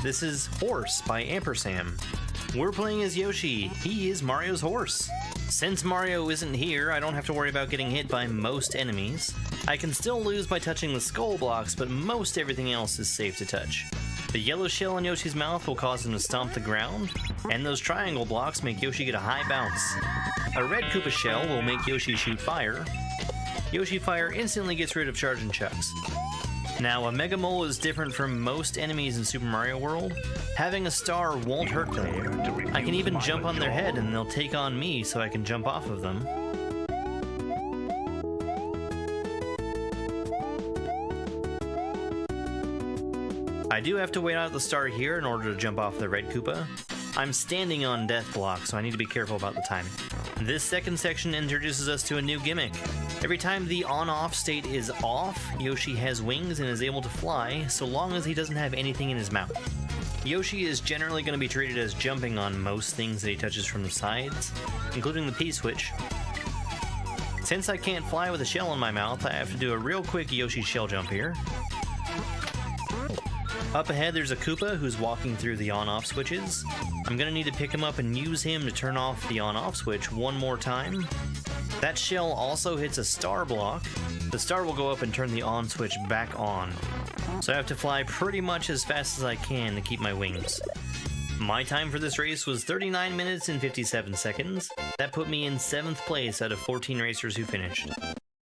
This is Horse by Ampersand. We're playing as Yoshi. He is Mario's horse. Since Mario isn't here, I don't have to worry about getting hit by most enemies. I can still lose by touching the skull blocks, but most everything else is safe to touch. The yellow shell in Yoshi's mouth will cause him to stomp the ground, and those triangle blocks make Yoshi get a high bounce. A red Koopa shell will make Yoshi shoot fire. Yoshi Fire instantly gets rid of charge and chucks. Now, a Mega Mole is different from most enemies in Super Mario World. Having a star won't hurt them. I can even jump on their head and they'll take on me so I can jump off of them. I do have to wait out the star here in order to jump off the red Koopa. I'm standing on death block, so I need to be careful about the timing. This second section introduces us to a new gimmick. Every time the on-off state is off, Yoshi has wings and is able to fly, so long as he doesn't have anything in his mouth. Yoshi is generally going to be treated as jumping on most things that he touches from the sides, including the P-switch. Since I can't fly with a shell in my mouth, I have to do a real quick Yoshi shell jump here. Up ahead there's a Koopa who's walking through the on-off switches. I'm going to need to pick him up and use him to turn off the on-off switch one more time. That shell also hits a star block. The star will go up and turn the on switch back on. So I have to fly pretty much as fast as I can to keep my wings. My time for this race was 39 minutes and 57 seconds. That put me in 7th place out of 14 racers who finished.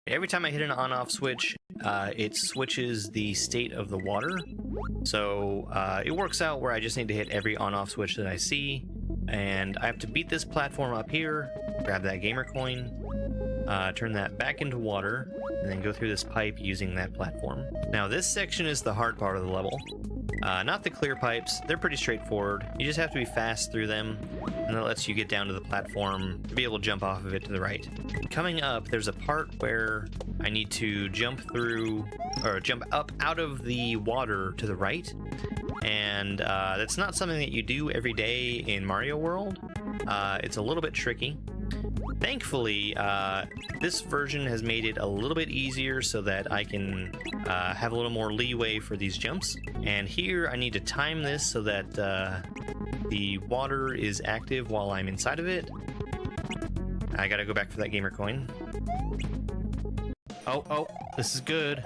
Every time I hit an on-off switch, it switches the state of the water. So it works out where I just need to hit every on-off switch that I see. And I have to beat this platform up here, grab that gamer coin, turn that back into water, and then go through this pipe using that platform. Now this section is the hard part of the level. Not the clear pipes, they're pretty straightforward. You just have to be fast through them, and that lets you get down to the platform to be able to jump off of it to the right. Coming up, there's a part where I need to jump through, or jump up out of the water to the right, and that's not something that you do every day in Mario World. It's a little bit tricky. Thankfully, this version has made it a little bit easier so that I can have a little more leeway for these jumps. And here I need to time this so that the water is active while I'm inside of it. I gotta go back for that gamer coin. Oh, this is good.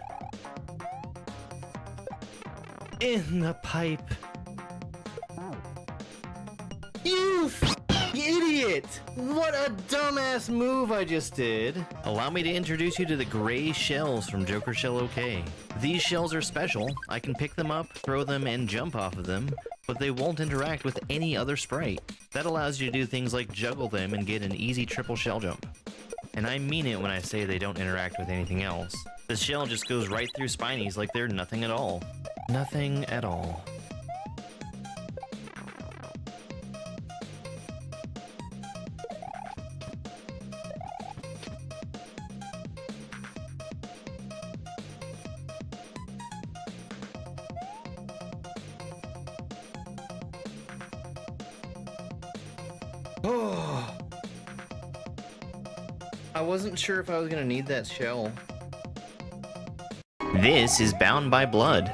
In the pipe. You idiot! What a dumbass move I just did! Allow me to introduce you to the gray shells from Joker Shell OK. These shells are special. I can pick them up, throw them, and jump off of them, but they won't interact with any other sprite. That allows you to do things like juggle them and get an easy triple shell jump. And I mean it when I say they don't interact with anything else. The shell just goes right through Spinies like they're nothing at all. Nothing at all. Oh, I wasn't sure if I was gonna need that shell. This is Bound by Blood,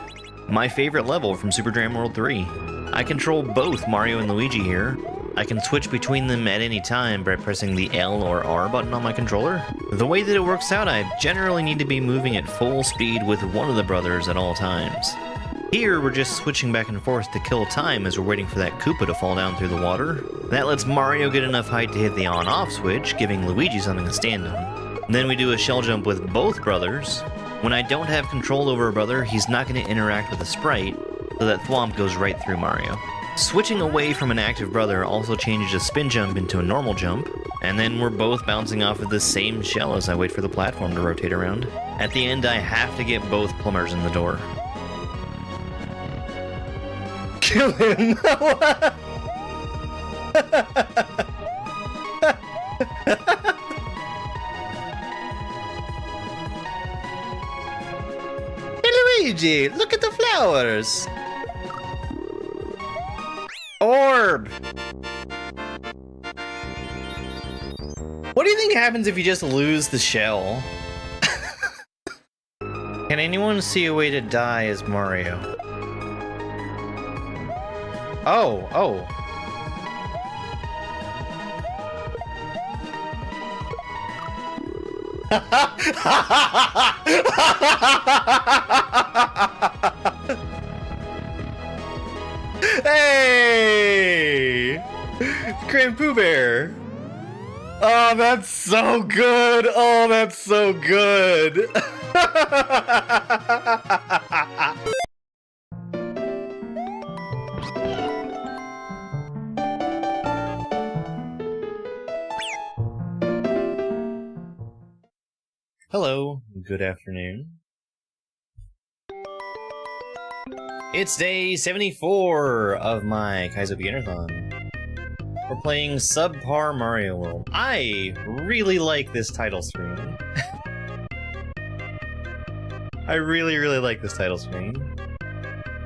my favorite level from Super Jam World 3. I control both Mario and Luigi here. I can switch between them at any time by pressing the L or R button on my controller. The way that it works out, I generally need to be moving at full speed with one of the brothers at all times. Here, we're just switching back and forth to kill time as we're waiting for that Koopa to fall down through the water. That lets Mario get enough height to hit the on-off switch, giving Luigi something to stand on. Then we do a shell jump with both brothers. When I don't have control over a brother, he's not going to interact with the sprite, so that thwomp goes right through Mario. Switching away from an active brother also changes a spin jump into a normal jump, and then we're both bouncing off of the same shell as I wait for the platform to rotate around. At the end, I have to get both plumbers in the door. Kill him! Hey Luigi, look at the flowers! Orb! What do you think happens if you just lose the shell? Can anyone see a way to die as Mario? Oh, oh. Hey! Grand Pooh Bear! Oh, that's so good! Oh, that's so good! Hello, good afternoon. It's day 74 of my Kaizo Beginnerthon. We're playing Subpar Mario World. I really like this title screen. I really like this title screen.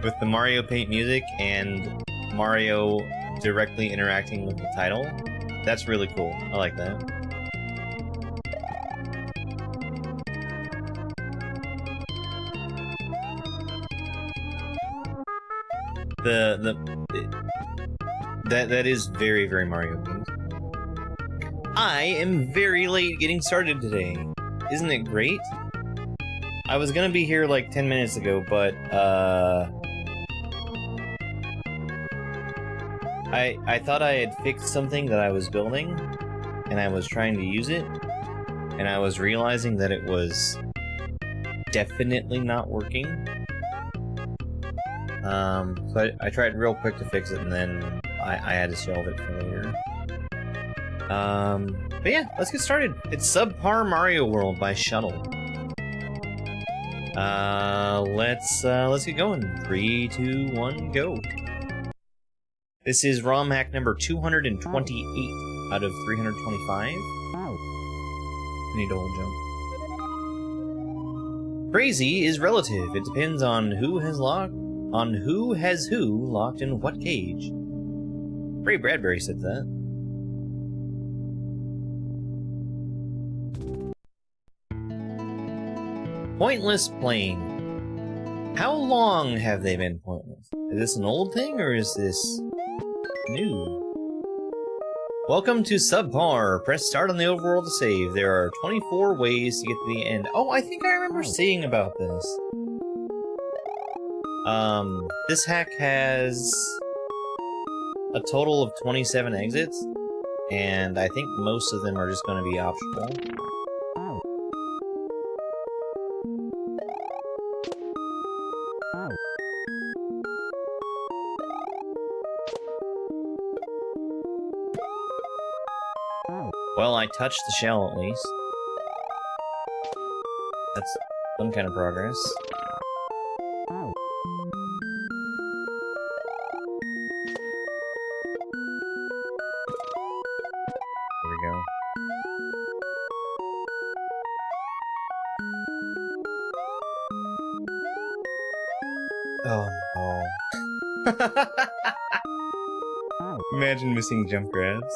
With the Mario Paint music and Mario directly interacting with the title. That's really cool. I like that. That is very Mario themed. I am very late getting started today. Isn't it great? I was gonna be here like 10 minutes ago, but I thought I had fixed something that I was building, and I was trying to use it, and I was realizing that it was definitely not working. So I tried real quick to fix it, and then I had to shelve it for later. But yeah, let's get started. It's Subpar Mario World by Shuttle. Let's get going. 3, 2, 1, go. This is ROM hack number 228 out of 325. I need to hold jump. Crazy is relative. It depends on who has who locked in what cage. Ray Bradbury said that. Pointless playing. How long have they been pointless? Is this an old thing, or is this new? Welcome to Subpar. Press start on the overworld to save. There are 24 ways to get to the end. Oh, I think I remember seeing about this. This hack has a total of 27 exits, and I think most of them are just going to be optional. Well, I touched the shell at least. That's some kind of progress. There we go. Oh no. Imagine missing jump grabs.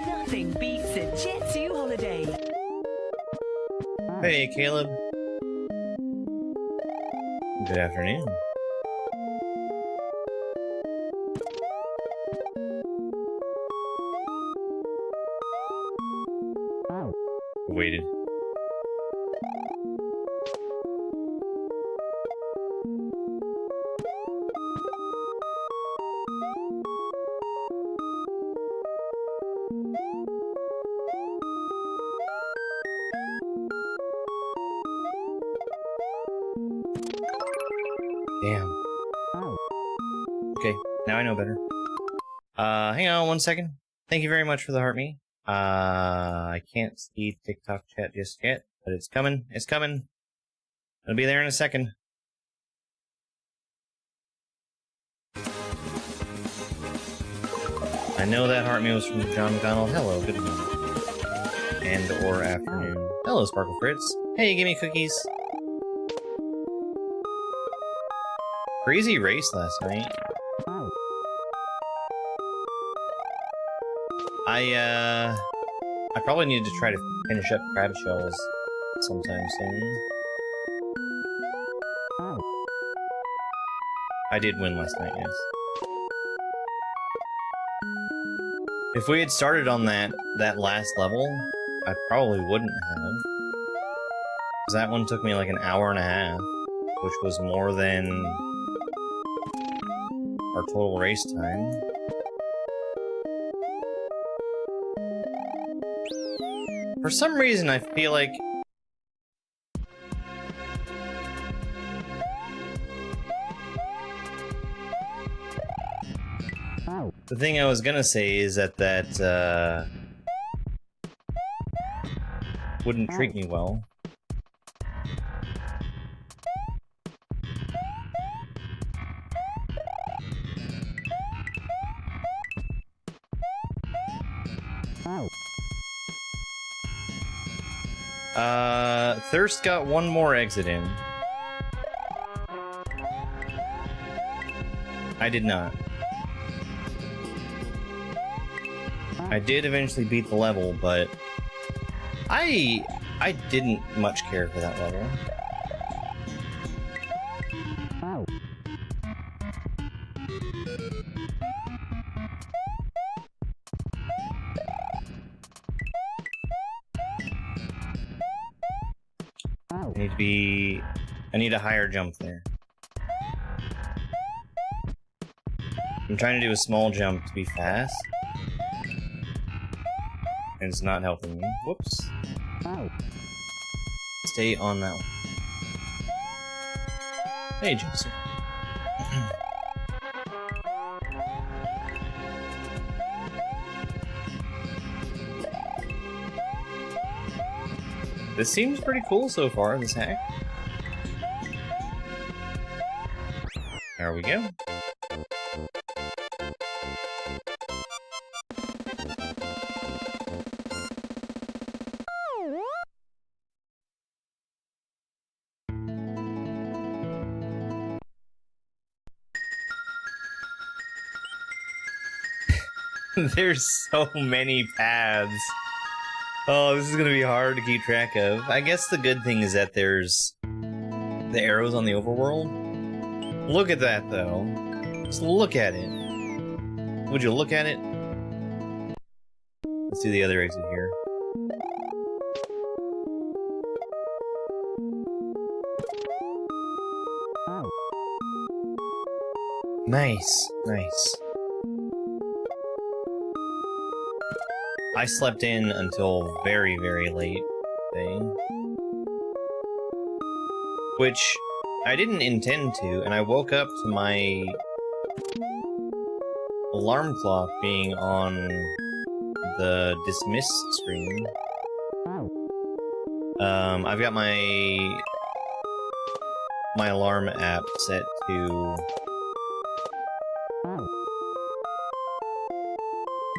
Nothing beats a Jet2 holiday. Hey, Caleb. Good afternoon. Waited. Damn. Okay, now I know better. Hang on 1 second. Thank you very much for the heart me. I can't see TikTok chat just yet, but it's coming. It's coming. It'll be there in a second. I know that heart me was from John McDonald. Hello, good morning. And or afternoon. Hello, Sparkle Fritz. Hey, give me cookies. Crazy race last night. I probably need to try to finish up crab shells sometime soon. I did win last night, yes. If we had started on that last level, I probably wouldn't have. Because that one took me like an hour and a half, which was more than our total race time. For some reason, I feel like the thing I was gonna say is that wouldn't treat me well. Thirst got one more exit in. I did not. I did eventually beat the level, but I didn't much care for that level. I need a higher jump there. I'm trying to do a small jump to be fast. And it's not helping me. Whoops. Stay on that one. Hey, Joseph. This seems pretty cool so far, this hack. There we go. There's so many paths. Oh, this is gonna be hard to keep track of. I guess the good thing is that there's the arrows on the overworld. Look at that, though. Just look at it. Would you look at it? Let's do the other exit here. Nice, nice. I slept in until very, very late today. Which I didn't intend to, and I woke up to my alarm clock being on the dismiss screen. I've got my alarm app set to...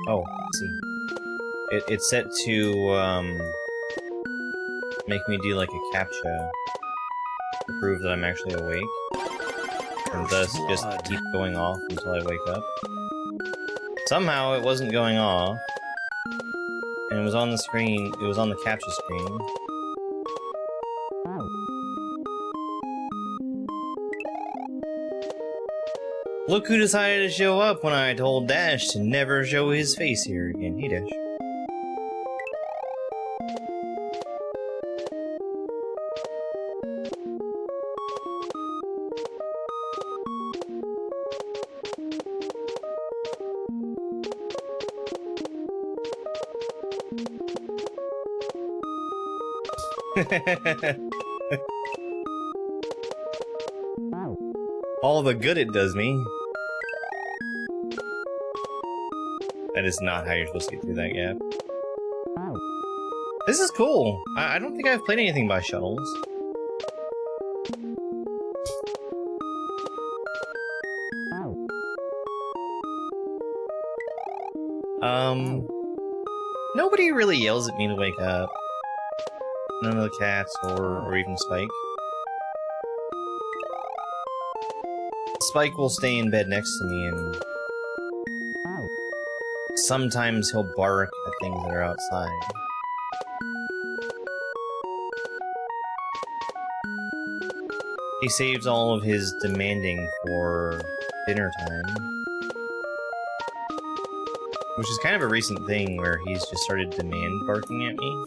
Oh, let's see. It's set to, make me do like a CAPTCHA to prove that I'm actually awake, and thus just keep going off until I wake up. Somehow it wasn't going off, and it was on the screen, it was on the CAPTCHA screen. Look who decided to show up when I told Dash to never show his face here again. Hey, Dash. All the good it does me. That is not how you're supposed to get through that gap. This is cool. I don't think I've played anything by shuttles. Nobody really yells at me to wake up. None of the cats or even Spike. Spike will stay in bed next to me, and sometimes he'll bark at things that are outside. He saves all of his demanding for dinner time. Which is kind of a recent thing where he's just started demand barking at me.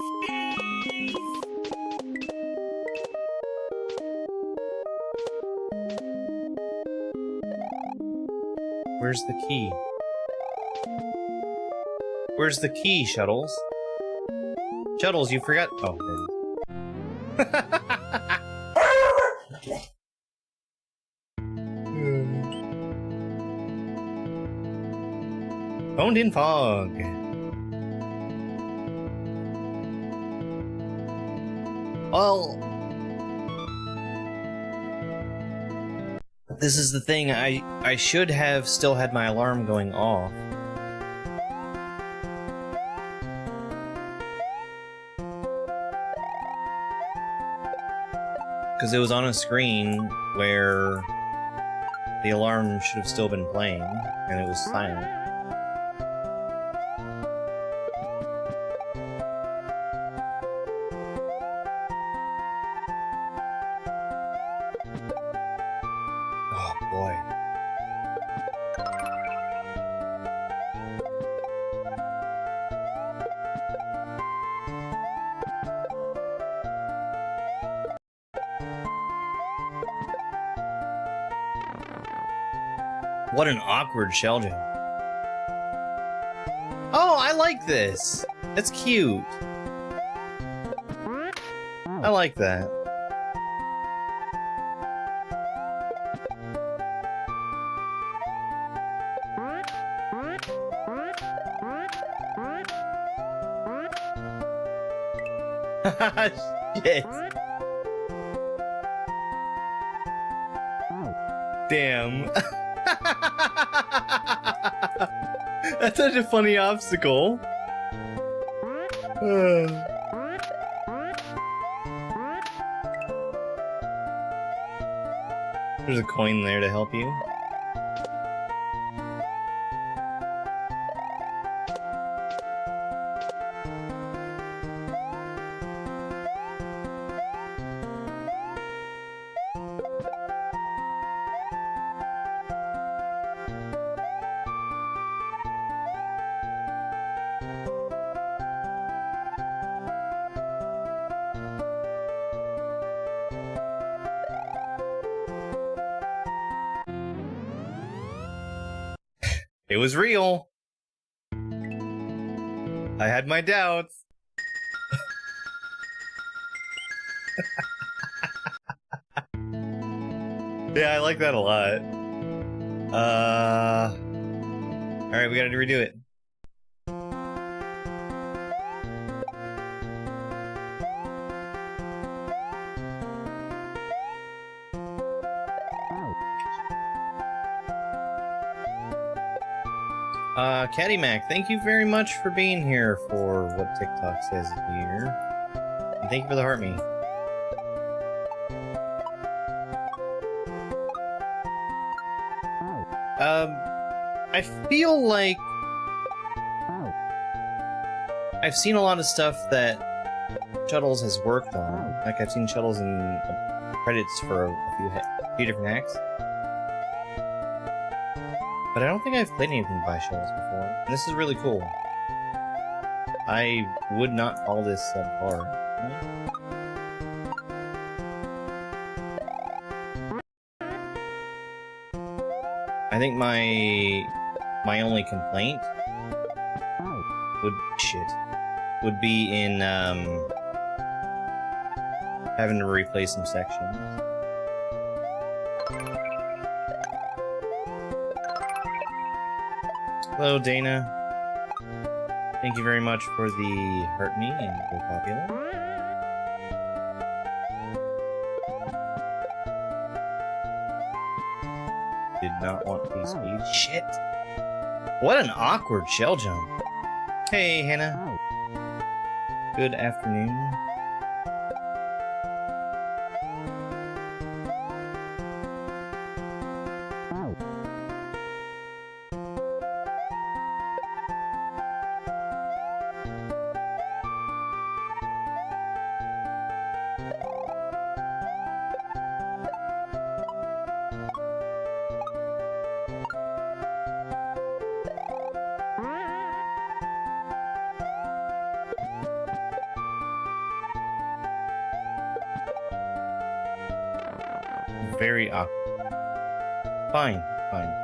Where's the key? Where's the key, Shuttles? Shuttles, you forgot. Oh, there it is. Phoned in fog. Well, this is the thing. I should have still had my alarm going off. Because it was on a screen where the alarm should have still been playing, and it was silent. Oh boy. What an awkward shell jump. Oh, I like this. That's cute. I like that. Shit. Damn. That's such a funny obstacle. There's a coin there to help you. It was real. I had my doubts. Yeah, I like that a lot. Alright, we gotta redo it. Caddy Mac, thank you very much for being here for what TikTok says here. And thank you for the heart me. I feel like I've seen a lot of stuff that Shuttles has worked on. Like I've seen Shuttles in credits for a few different hacks. But I don't think I've played anything by Shuttles before. And this is really cool. I would not call this subpar. I think my only complaint would be in having to replay some sections. Hello, Dana. Thank you very much for the hurt me and go popular. Did not want the speed. Shit! What an awkward shell jump. Hey, Hannah. Good afternoon. very awkward. Fine, fine.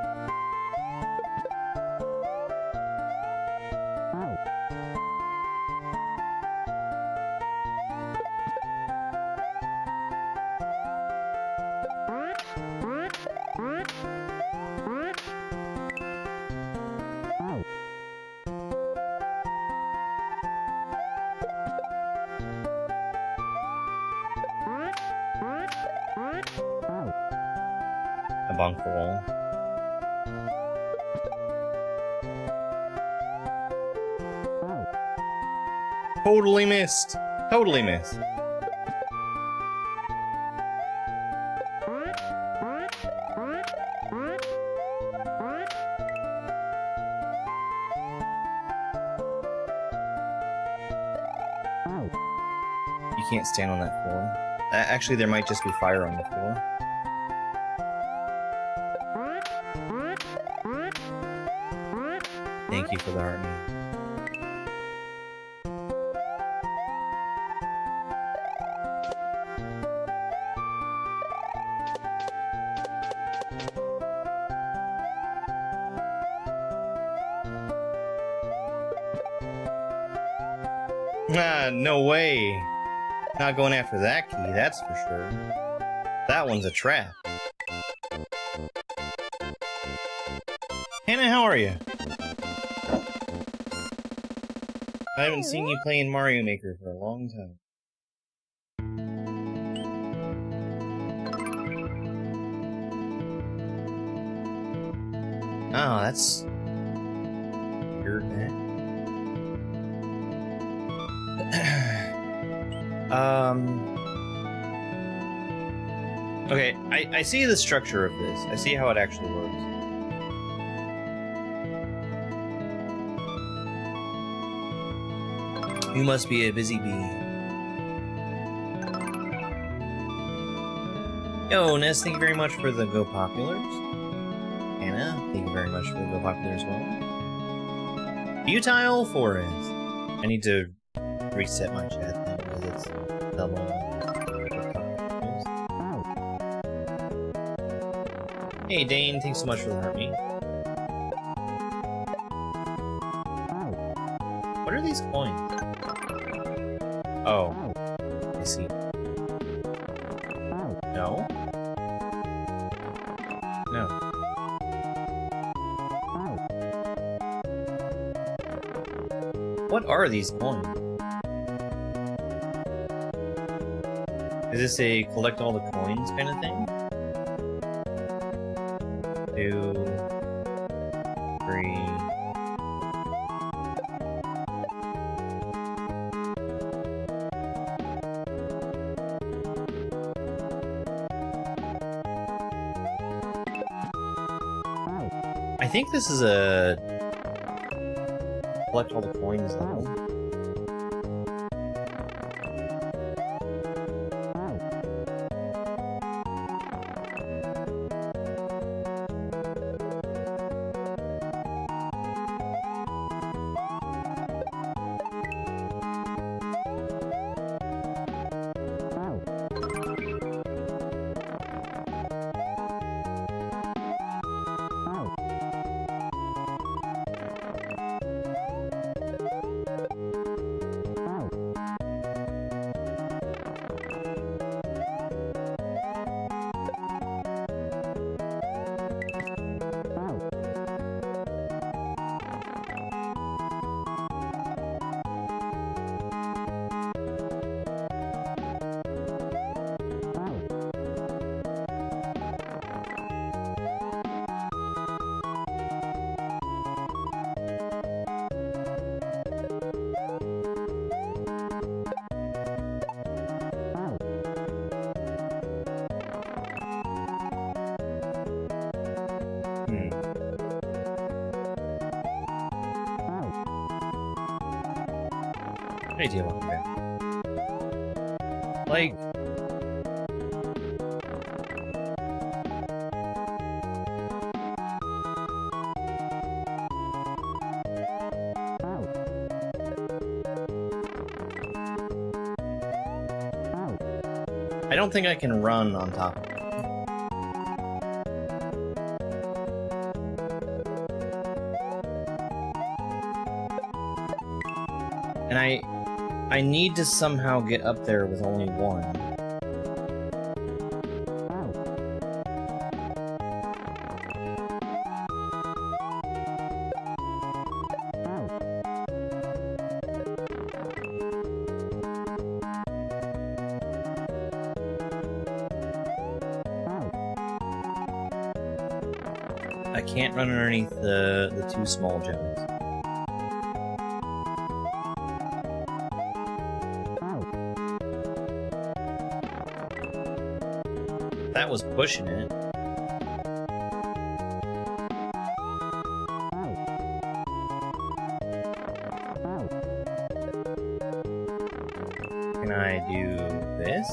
I bonked the wall. Totally missed. Totally missed. You can't stand on that floor. Actually, there might just be fire on the floor. Thank you for the heart meat. Ah, no way. Not going after that key, that's for sure. That one's a trap. Hannah, how are you? I haven't seen you playing Mario Maker for a long time. Oh, that's weird, man. Okay, I see the structure of this. I see how it actually works. You must be a busy bee. Yo, Ness, thank you very much for the Go Populars. Anna, thank you very much for the Go Popular as well. Butyle Forest. I need to reset my chat thing because it's double. Hey Dane, thanks so much for the heart meat. What are these coins? Oh, I see. No? No. What are these coins? Is this a collect all the coins kind of thing? 2, 3. I think this is a collect all the coins level. Good idea, okay. Like... I don't think I can run on top of it. And I need to somehow get up there with only one. I can't run underneath the two small gems. That was pushing it. Can I do this?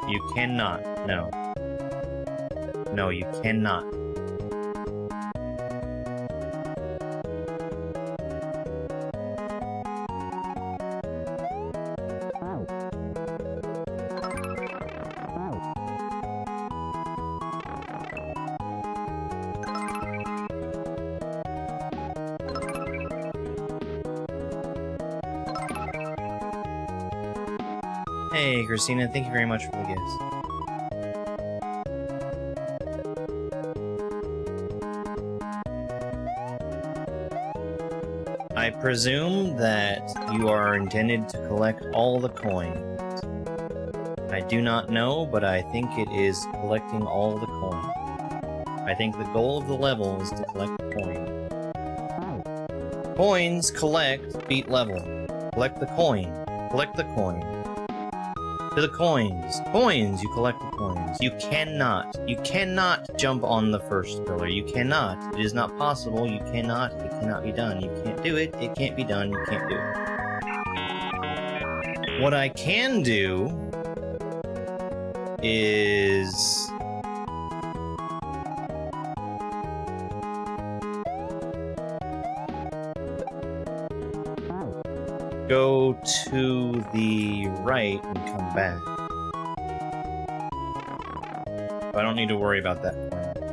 You cannot. No. No, you cannot. Hey, Christina, thank you very much for the gifts. I presume that you are intended to collect all the coins. I do not know, but I think it is collecting all the coins. I think the goal of the level is to collect the coin. Coins, collect, beat level. Collect the coin. Collect the coin. To the coins. Coins, you collect the coins. You cannot jump on the first pillar. You cannot. It is not possible. You cannot. It cannot be done. You can't do it. It can't be done. You can't do it. What I can do is go to the right and come back. I don't need to worry about that point there.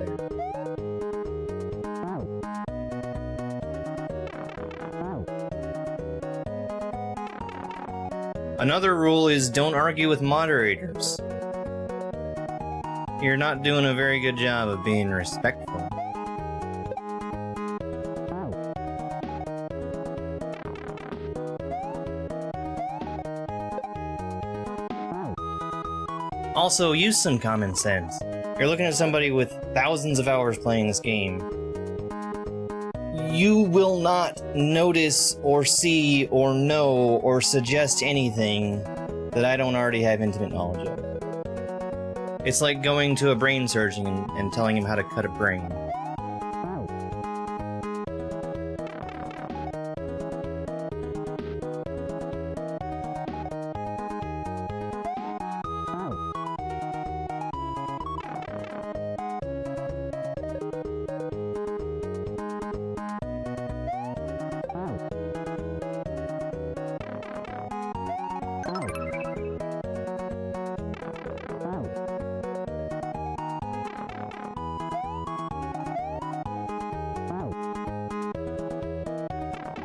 Another rule is don't argue with moderators. You're not doing a very good job of being respectful. Also, use some common sense. You're looking at somebody with thousands of hours playing this game. You will not notice or see or know or suggest anything that I don't already have intimate knowledge of. It's like going to a brain surgeon and telling him how to cut a brain.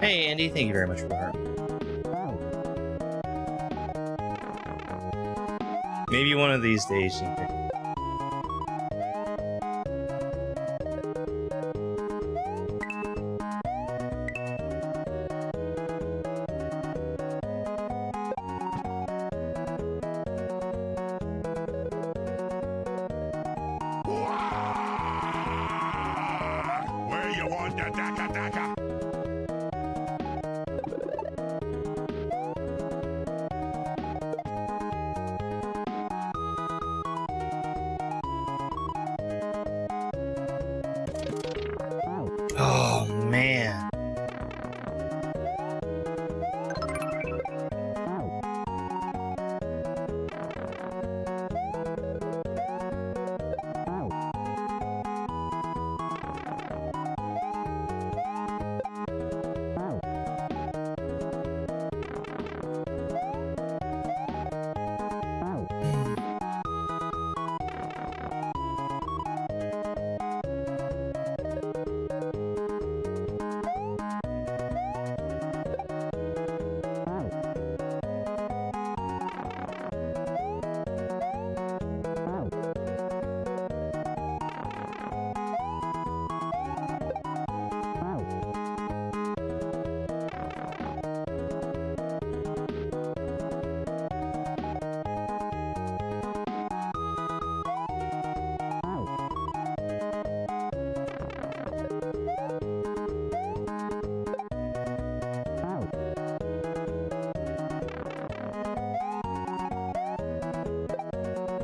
Hey, Andy, thank you very much for the heart. Maybe one of these days you can. Where you want the daka daka? Oh, man.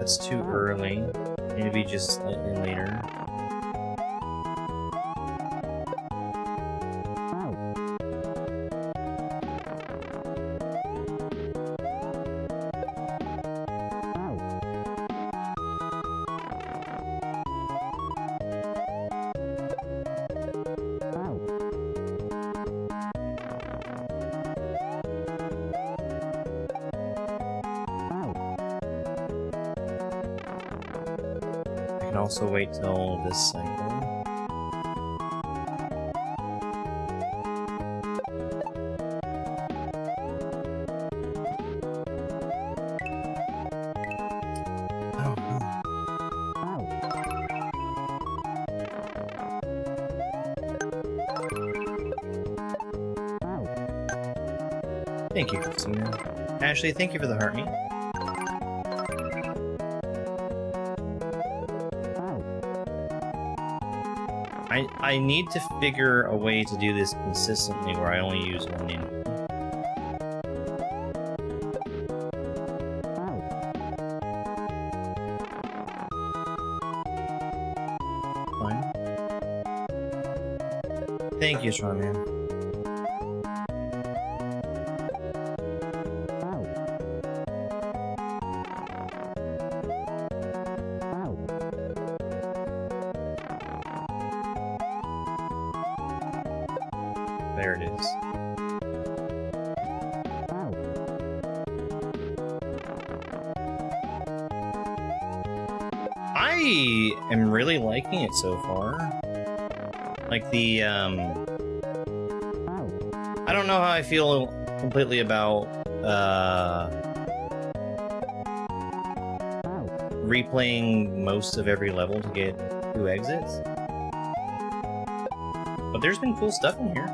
That's too early. Maybe just slightly later. I can also wait till this cycle. Oh, no. Thank you, Christina. Ashley, thank you for the heart meat. I need to figure a way to do this consistently where I only use one in. Fine. Thank you, Charman. There it is. I am really liking it so far. Like the, I don't know how I feel completely about, replaying most of every level to get 2 exits. But there's been cool stuff in here.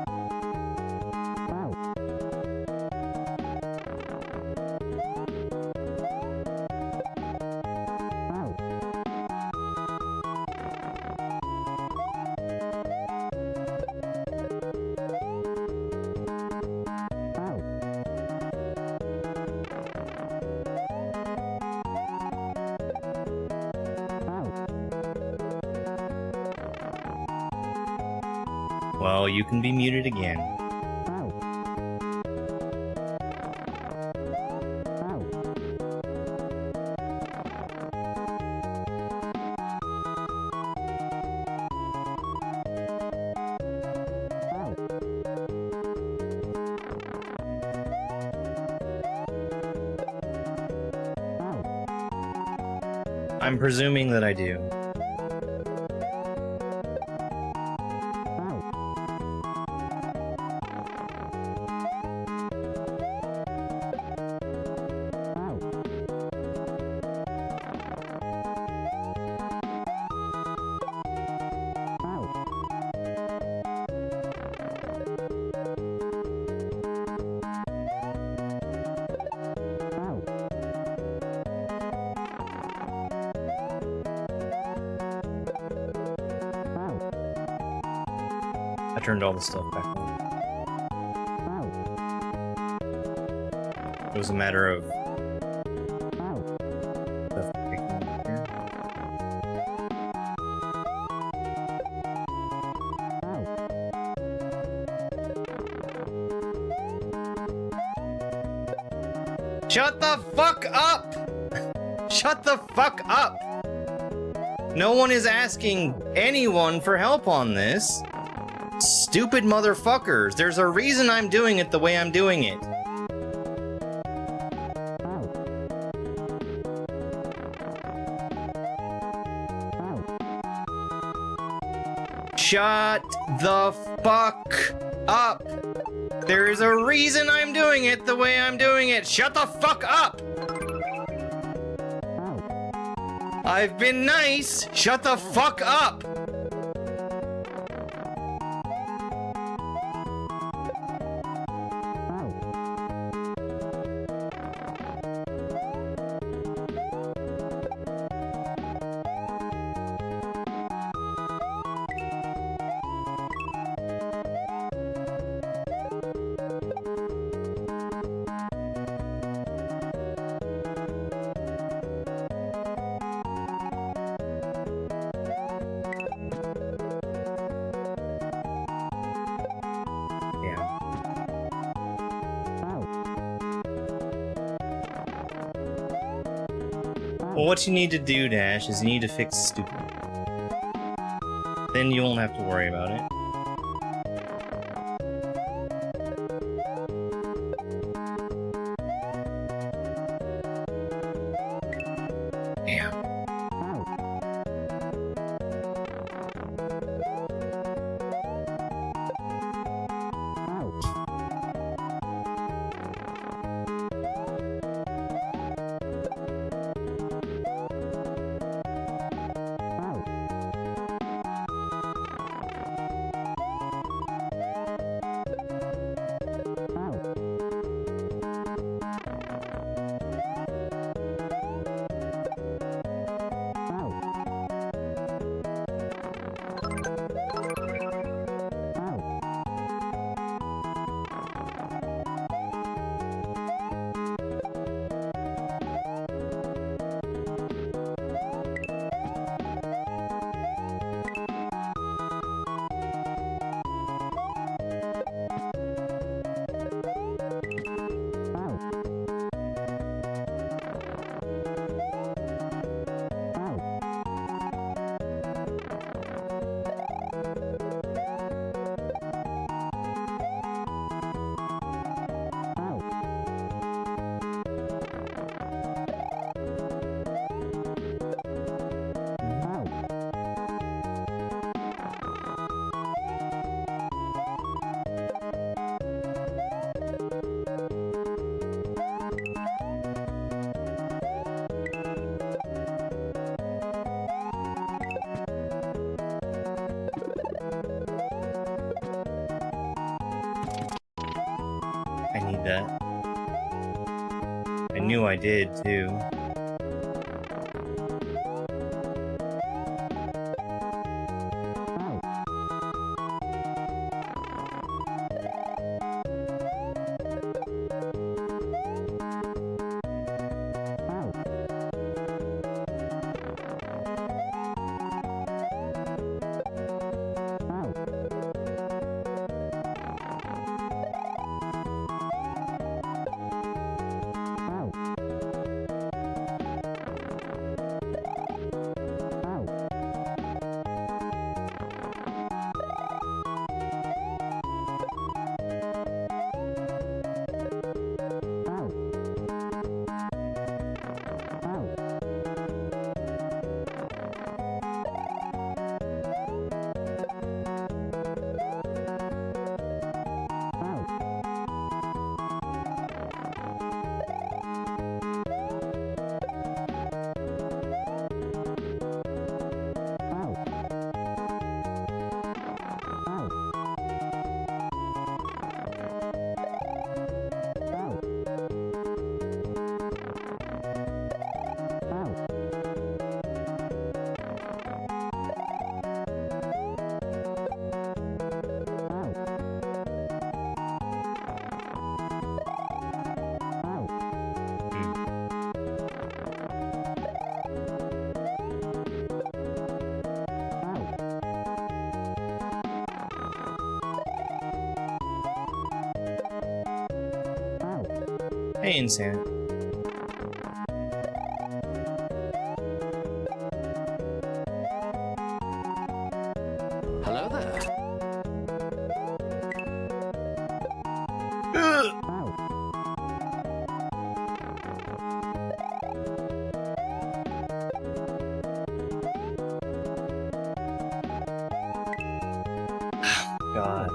Well, you can be muted again. I'm presuming that I do. I turned all the stuff back on. It was a matter of stuff picking up here. Shut the fuck up! Shut the fuck up! No one is asking anyone for help on this. Stupid motherfuckers. There's a reason I'm doing it the way I'm doing it. Shut the fuck up. There is a reason I'm doing it the way I'm doing it. Shut the fuck up. I've been nice. Shut the fuck up. Well, what you need to do, Dash, is you need to fix stupid. Then you won't have to worry about it. Damn. I need that. I knew I did, too. Hey, Insane. Hello there. God.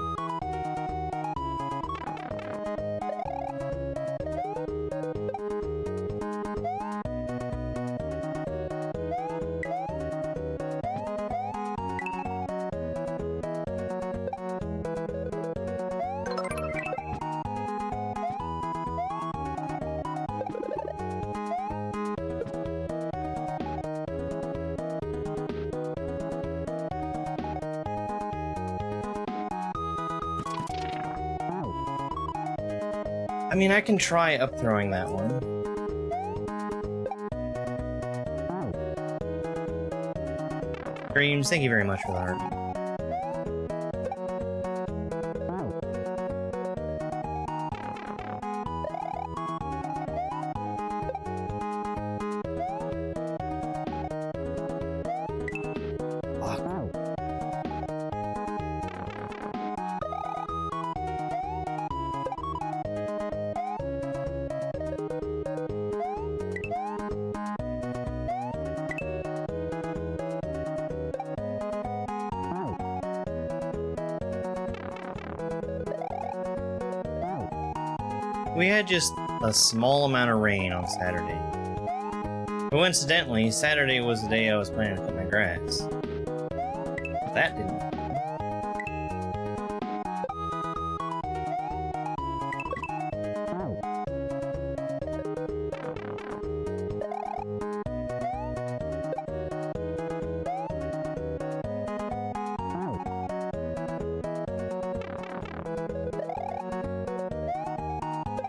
I mean, I can try up throwing that one. Dreams, thank you very much for the heart. We had just a small amount of rain on Saturday. Coincidentally, Saturday was the day I was planning to cut my grass. But that didn't happen.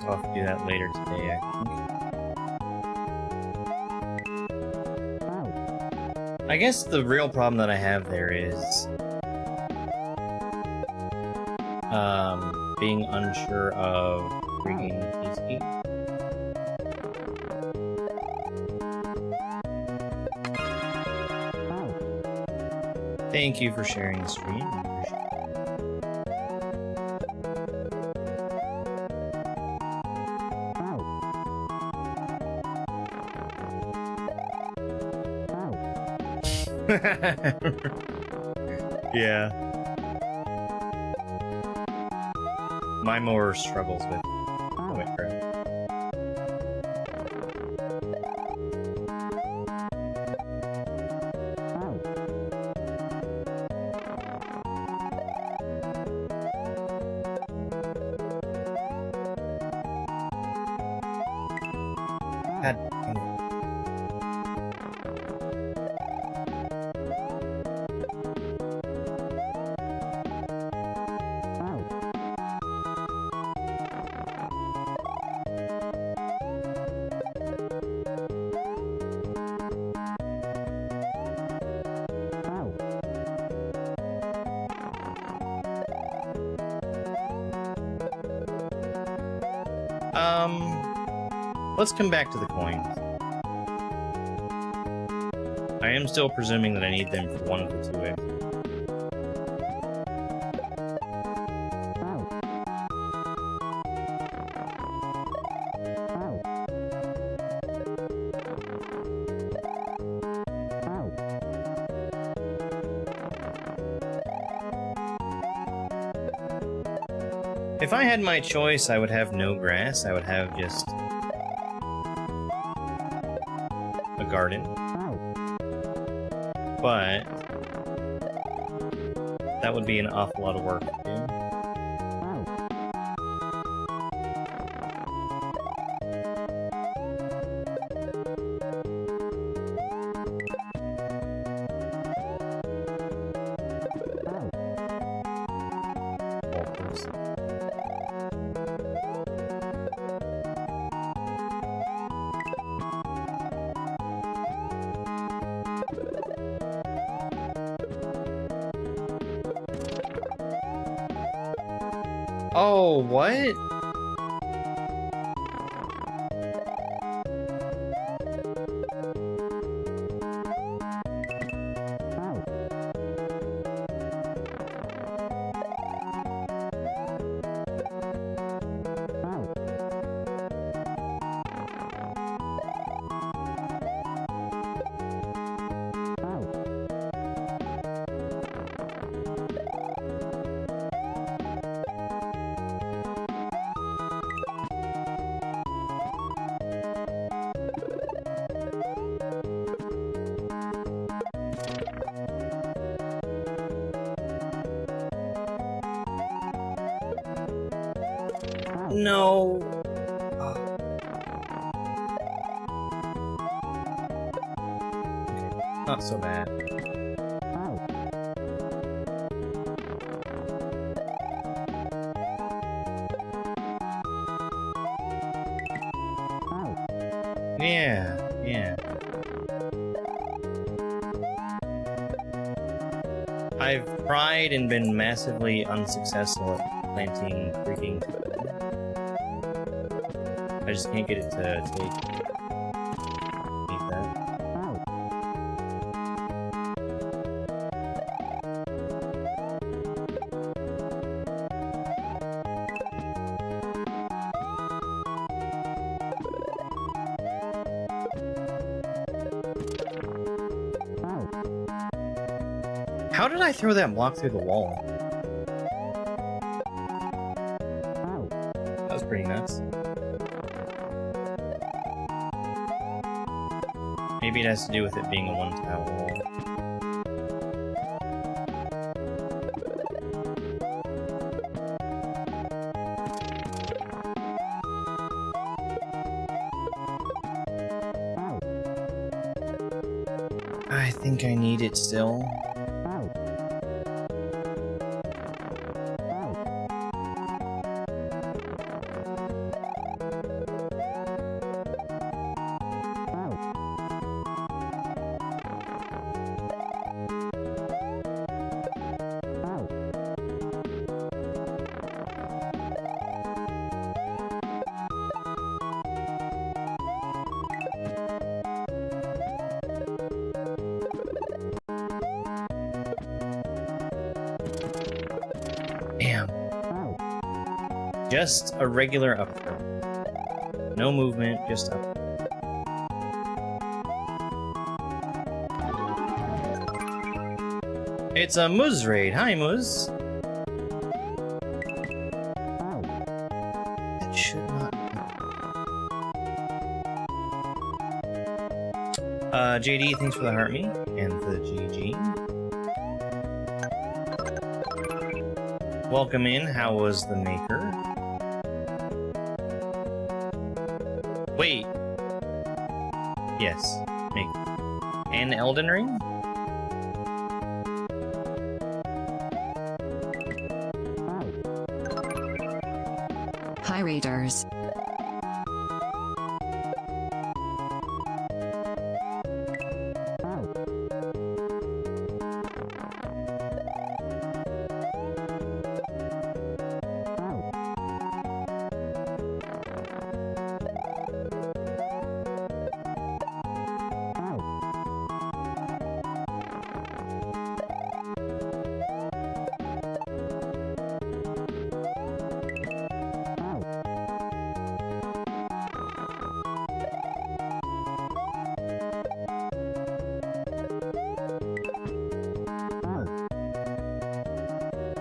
I'll have to do that later today, I think. I guess the real problem that I have there is being unsure of rigging PSP. Thank you for sharing the stream. I appreciate it. Yeah. My more struggles with wet crap. God dang it. Let's come back to the coins. I am still presuming that I need them for one of the two eggs. If I had my choice, I would have no grass. I would have just a garden. But that would be an awful lot of work to do. Oh, what? No. Not so bad. Yeah. I've tried and been massively unsuccessful at planting freaking. I just can't get it to take that. How did I throw that block through the wall? That was pretty nuts. Maybe it has to do with it being a one-tile wall. I think I need it still. Damn. Just a regular upthrow. No movement, just up. It's a Muz raid. Hi, Muz. That should not be. JD, thanks for the heart me and for the GG. Welcome in. How was the maker? Wait. Yes, maker. And Elden Ring? Hi, Raiders.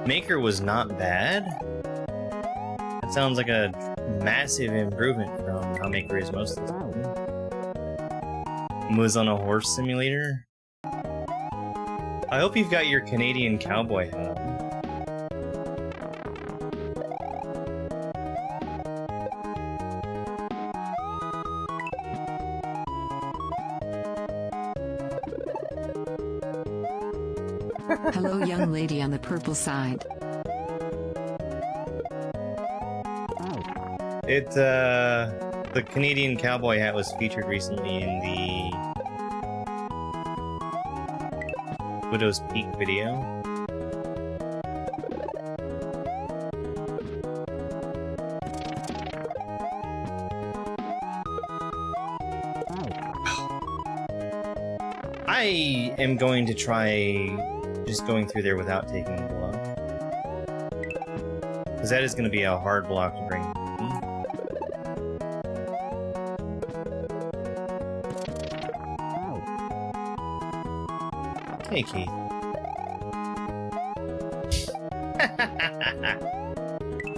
Maker was not bad. That sounds like a massive improvement from how Maker is most of the time. Was on a horse simulator. I hope you've got your Canadian cowboy hat on. Hello, young lady on the purple side. The Canadian cowboy hat was featured recently in the Widow's Peak video. I am going to try just going through there without taking the block. Because that is going to be a hard block to bring. Hey, Keith.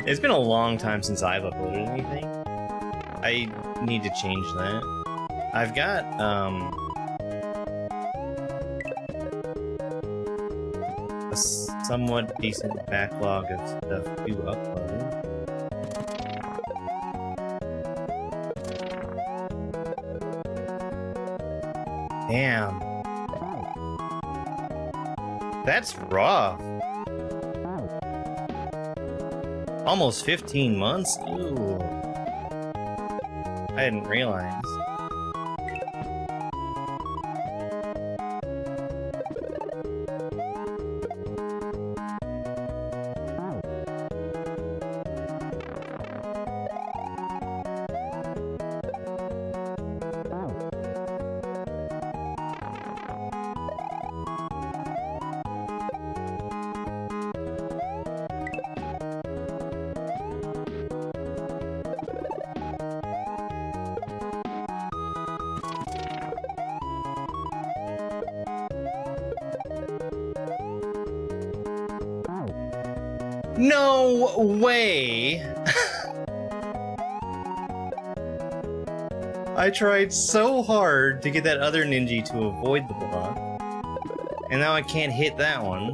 It's been a long time since I've uploaded anything. I need to change that. I've got, a somewhat decent backlog of stuff to upload. Damn. That's rough. Almost 15 months? Ooh. I didn't realize. No way! I tried so hard to get that other ninja to avoid the block. And now I can't hit that one.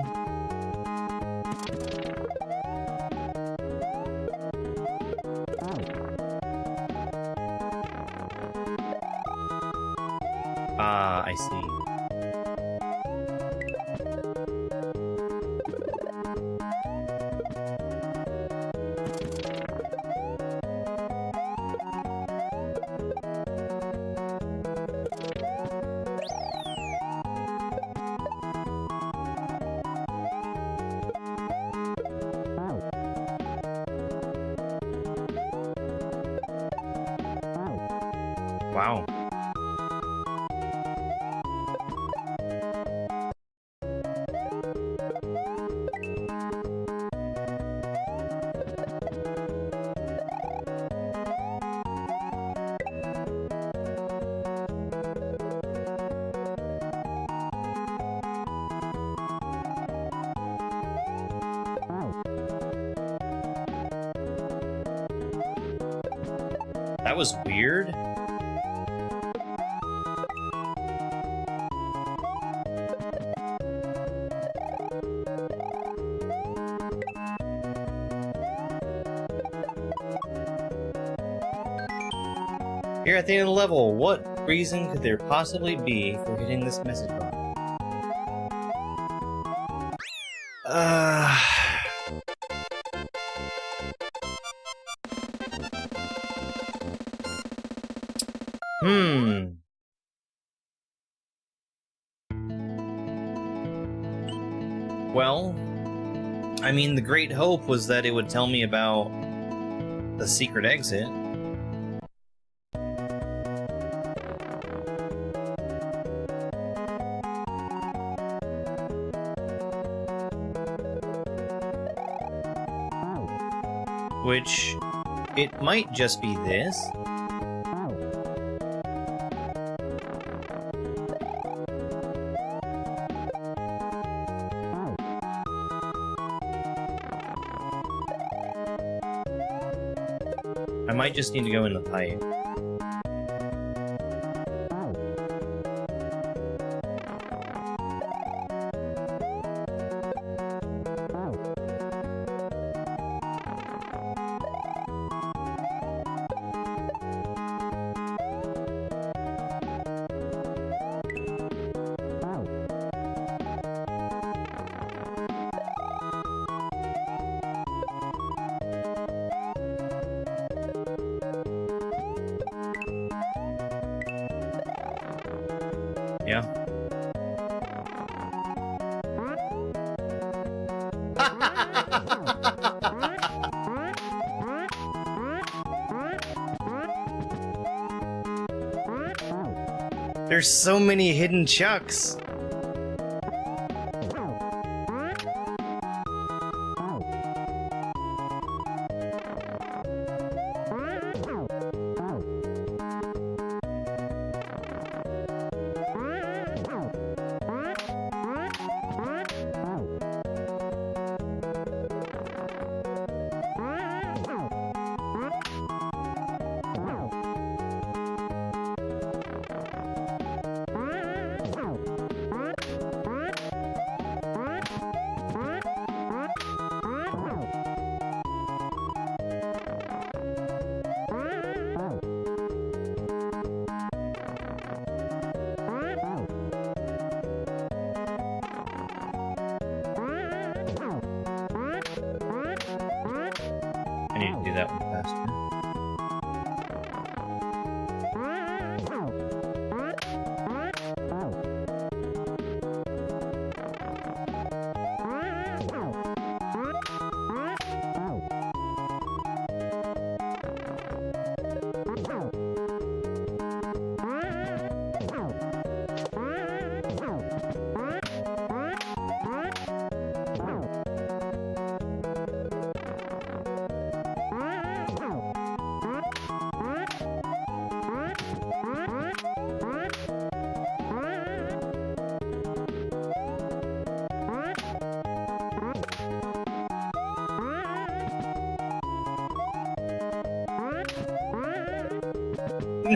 Ah, I see. Wow. That was weird. Here at the end of the level, what reason could there possibly be for hitting this message button? Well, I mean, the great hope was that it would tell me about the secret exit. Which, it might just be this. I might just need to go in the pipe. Yeah. There's so many hidden chucks. I need to do that one faster.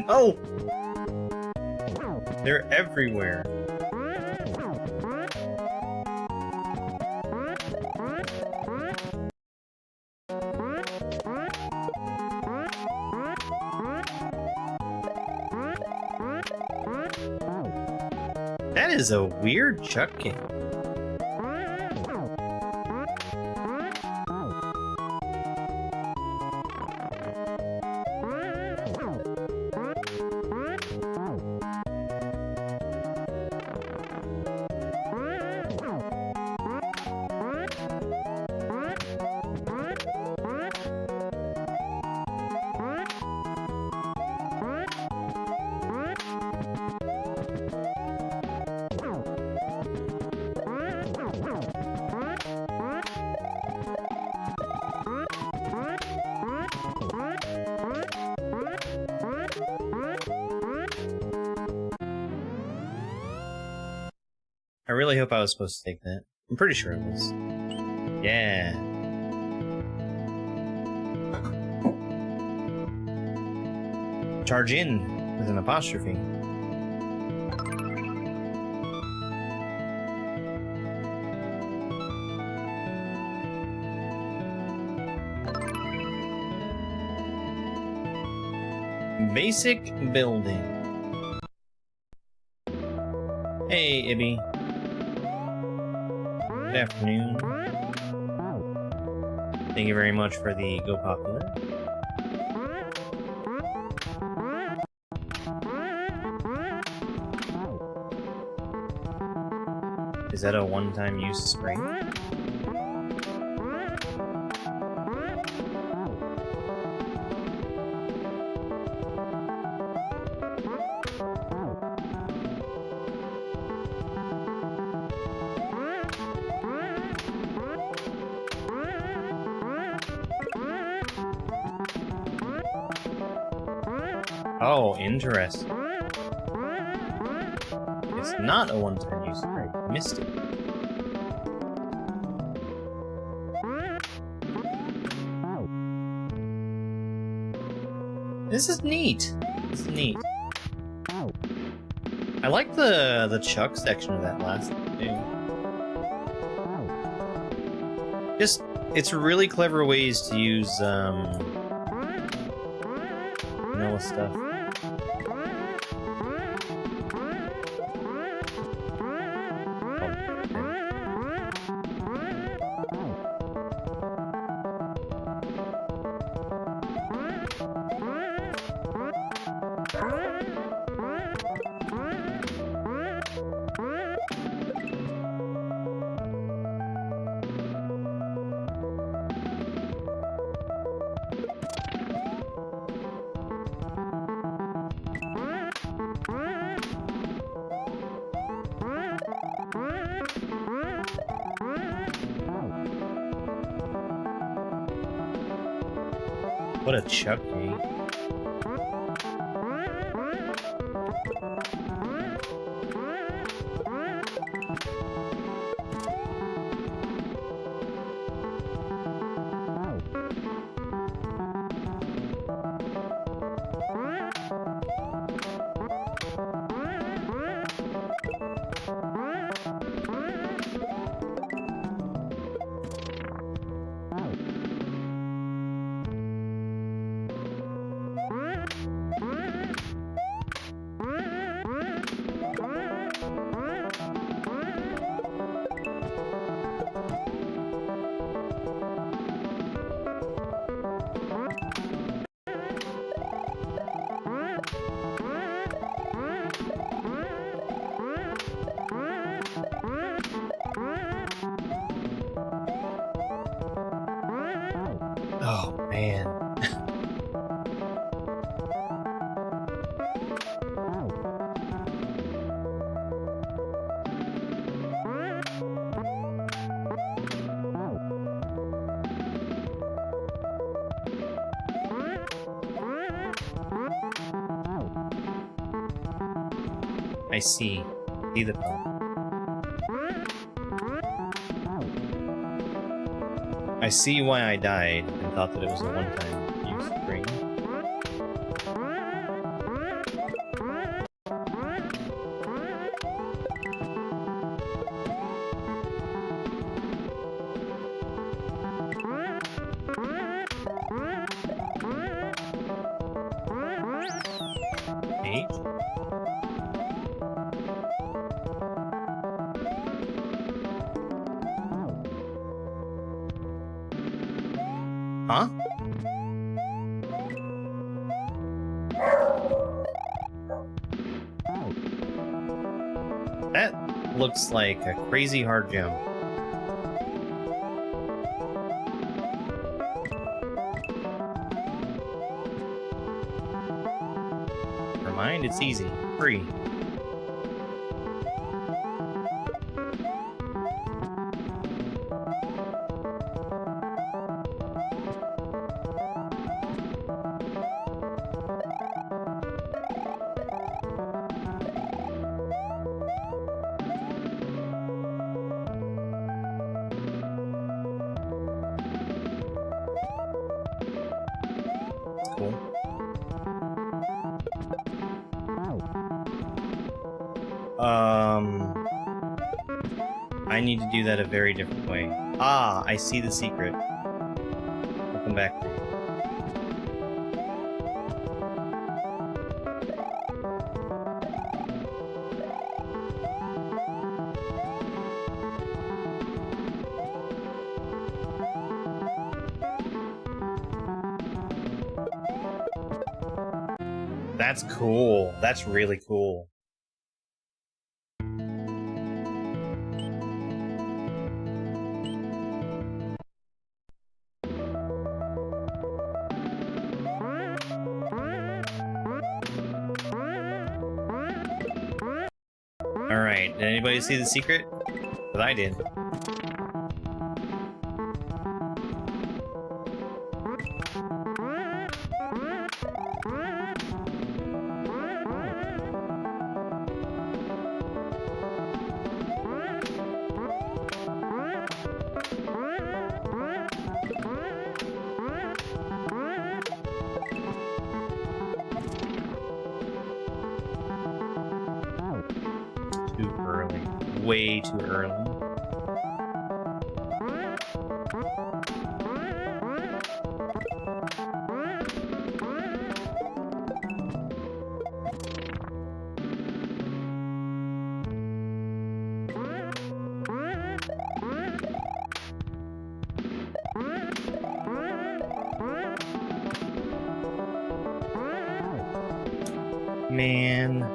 No! They're everywhere. That is a weird chuck game. I really hope I was supposed to take that. I'm pretty sure it was. Yeah. Charge in with an apostrophe. Basic building. Hey, Ibby. Good afternoon. Thank you very much for the Go Popular. Is that a one-time use spray? Oh, interesting. It's not a one-time use spray. Missed it. This is neat. This is neat. I like the chuck section of that last thing. Just, it's really clever ways to use vanilla stuff. What a chuck game. Oh, man. I see. See the problem. I see why I died and thought that it was a one-time use spring. H. Huh? That looks like a crazy hard jump. Never mind, it's easy. Free. Cool. I need to do that a very different way. Ah, I see the secret. I'll come back to it. That's cool. That's really cool. Alright, did anybody see the secret? Because I did. Too early. Way too early. Man.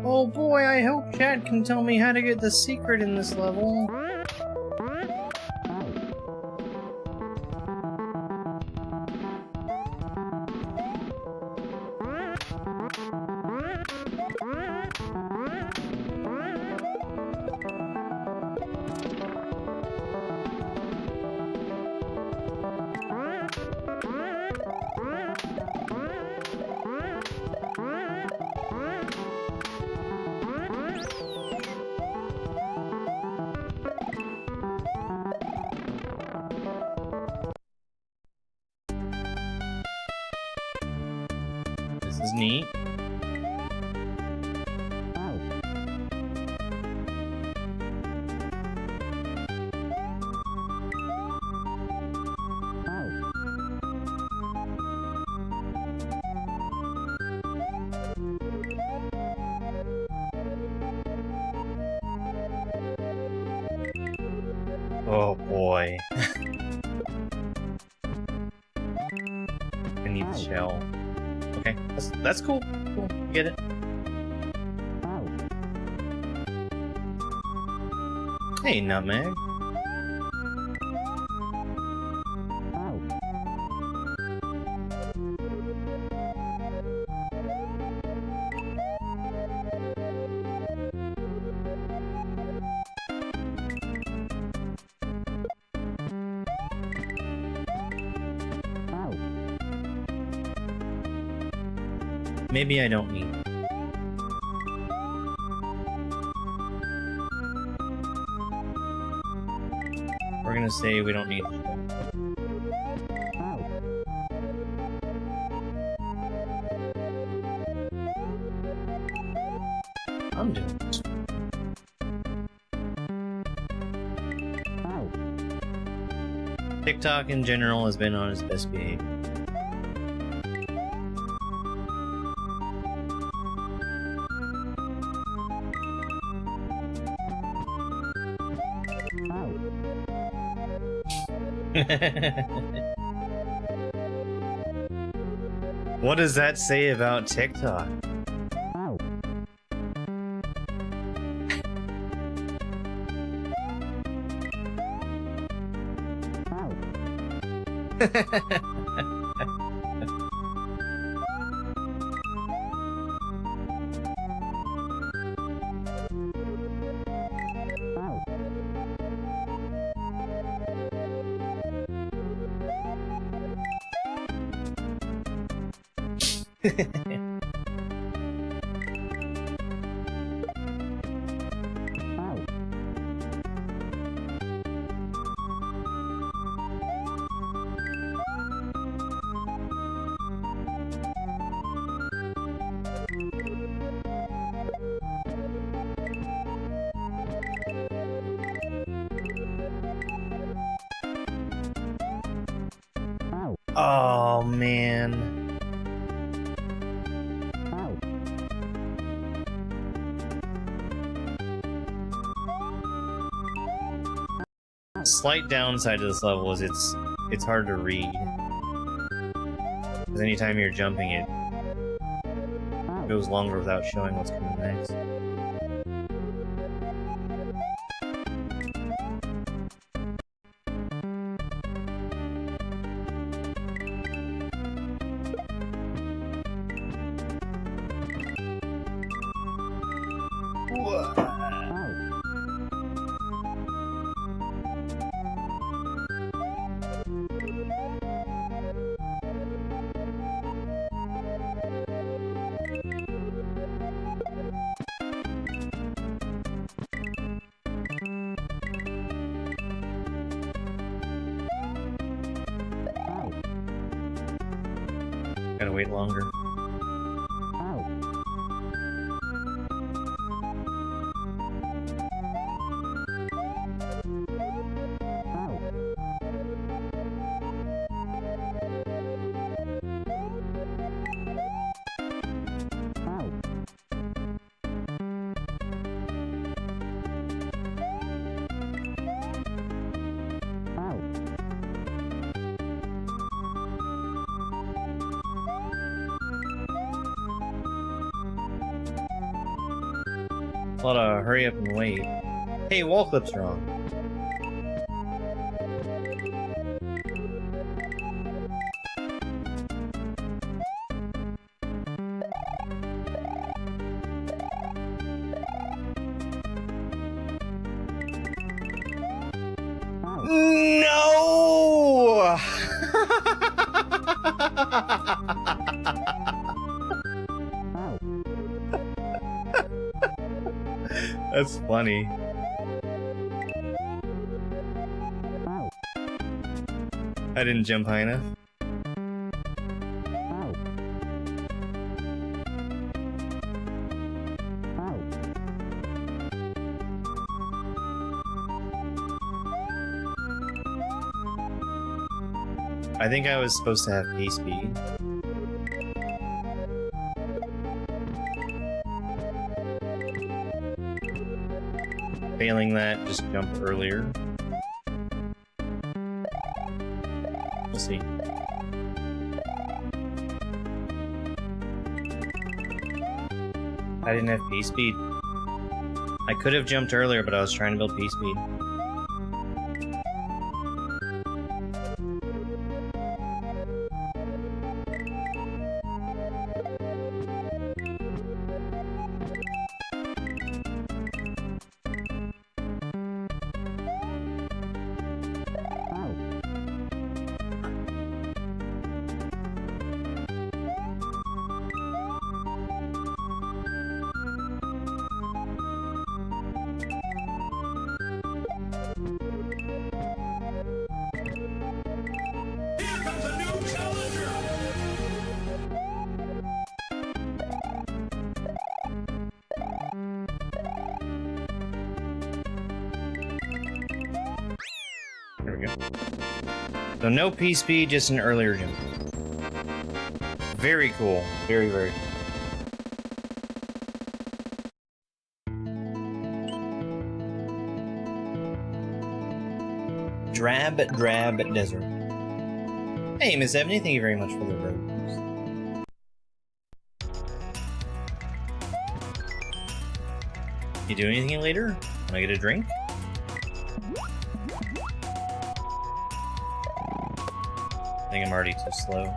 Oh boy, I hope chat can tell me how to get the secret in this level. This is neat. Oh boy. I need the shell. Okay, that's cool. Cool, get it. Hey, Nutmeg. Maybe I don't need it. gonna say we don't need it. I'm doing this. TikTok in general has been on its best behavior. What does that say about TikTok? Oh man. Slight downside to this level is it's hard to read. Because anytime you're jumping it goes longer without showing what's coming next. Gotta wait longer. A lot of hurry up and wait. Hey, wall clip's wrong. No! That's funny. I didn't jump high enough. I think I was supposed to have pace speed. Failing that, just jump earlier. We'll see. I didn't have pace speed. I could have jumped earlier, but I was trying to build pace speed. So no P-speed, just an earlier jump. Very cool. Very, very cool. Drab Desert. Hey, Miss Ebony, thank you very much for the rose. You do anything later? Can I get a drink? I think I'm already too slow.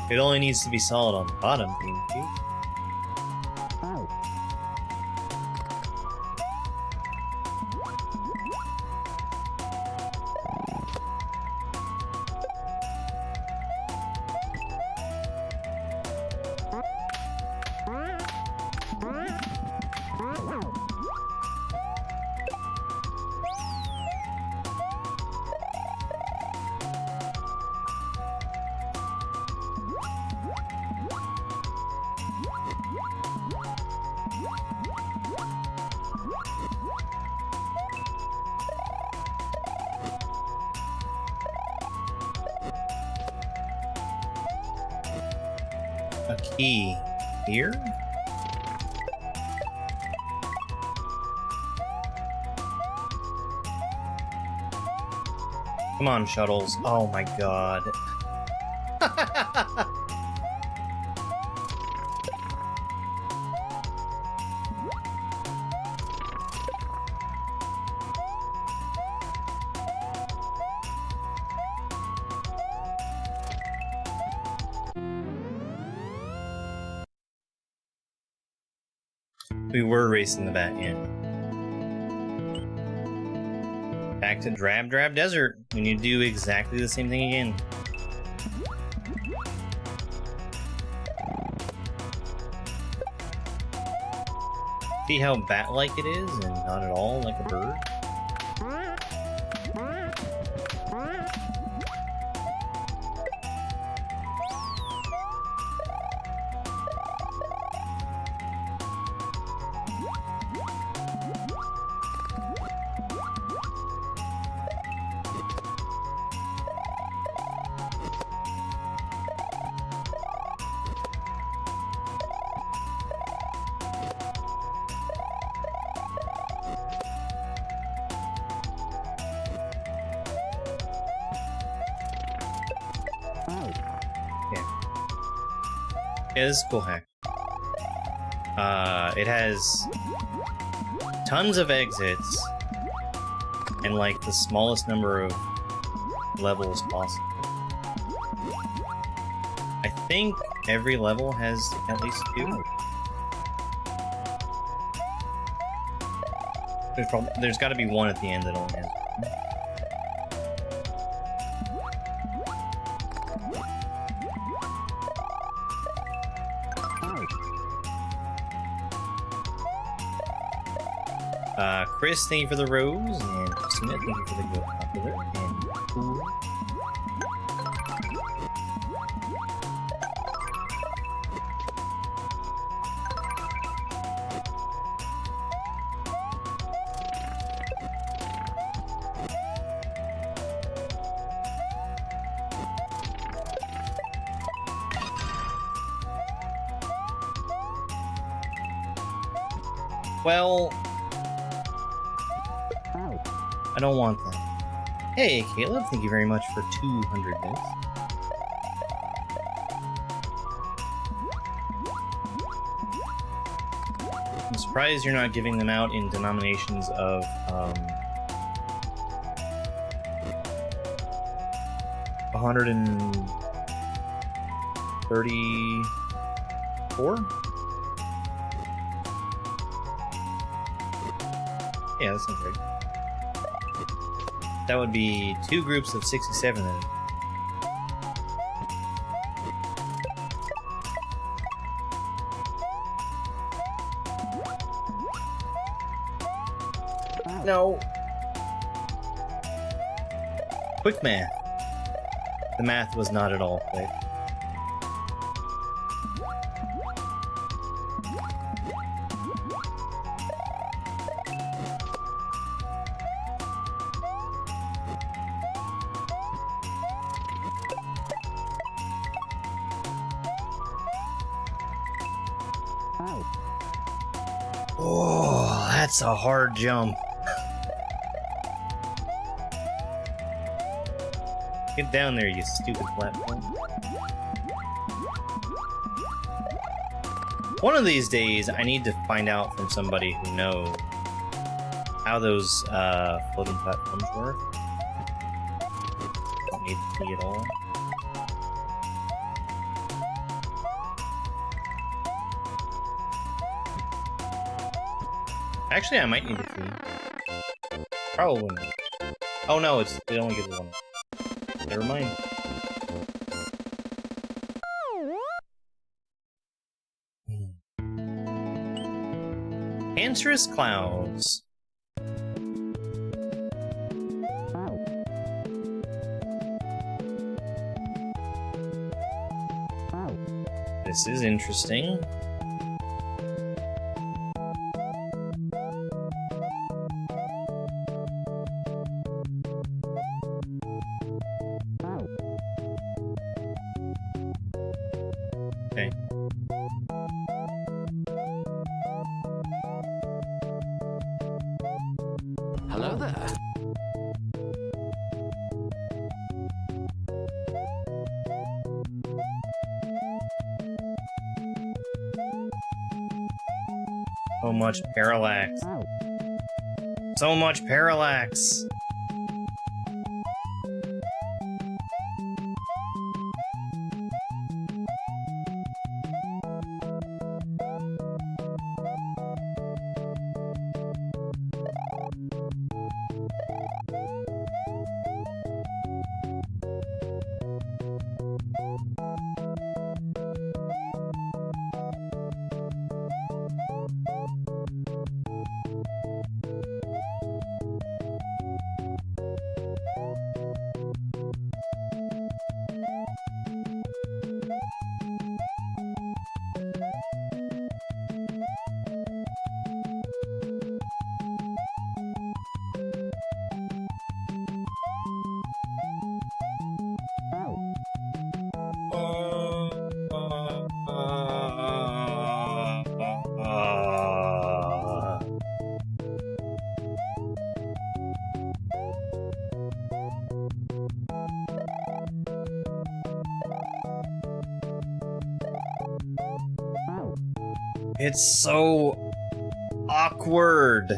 It only needs to be solid on the bottom, thank you. A key here? Come on, shuttles. Oh my god. We were racing the bat in. Back to Drab Desert. We need to do exactly the same thing again. See how bat-like it is and not at all like a bird? Yeah, this is a cool hack. It has tons of exits and like the smallest number of levels possible. I think every level has at least 2. There's got to be one at the end that only has 1. Chris, thank you for the rose, and Christina, thank you for the go popular, and cool. Well, I don't want that. Hey, Caleb, thank you very much for 200 bits. I'm surprised you're not giving them out in denominations of, 134? Yeah, that sounds right. That would be 2 groups of 67 then. No. Quick math. The math was not at all quick. Oh, that's a hard jump. Get down there, you stupid platform. One of these days, I need to find out from somebody who knows how those floating platforms work. Don't need to see it all. Actually, I might need to see. Probably not. Oh no, it only gives one. Never mind. Cancerous clouds. This is interesting. Okay. Hello there. So much parallax. So much parallax. It's so awkward.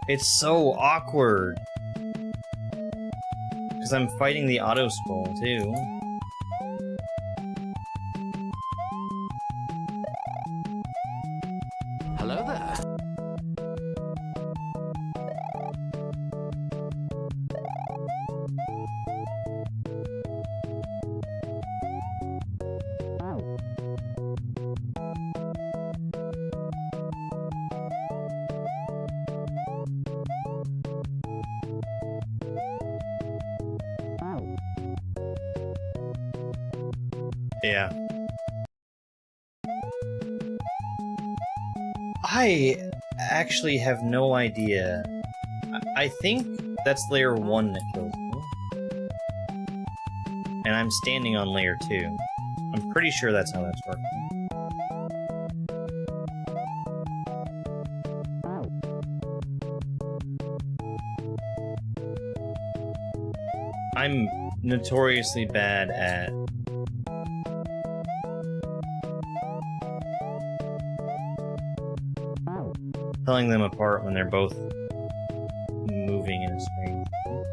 It's so awkward. Because I'm fighting the auto scroll too. Hello there. Yeah. I actually have no idea. I think that's layer 1 that kills me. And I'm standing on layer 2. I'm pretty sure that's how that's working. I'm notoriously bad at telling them apart when they're both moving in a strange way.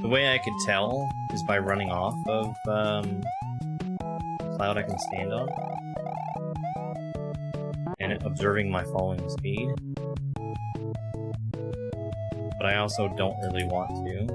The way I could tell is by running off of a cloud I can stand on. and observing my falling speed. But I also don't really want to.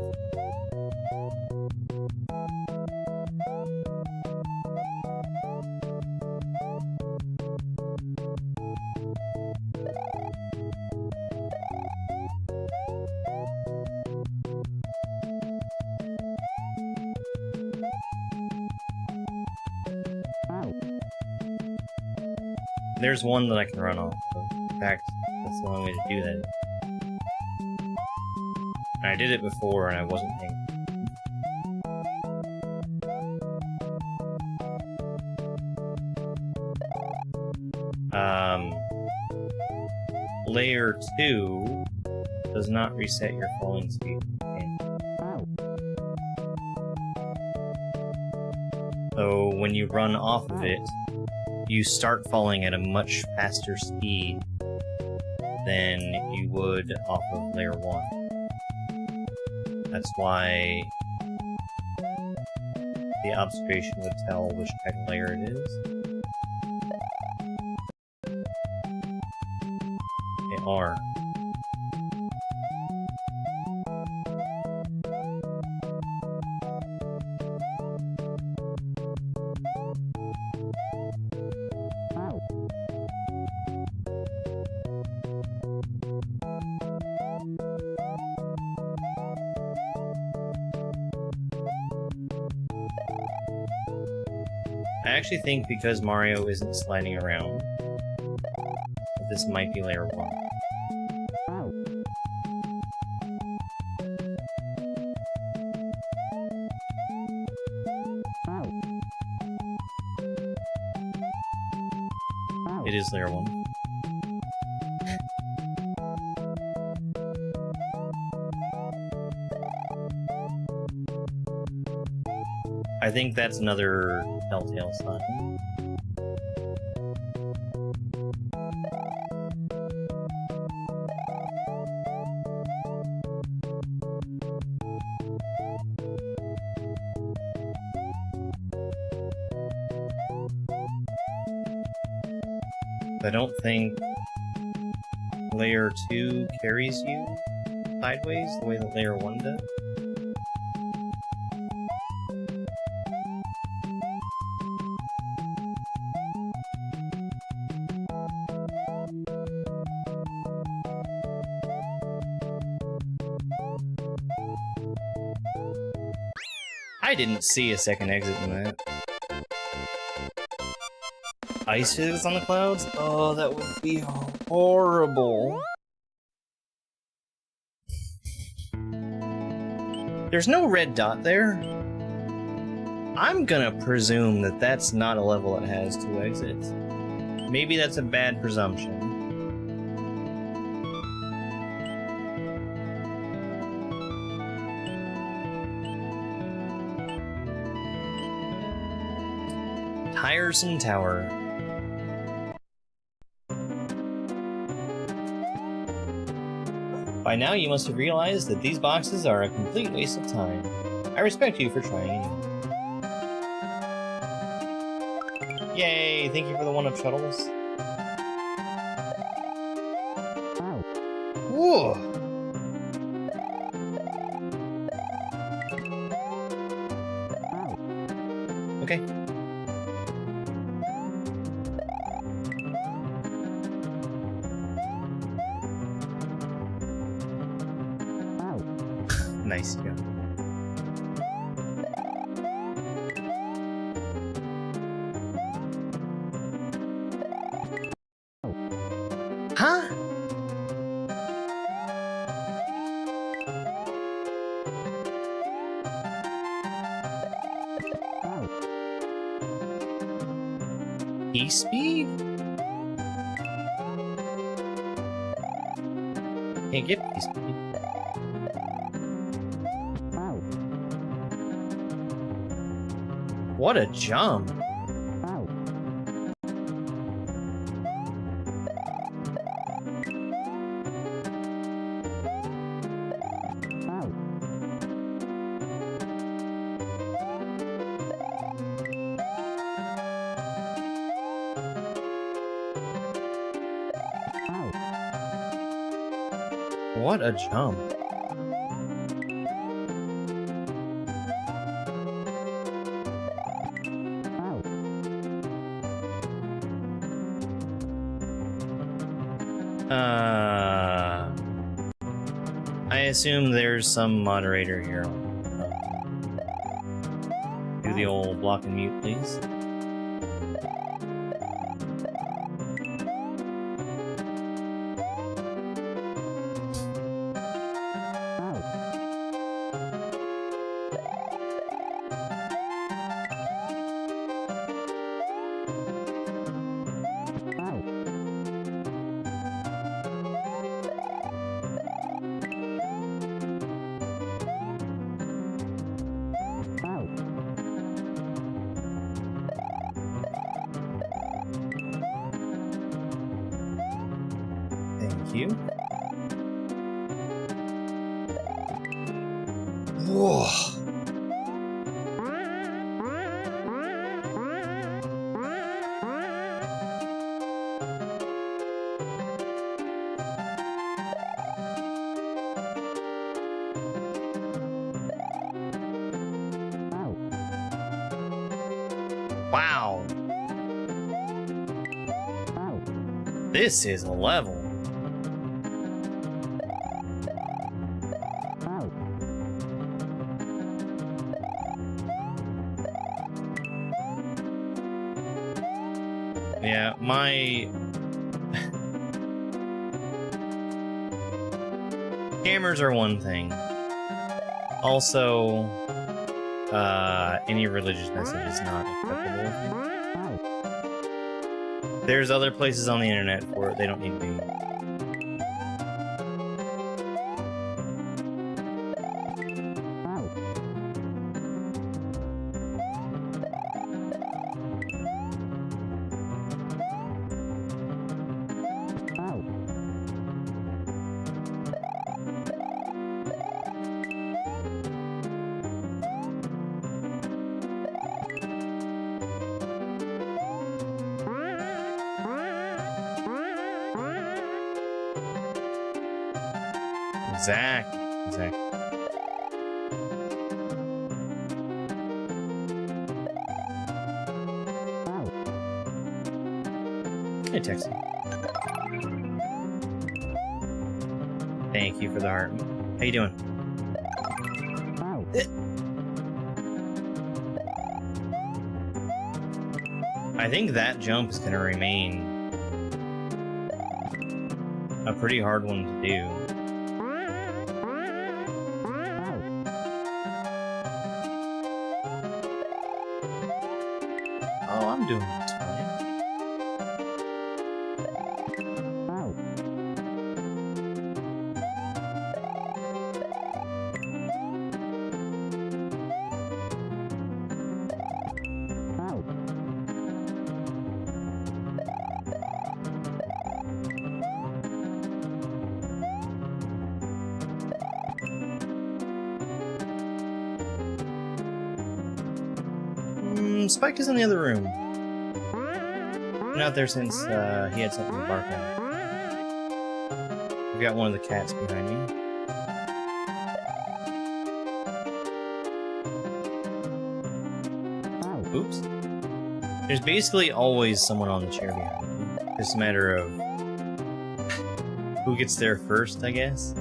There's one that I can run off of. In fact, that's the only way to do that. And I did it before and I wasn't paying. Layer 2 does not reset your falling speed. So when you run off of it, you start falling at a much faster speed than you would off of layer 1. That's why the observation would tell which type of layer it is. They are. I actually think because Mario isn't sliding around, that this might be layer 1. It is layer 1. I think that's another telltale sign. I don't think layer 2 carries you sideways the way that layer 1 does. I didn't see a second exit in that. Ice physics on the clouds? Oh, that would be horrible. There's no red dot there. I'm gonna presume that that's not a level that has 2 exits. Maybe that's a bad presumption. Tiresome Tower. By now you must have realized that these boxes are a complete waste of time. I respect you for trying anyway. Yay! Thank you for the 1-up shuttles. Whoa! Okay. Nice, yeah. Huh? E-speed? Can't get E-speed. What a jump! what a jump. I assume there's some moderator here. Do the old block and mute, please. Thank you. Whoa. Wow. This is a level. Yeah, my cameras are one thing. Also, any religious message is not acceptable. There's other places on the internet for it. They don't need to be. Exactly. Hey, Texas. Thank you for the heart. How you doing? I think that jump is gonna remain a pretty hard one to do. Oh, I'm doing this fine. Spike is in the other room. Been out there since he had something to bark at. We've got one of the cats behind you. Oops. There's basically always someone on the chair behind you. It's a matter of who gets there first, I guess.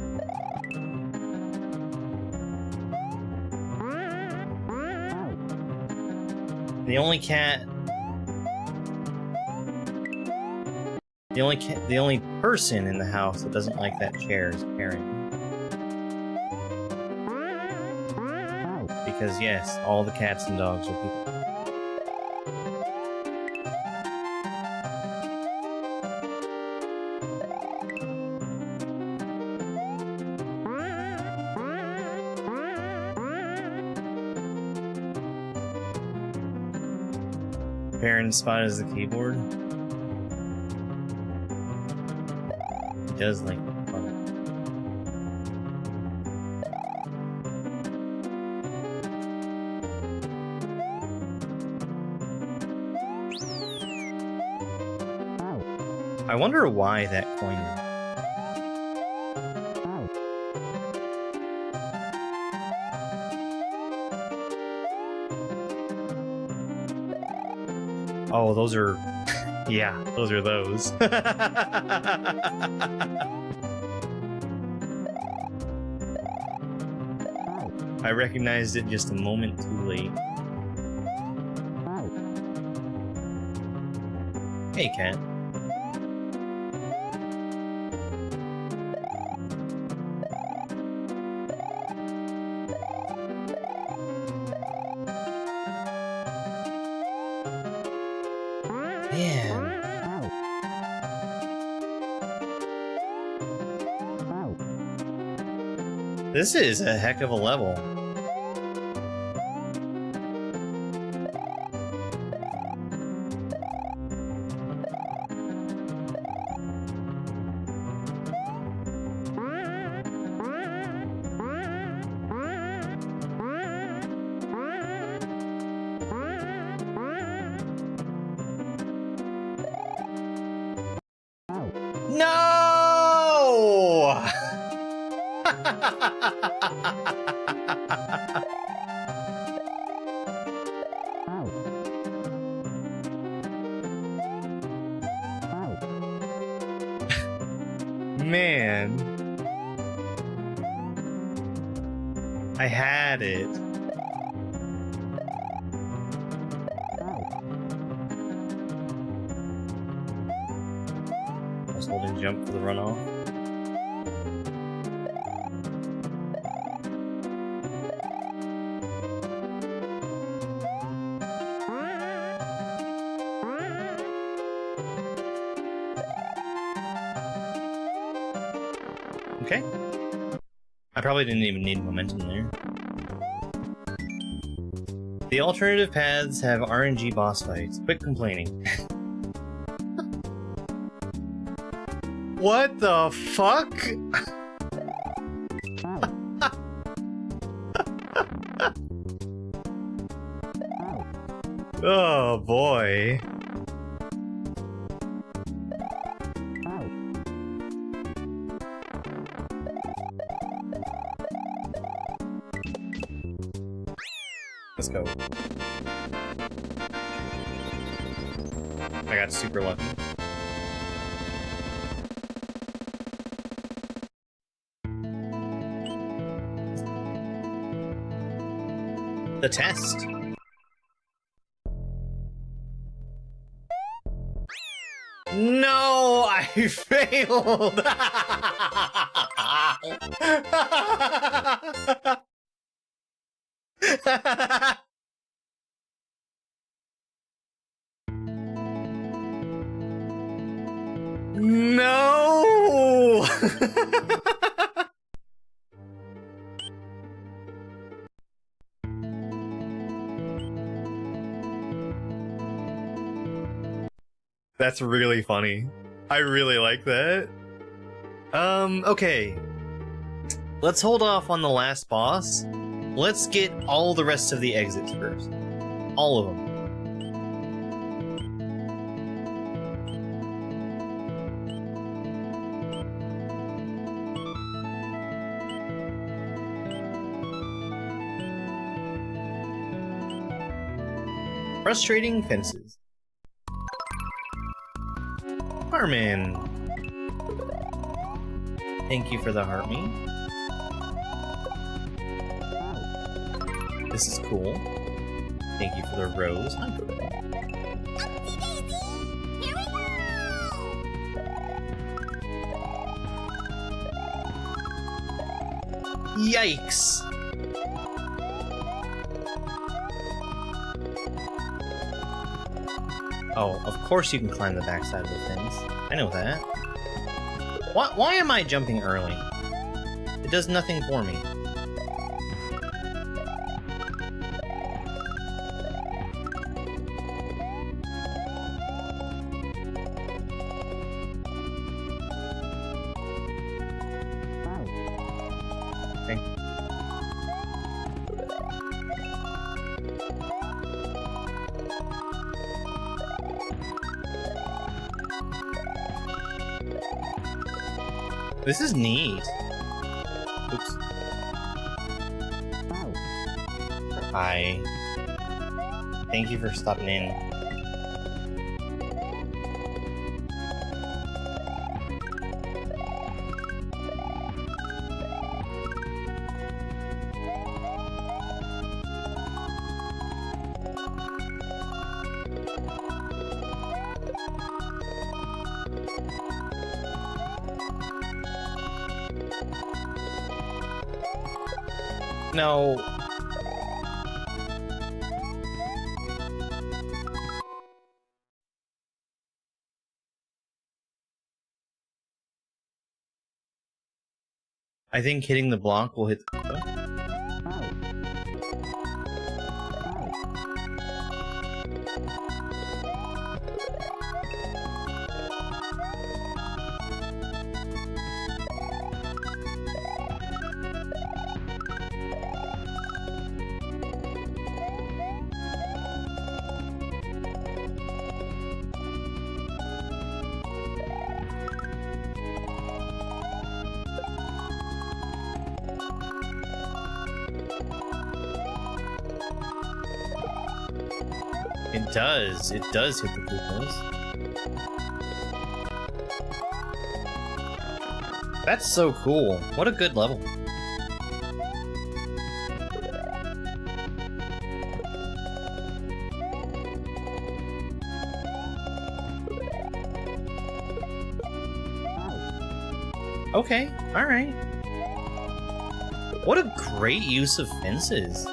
The only person in the house that doesn't like that chair is Karen. Because yes, all the cats and dogs are people. Karen's spot is the keyboard. He does like fun. I wonder why that coin is. Oh, those are... Yeah, those are those. I recognized it just a moment too late. Hey, cat. Man. This is a heck of a level. No! Man. I had it. I was holding jump for the runoff. Okay. I probably didn't even need momentum there. The alternative paths have RNG boss fights. Quit complaining. What the fuck? Oh boy. Let's go. I got super lucky. The test. No, I failed. No. That's really funny. I really like that. Okay. Let's hold off on the last boss. Let's get all the rest of the exits first. All of them. Frustrating fences. Harmon. Thank you for the heart me. This is cool. Thank you for the rose. Hi, girl. Yikes! Oh, of course you can climb the backside of the fence. I know that. Why am I jumping early? It does nothing for me. Okay. This is neat. Oops. Hi. Thank you for stopping in. No. I think hitting the block will hit the Koopa. It does. It does hit the Koopas. That's so cool. What a good level. Okay, alright. What a great use of fences.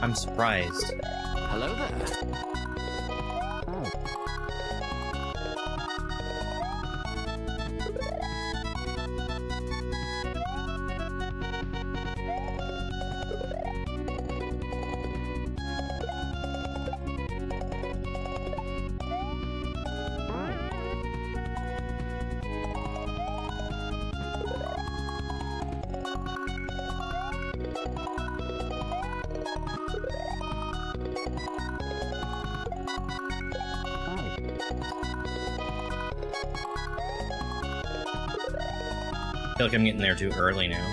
I'm surprised. Hello there. I feel like I'm getting there too early now.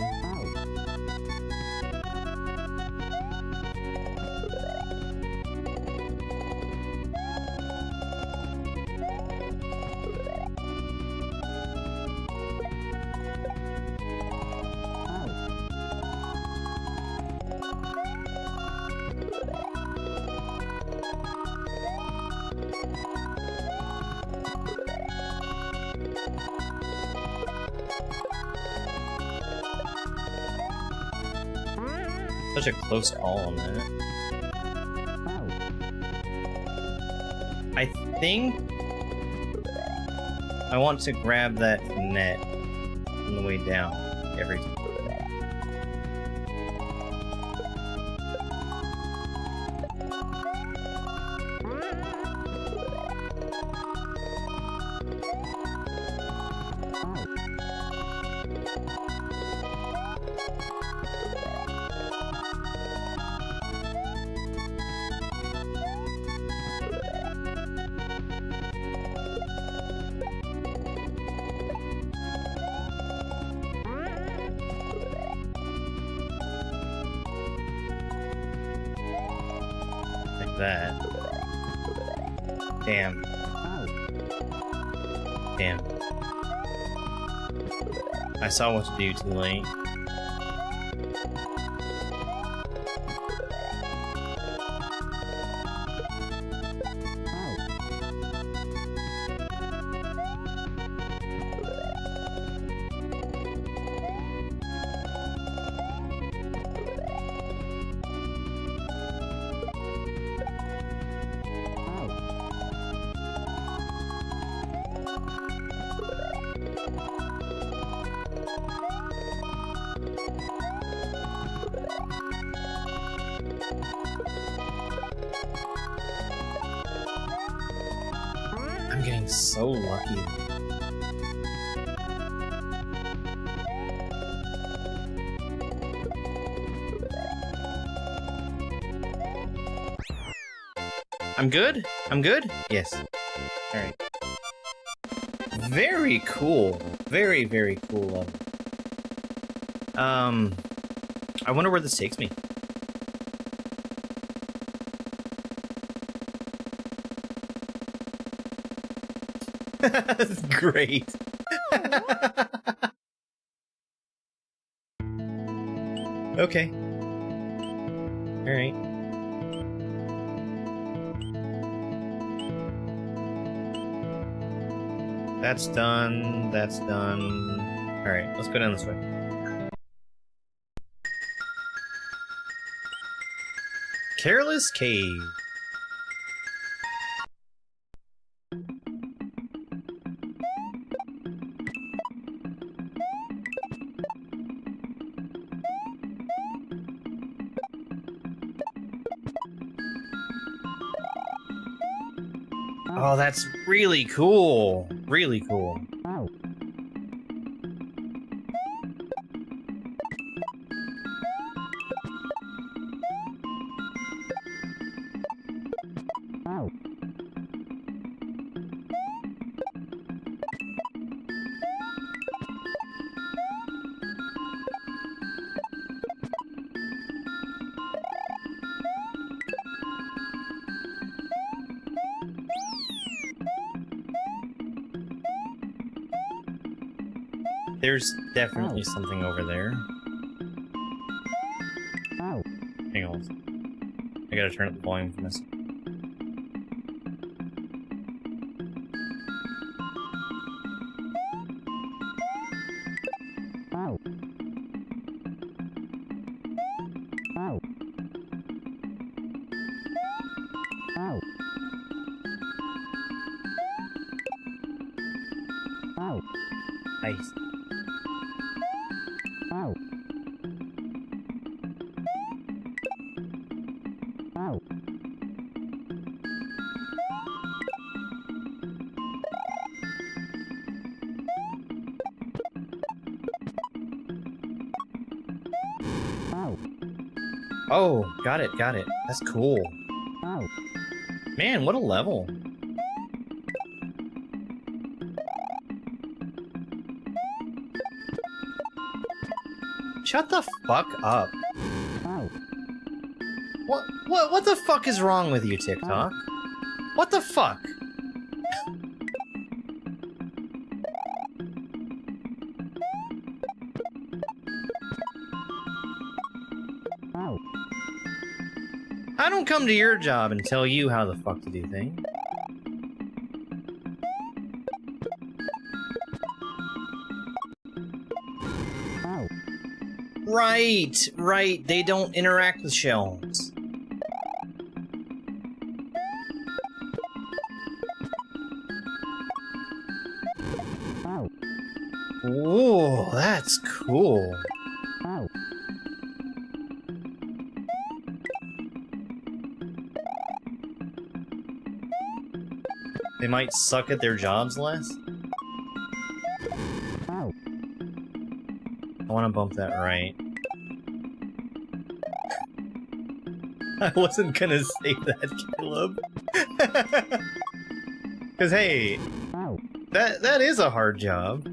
Such a close call on that. I think I want to grab that net on the way down every time. That. Damn. Damn. I saw what to do too late. I'm getting so lucky. I'm good? I'm good? Yes. Alright. Very cool. Very, very cool level. I wonder where this takes me. That's great. Okay. Alright. That's done. That's done. Alright, let's go down this way. Careless Cave. Oh, that's really cool. Really cool. There's definitely something over there. Hang on. I gotta turn up the volume for this. Nice. Oh, got it, got it. That's cool. Man, what a level. Shut the fuck up. What the fuck is wrong with you, TikTok? What the fuck? I don't come to your job and tell you how the fuck to do things. Right, right, they don't interact with shells. Ooh, that's cool. They might suck at their jobs less. I want to bump that right. I wasn't gonna say that, Caleb. Cause hey, that is a hard job.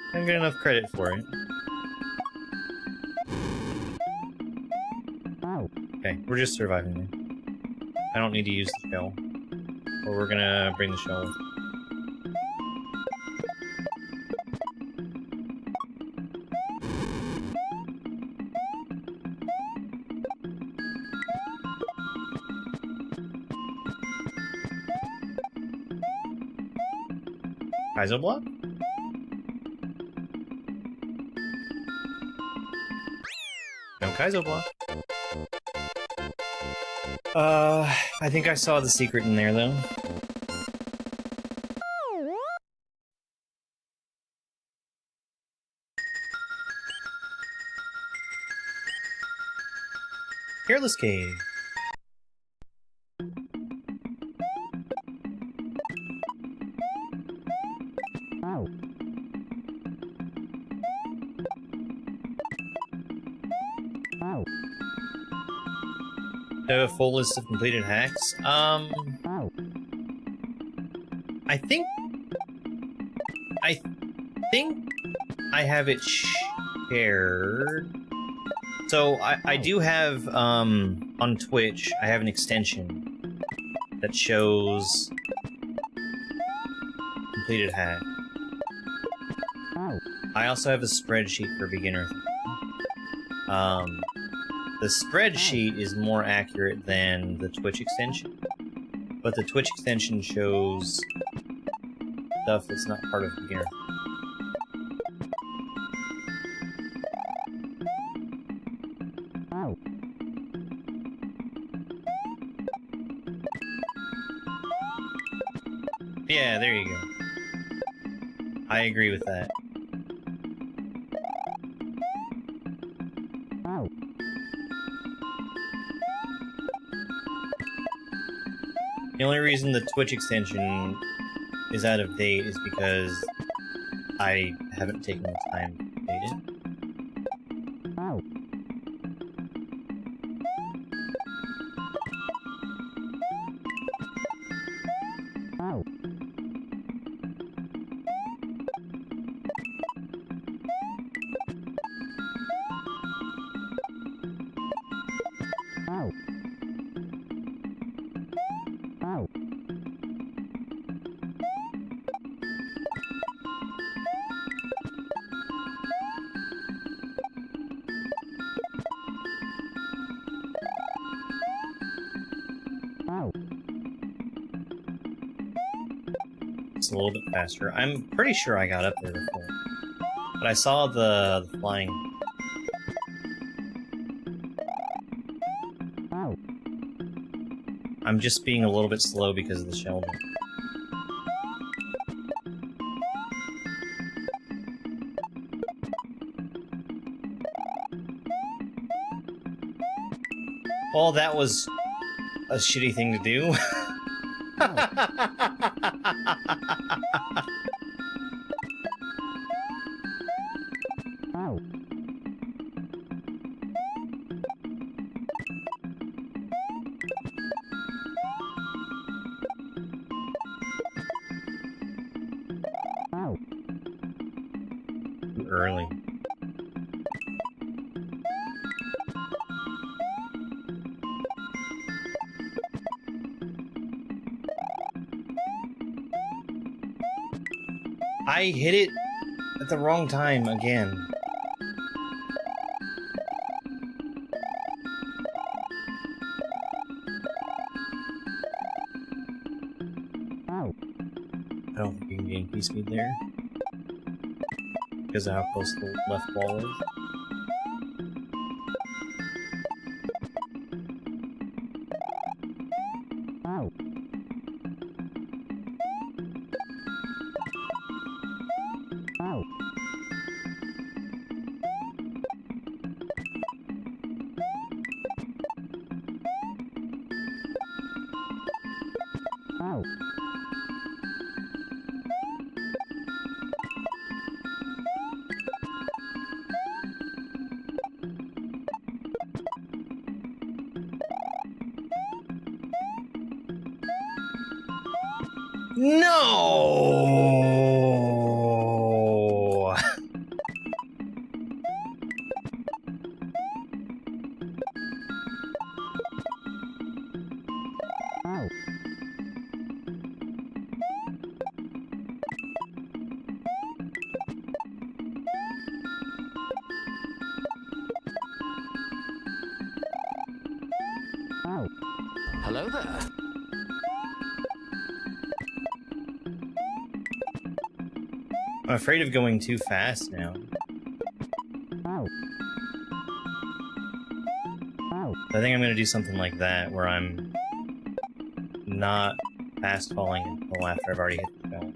I don't get enough credit for it. Okay, we're just surviving there. I don't need to use the shell. Or we're gonna bring the shell with. Kaizo block? No Kaizo block. I think I saw the secret in there, though. Careless Cave. Do I have a full list of completed hacks? I think I have it shared. So I do have on Twitch, I have an extension that shows completed hack. I also have a spreadsheet for Beginnerthon. The spreadsheet is more accurate than the Twitch extension, but the Twitch extension shows stuff that's not part of Beginnerthon. Yeah, there you go. I agree with that. The only reason the Twitch extension is out of date is because I haven't taken the time to update it. It's a little bit faster. I'm pretty sure I got up there before, but I saw the flying. I'm just being a little bit slow because of the shell jump. Well, that was a shitty thing to do. Too early. I hit it at the wrong time again. I don't think you can gain peace speed there because of how close the left wall is. No! Hello there. I'm afraid of going too fast now. I think I'm gonna do something like that, where I'm not fast falling until after I've already hit the bell.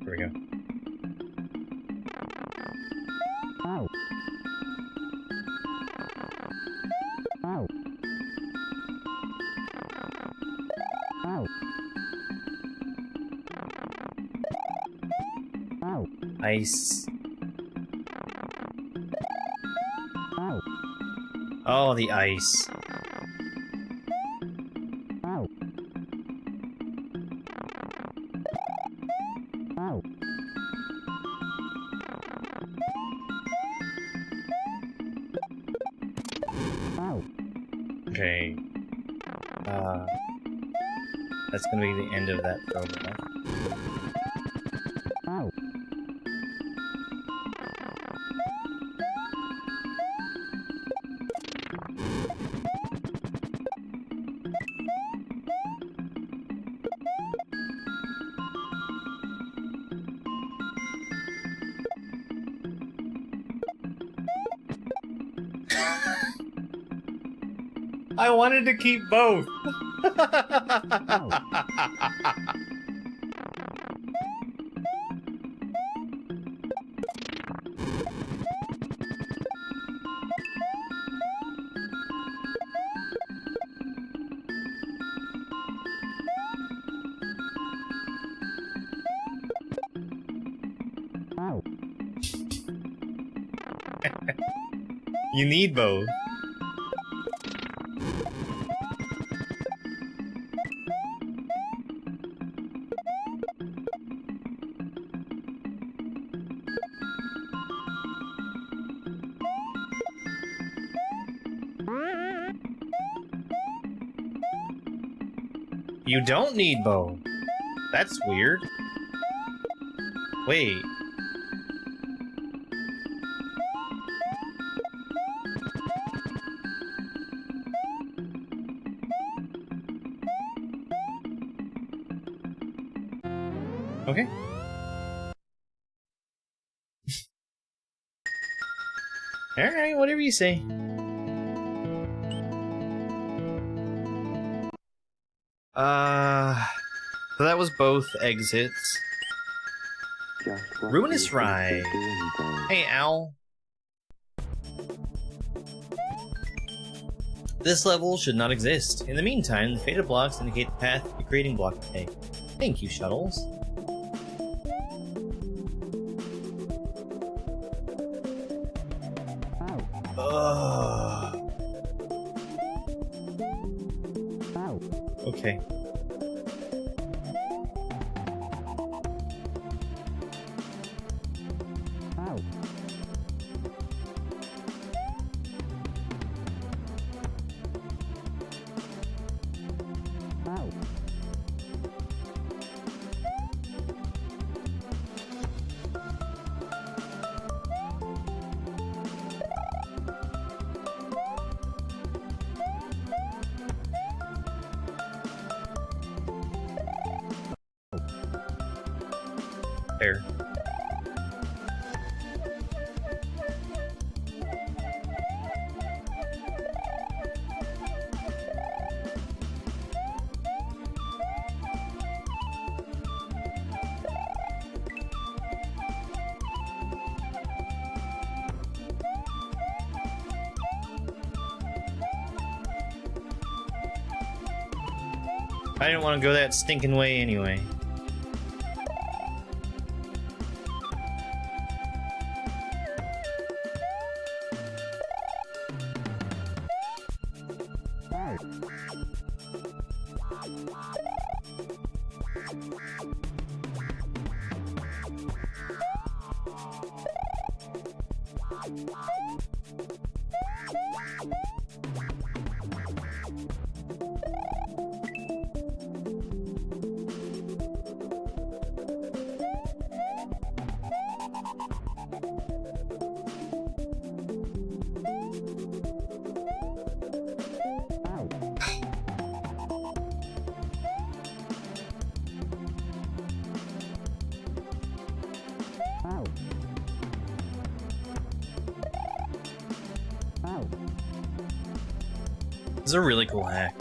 Here we go. Ice. Oh, the ice. Okay. That's gonna be the end of that program. I wanted to keep both. You need both. You don't need bow. That's weird. Wait. Okay. Alright, whatever you say. So that was both exits. Ruinous Ride. Hey, Owl. This level should not exist. In the meantime, the faded blocks indicate the path the creating block will take. Thank you, Shuttles. Ugh. Okay. There. I didn't want to go that stinking way anyway. This is a really cool hack.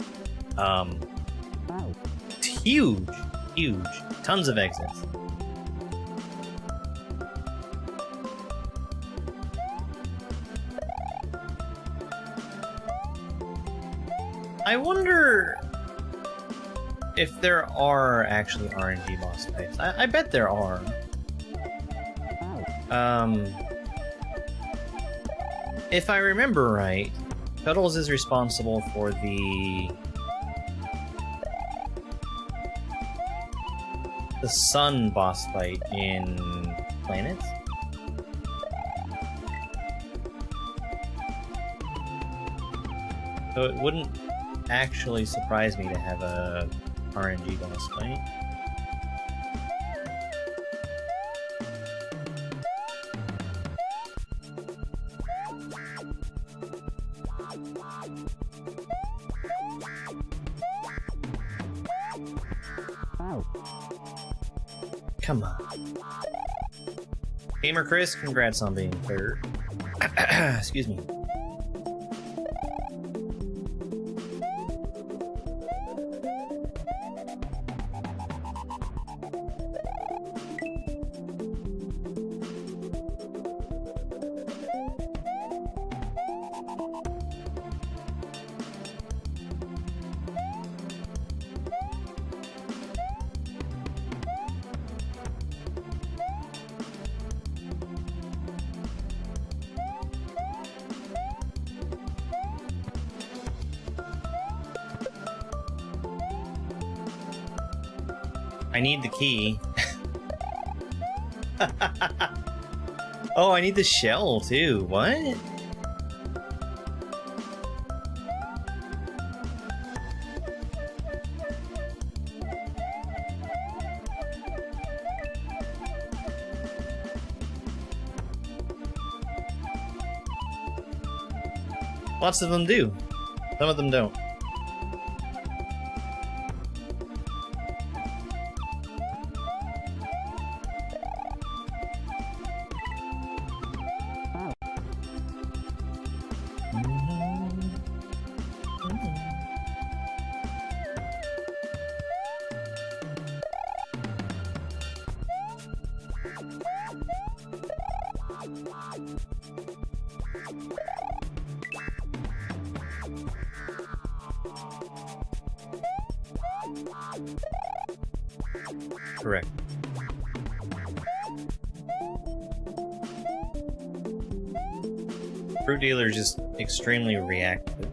It's huge, huge, tons of exits. I wonder if there are actually RNG boss fights. I bet there are. If I remember right, Cuddles is responsible for the sun boss fight in Planets. So it wouldn't actually surprise me to have a RNG boss fight. Come on. Gamer Chris, congrats on being third. Excuse me. I need the key. Oh, I need the shell too. What? Lots of them do. Some of them don't. Correct. Fruit dealer is just extremely reactive.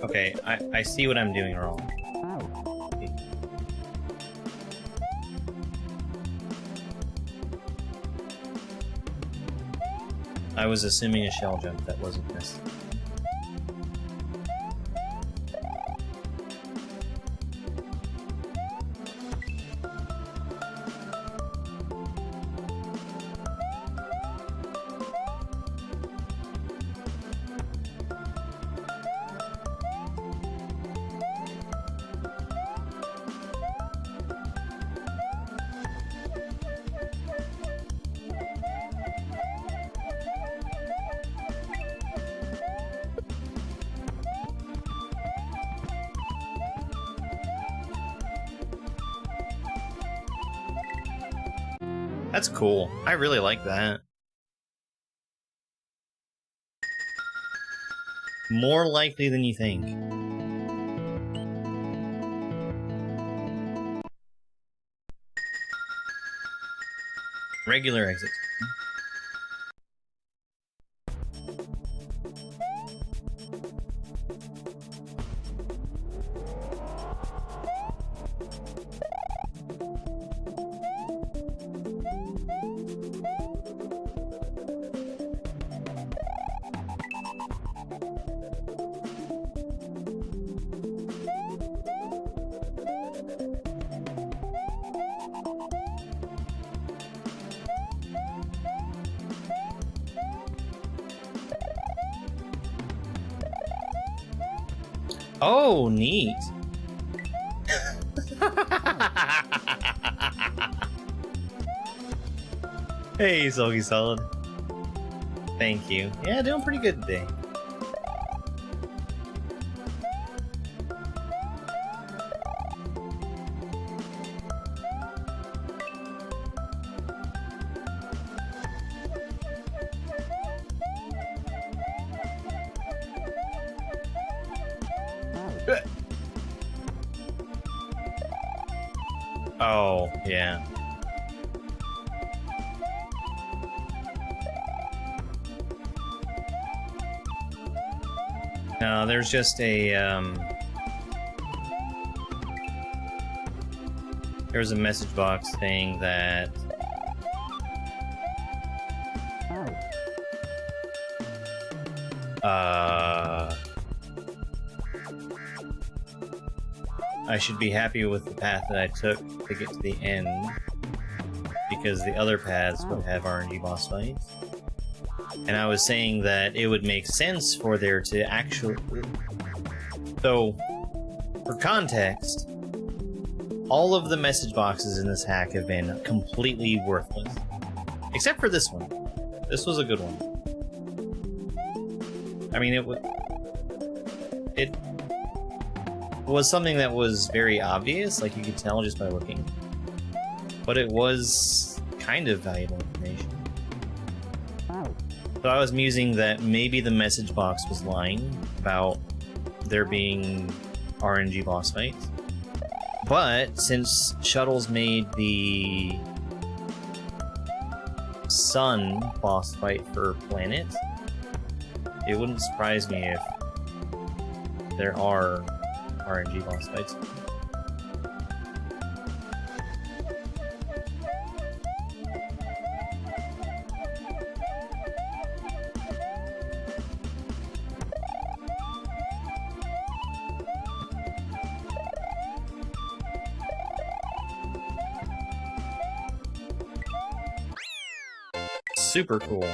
Okay, I see what I'm doing wrong. I was assuming a shell jump that wasn't necessary. That's cool. I really like that. More likely than you think. Regular exit. Oh, neat. Hey, Soggy Solid. Thank you. Yeah, doing pretty good today. Oh, yeah. No, there's just a, there's a message box saying that I should be happy with the path that I took to get to the end, because the other paths would have RNG boss fights. And I was saying that it would make sense for there to actually... So, for context, all of the message boxes in this hack have been completely worthless. Except for this one. This was a good one. I mean, it was something that was very obvious, like you could tell just by looking. But it was kind of valuable information. So I was musing that maybe the message box was lying about there being RNG boss fights. But since Shuttles made the Sun boss fight for Planet, it wouldn't surprise me if there are RNG boss fights. Super cool.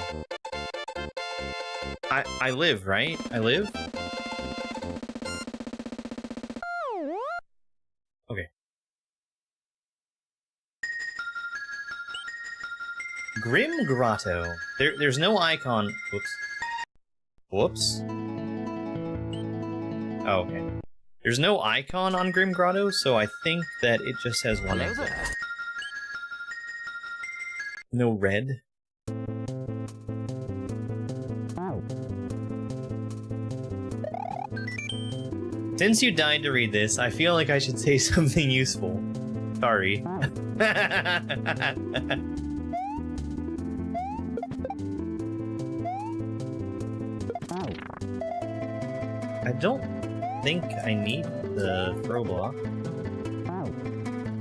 I live, right? I live? Okay. Grim Grotto. There's no icon. Whoops. Whoops. Oh, okay. There's no icon on Grim Grotto, so I think that it just has one Hello exit. there. No red. Since you died to read this, I feel like I should say something useful. Sorry. I don't think I need the throw block.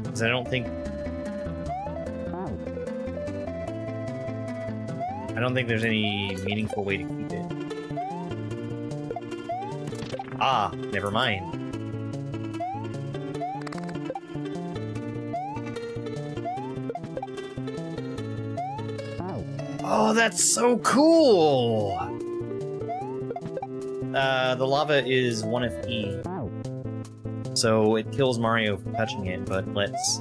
Because I don't think there's any meaningful way to keep it. Ah, never mind. Oh, that's so cool! The lava is 1FE. So it kills Mario for touching it, but let's...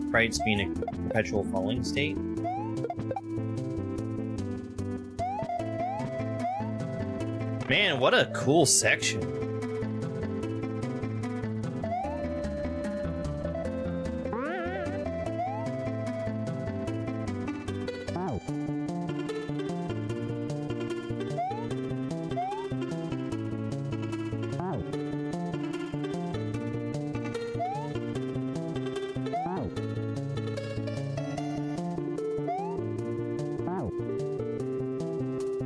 Sprites being a perpetual falling state. Man, what a cool section.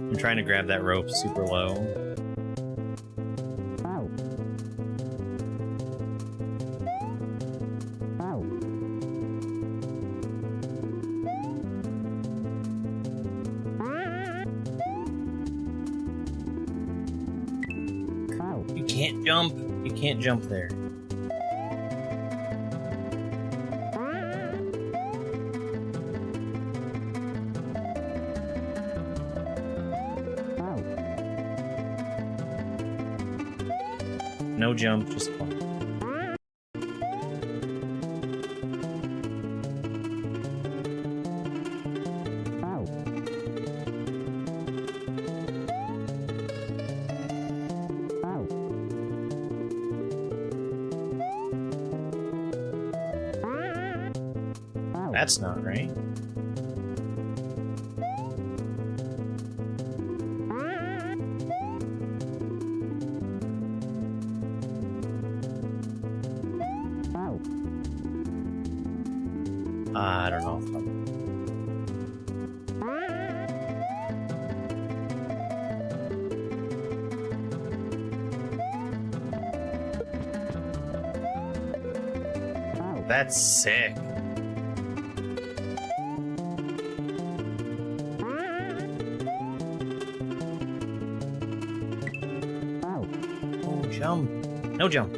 I'm trying to grab that rope super low. You can't jump. You can't jump there. No jump, just climb. That's not right. turn off. That's sick. Oh, jump. No jump.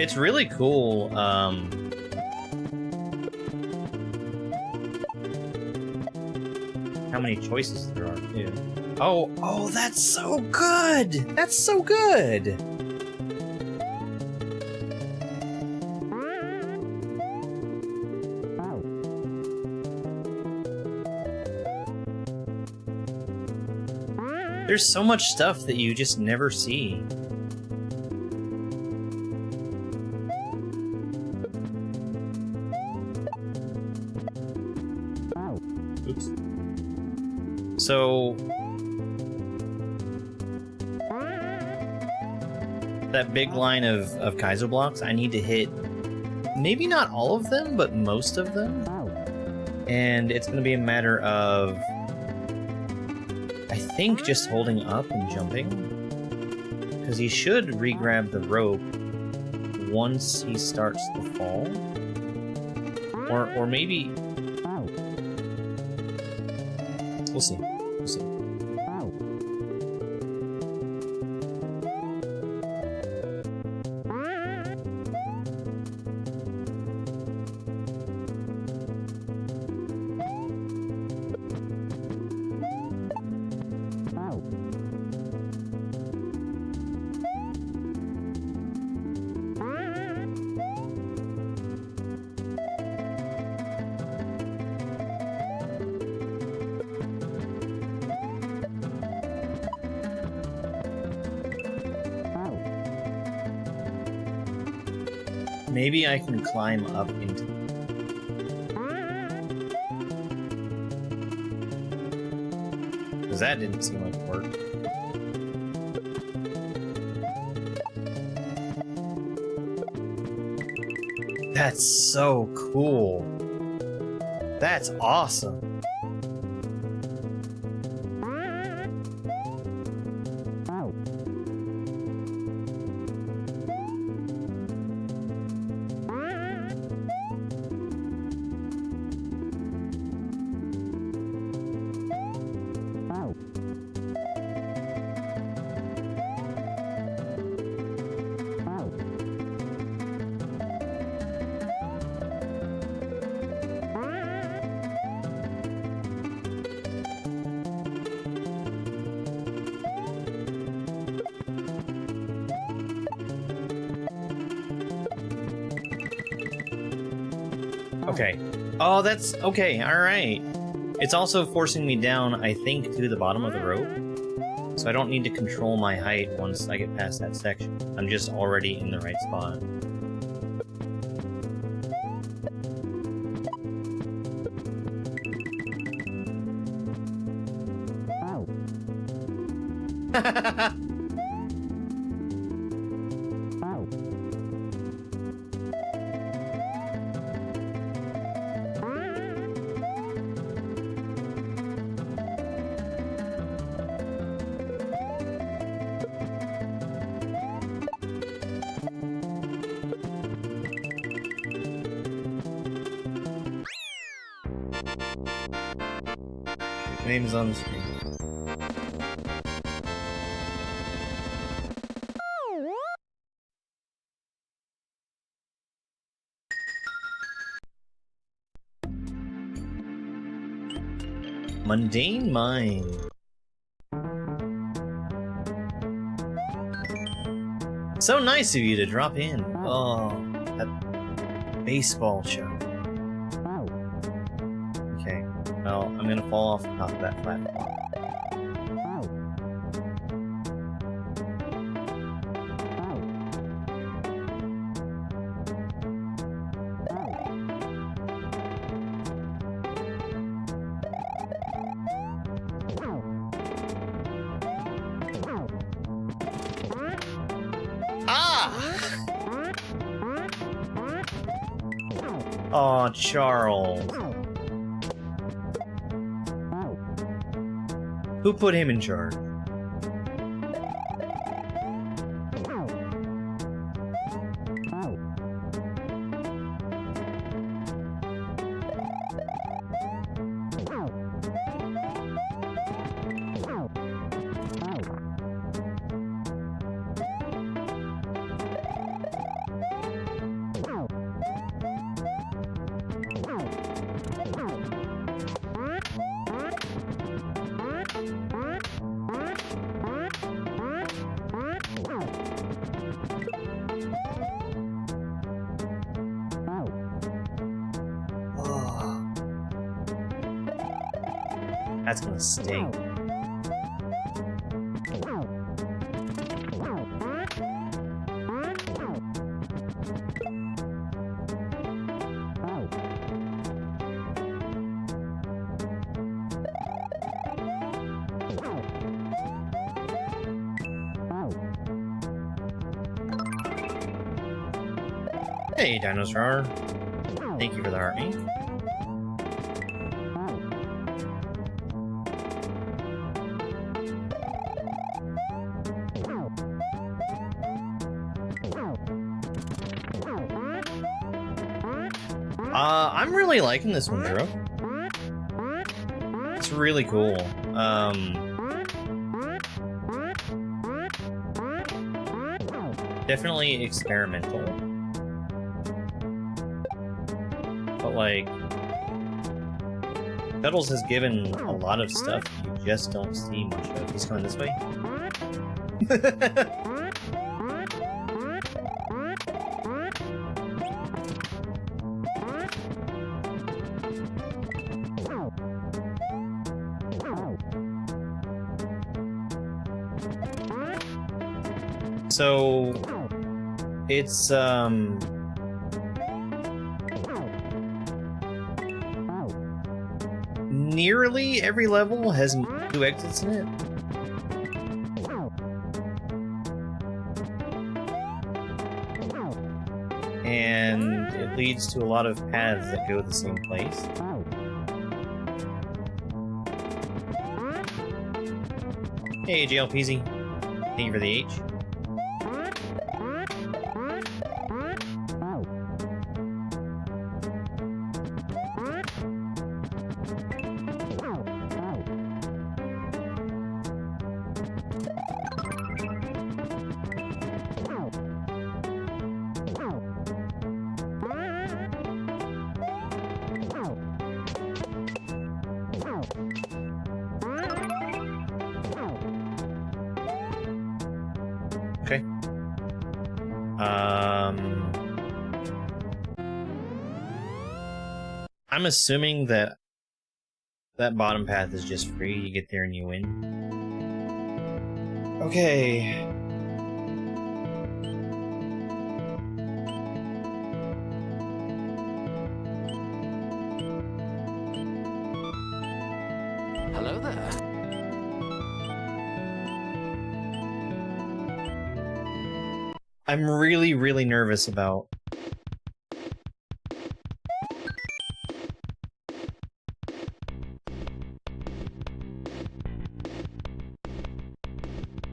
It's really cool. How many choices there are too. Oh, that's so good. That's so good. There's so much stuff that you just never see. Oops. So that big line of Kaizo blocks, I need to hit maybe not all of them, but most of them. And it's going to be a matter of, I think, just holding up and jumping. Because he should re-grab the rope once he starts to fall. Or maybe... We'll see. We'll see. Maybe I can climb up into... Because that didn't seem like it worked. That's so cool. That's awesome. Okay. Oh, that's... Okay, alright. It's also forcing me down, I think, to the bottom of the rope. So I don't need to control my height once I get past that section. I'm just already in the right spot. Name is on the screen. Mundane Mind. So nice of you to drop in. Oh, that baseball show. Okay, well, I'm gonna fall off the top of that platform. Aw, Charles. Who put him in charge? That's gonna stink. Hey, Dinosaur. Thank you for the heart meat. I'm really liking this one, Drew. It's really cool. Definitely experimental. But like, Cuddles has given a lot of stuff you just don't see much of. He's going this way. So it's nearly every level has 2 exits in it. And it leads to a lot of paths that go the same place. Hey, JLPZ. Thank you for the H. Okay. I'm assuming that bottom path is just free. You get there and you win. Okay. Hello there. I'm really, really nervous about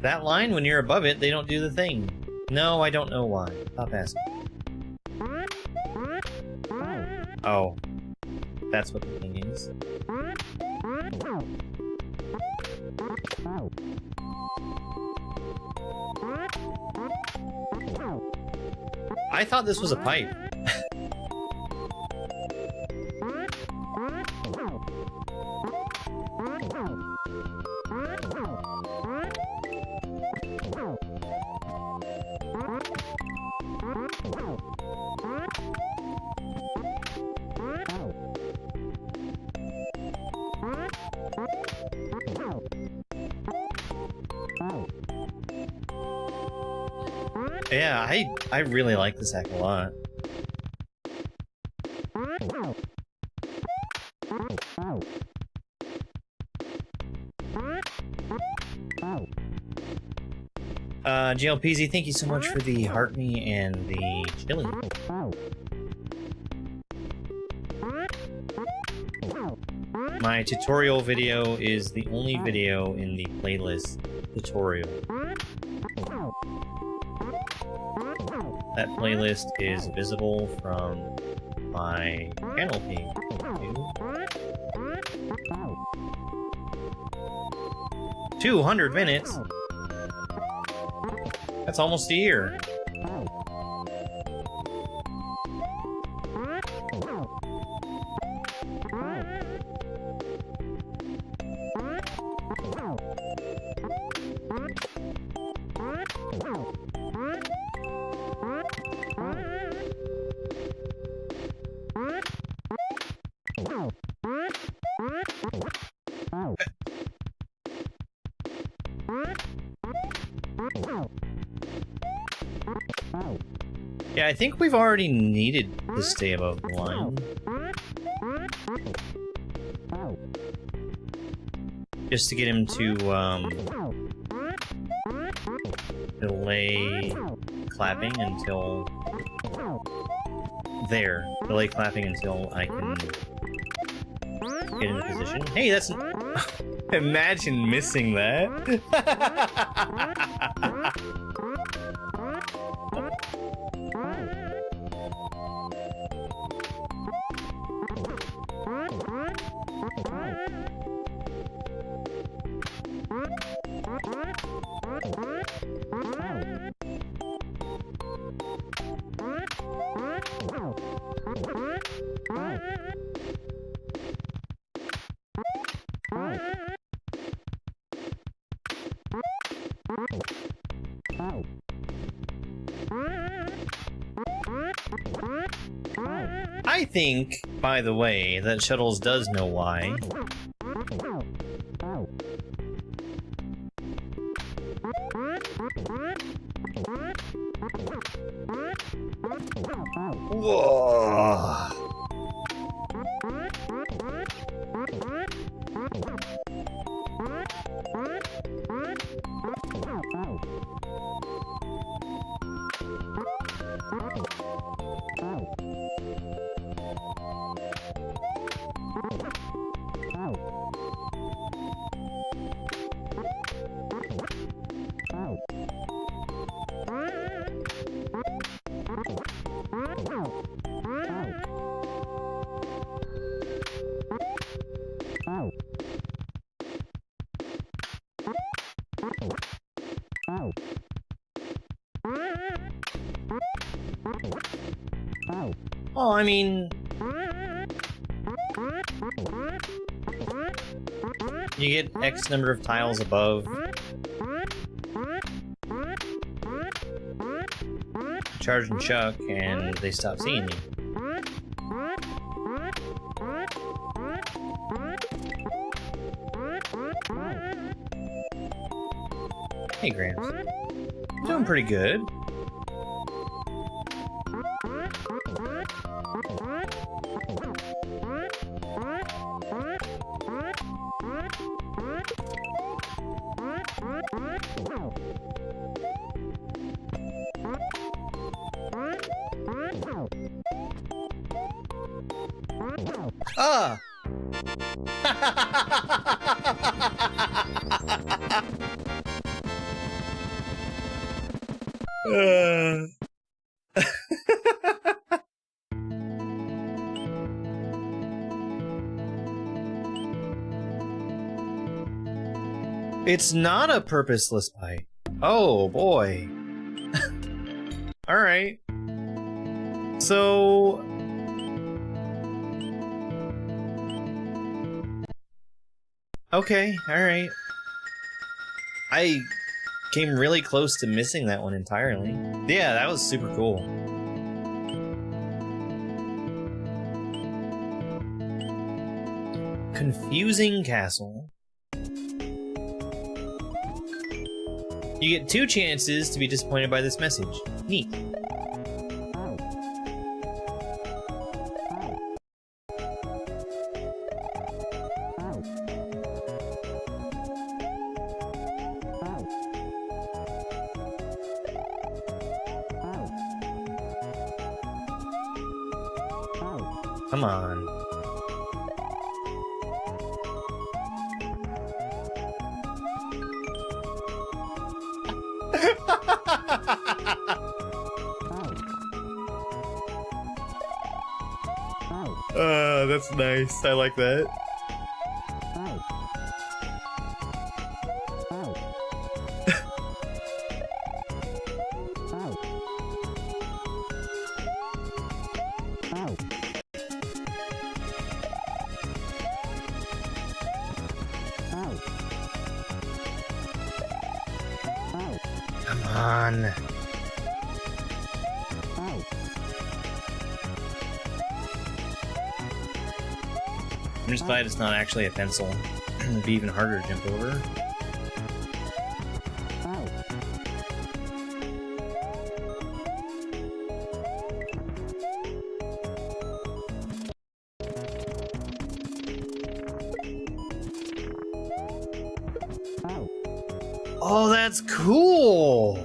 that line. When you're above it, they don't do the thing. No, I don't know why. Stop asking. Oh. That's what the thing is. I thought this was a pipe. Yeah, I really like this hack a lot. GLPZ, thank you so much for the heart me and the chili. My tutorial video is the only video in the playlist tutorial. That playlist is visible from my channel page. 200 minutes? That's almost a year. Yeah, I think we've already needed to stay above the line. Just to get him to, delay clapping until... There. Delay clapping until I can get into position. Hey, that's... Imagine missing that! I think, by the way, that Shuttles does know why. Whoa. Well, I mean... You get X number of tiles above. Charge and chuck, and they stop seeing you. Hey, Gramps. Doing pretty good. Ah! It's not a purposeless bite. Oh boy. Alright. So... Okay, alright. I came really close to missing that one entirely. Yeah, that was super cool. Confusing castle. You get 2 chances to be disappointed by this message. Neat. Come on. That's nice. I like that. Come on. I'm just glad it's not actually a pencil. It'd be even harder to jump over. Oh, that's cool!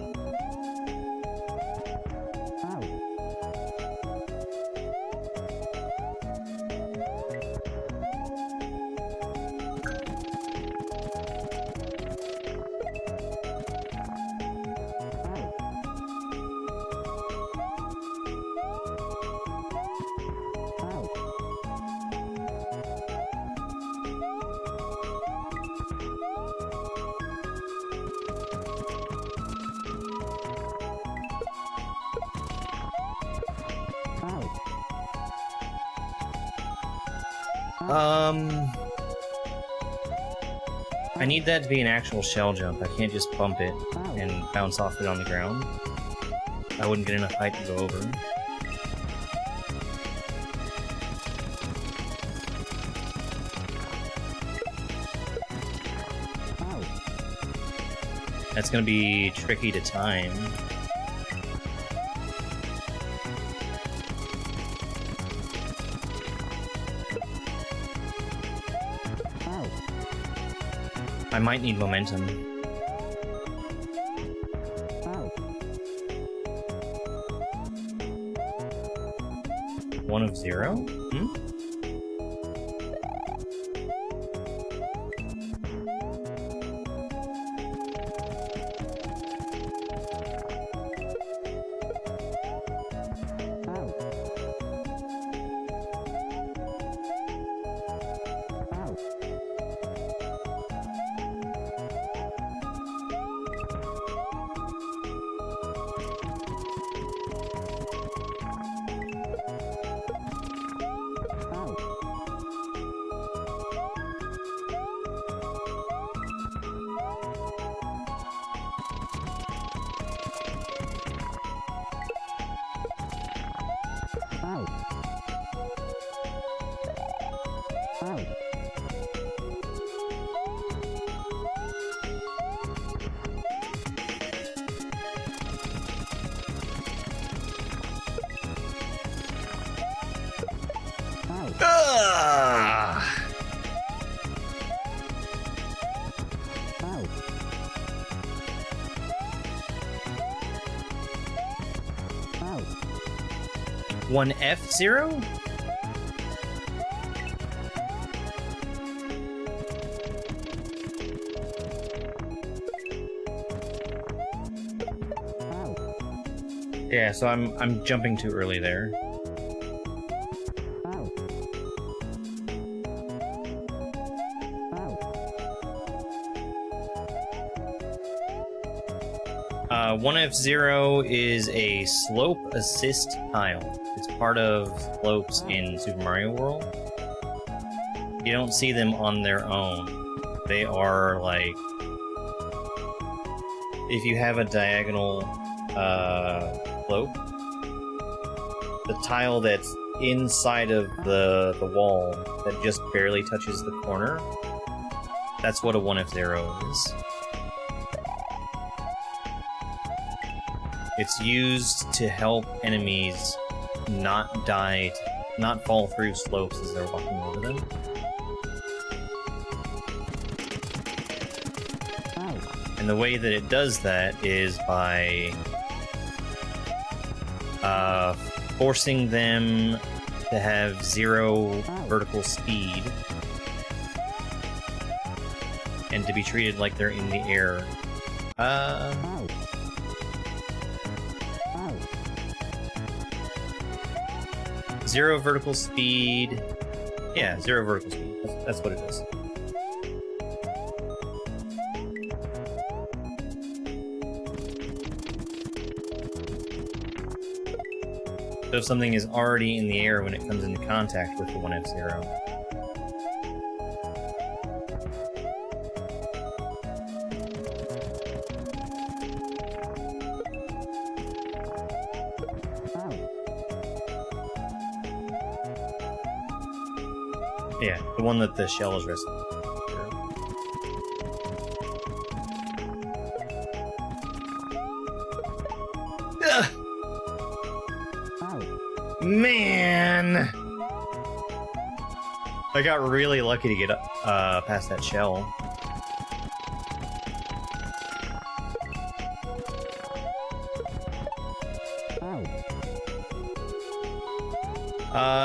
I need that to be an actual shell jump. I can't just bump it and bounce off it on the ground. I wouldn't get enough height to go over. That's gonna be tricky to time. I might need momentum. One of 0? Hmm? One F0? Yeah, so I'm jumping too early there. One F0 is a slope assist tile. It's part of slopes in Super Mario World. You don't see them on their own. They are like, if you have a diagonal slope, the tile that's inside of the wall that just barely touches the corner, that's what a 1F0 is. It's used to help enemies not die, not fall through slopes as they're walking over them. And the way that it does that is by forcing them to have 0 vertical speed and to be treated like they're in the air. 0 vertical speed. Yeah, 0 vertical speed. That's what it is. So if something is already in the air when it comes into contact with the 1F0, yeah, the one that the shell is resting. Man! I got really lucky to get past that shell.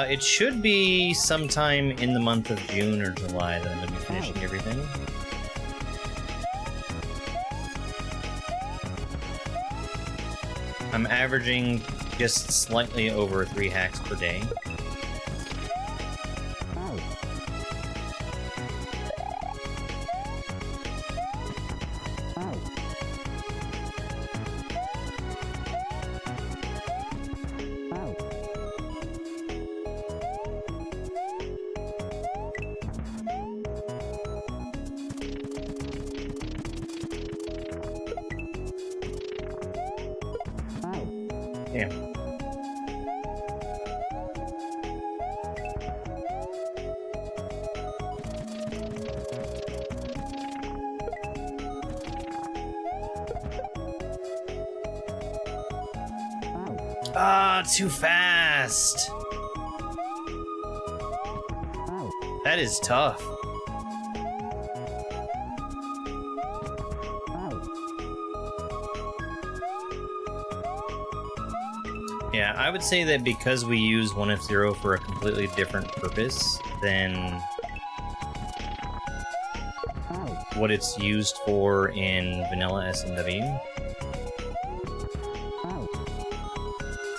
It should be sometime in the month of June or July that I'm going to be finishing everything. I'm averaging just slightly over 3 hacks per day. Damn. Ah, too fast. That is tough. Yeah, I would say that because we use 1F0 for a completely different purpose than what it's used for in vanilla SMW,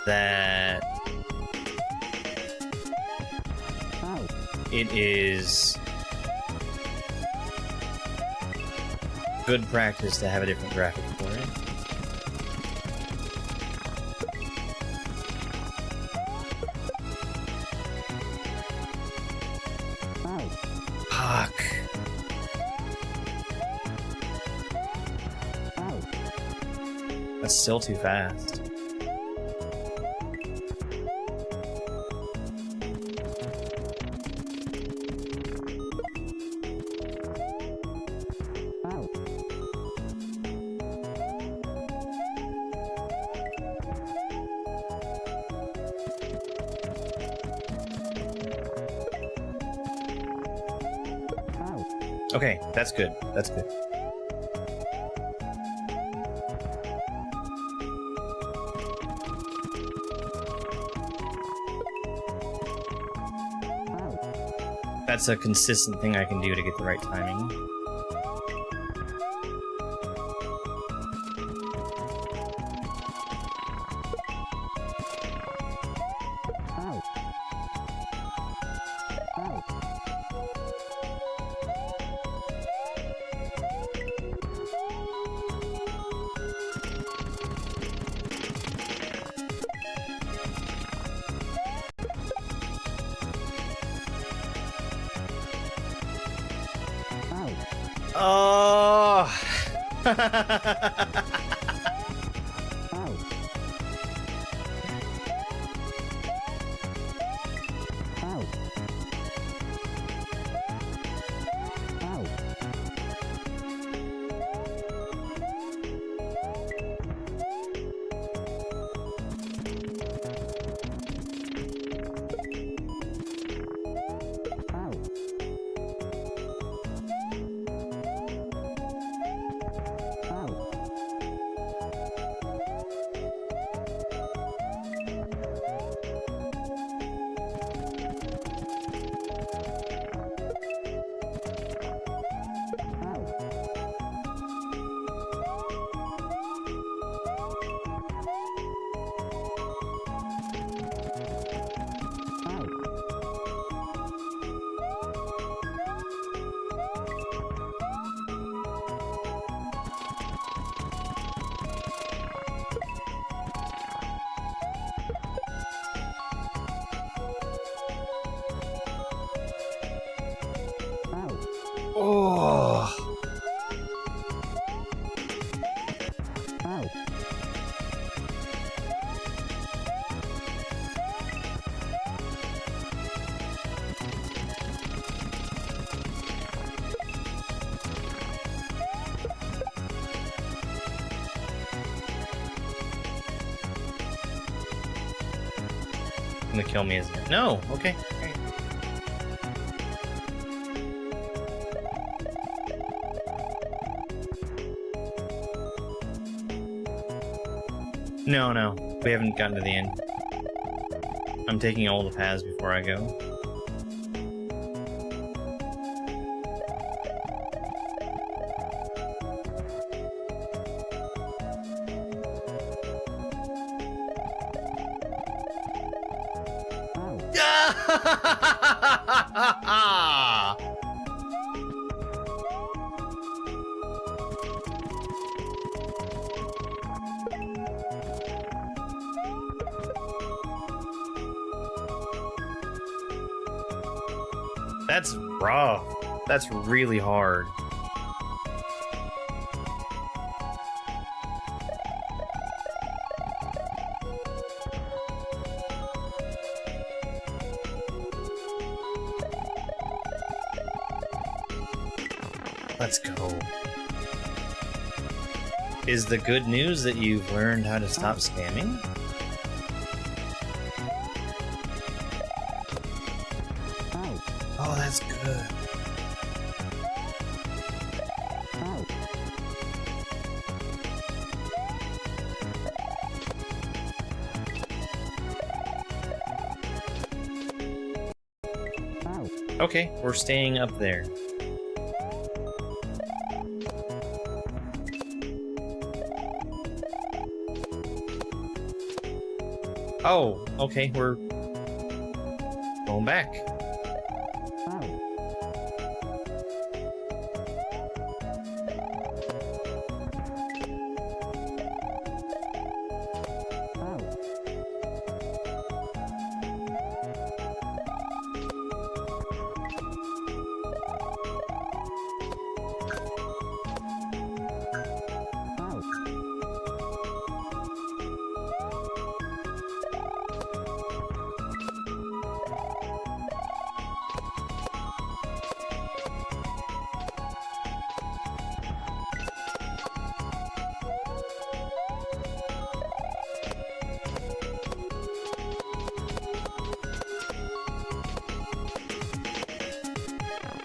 that it is good practice to have a different graphic for it. Fuck. That's still too fast. Okay, that's good. That's good. That's a consistent thing I can do to get the right timing. Oh. Oh. Gonna kill me, isn't it? No. Okay. No, no. We haven't gotten to the end. I'm taking all the paths before I go. That's rough. That's really hard. Let's go. Is the good news that you've learned how to stop spamming? Oh, that's good. Okay, we're staying up there. Oh, okay, we're going back.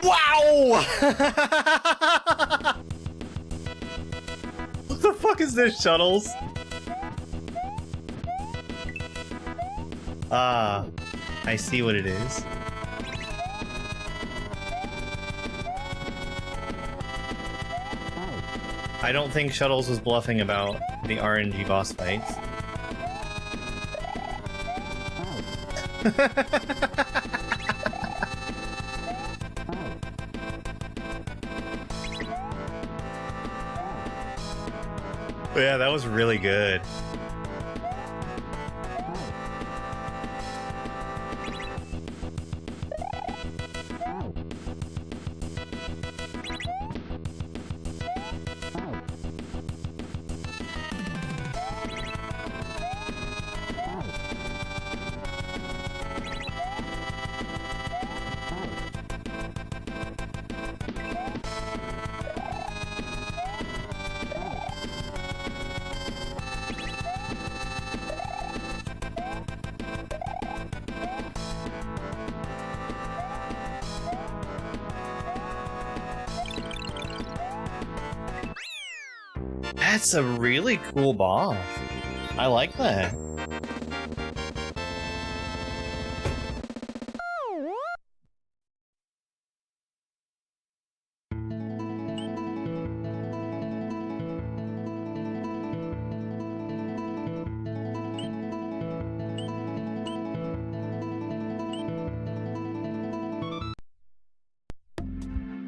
Wow! What the fuck is this, Shuttles? Ah, I see what it is. I don't think Shuttles was bluffing about the RNG boss fights. Yeah, that was really good. That's a really cool boss. I like that.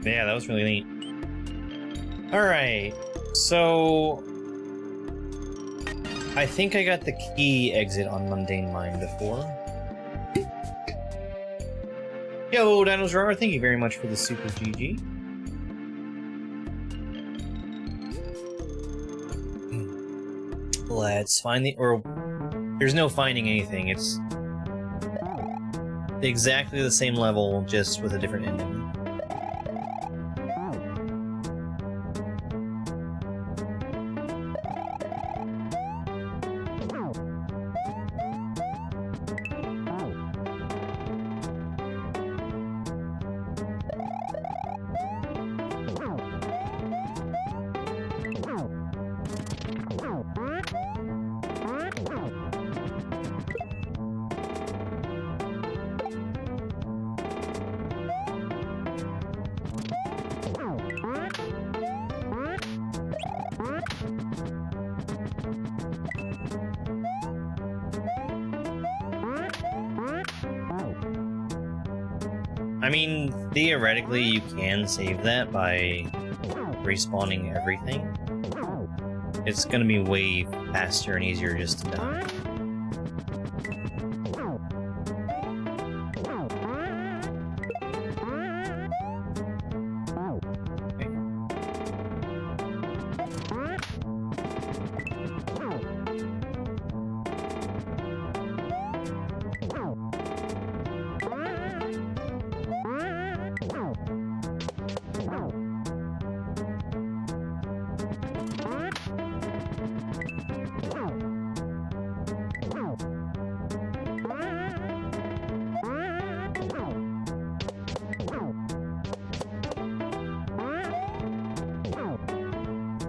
Yeah, that was really neat. Alright, so I think I got the key exit on Mundane Mine before. Yo, Dinosaur, thank you very much for the super GG. Let's find the... or... There's no finding anything, it's... exactly the same level, just with a different ending. I mean, theoretically, you can save that by respawning everything. It's gonna be way faster and easier just to die.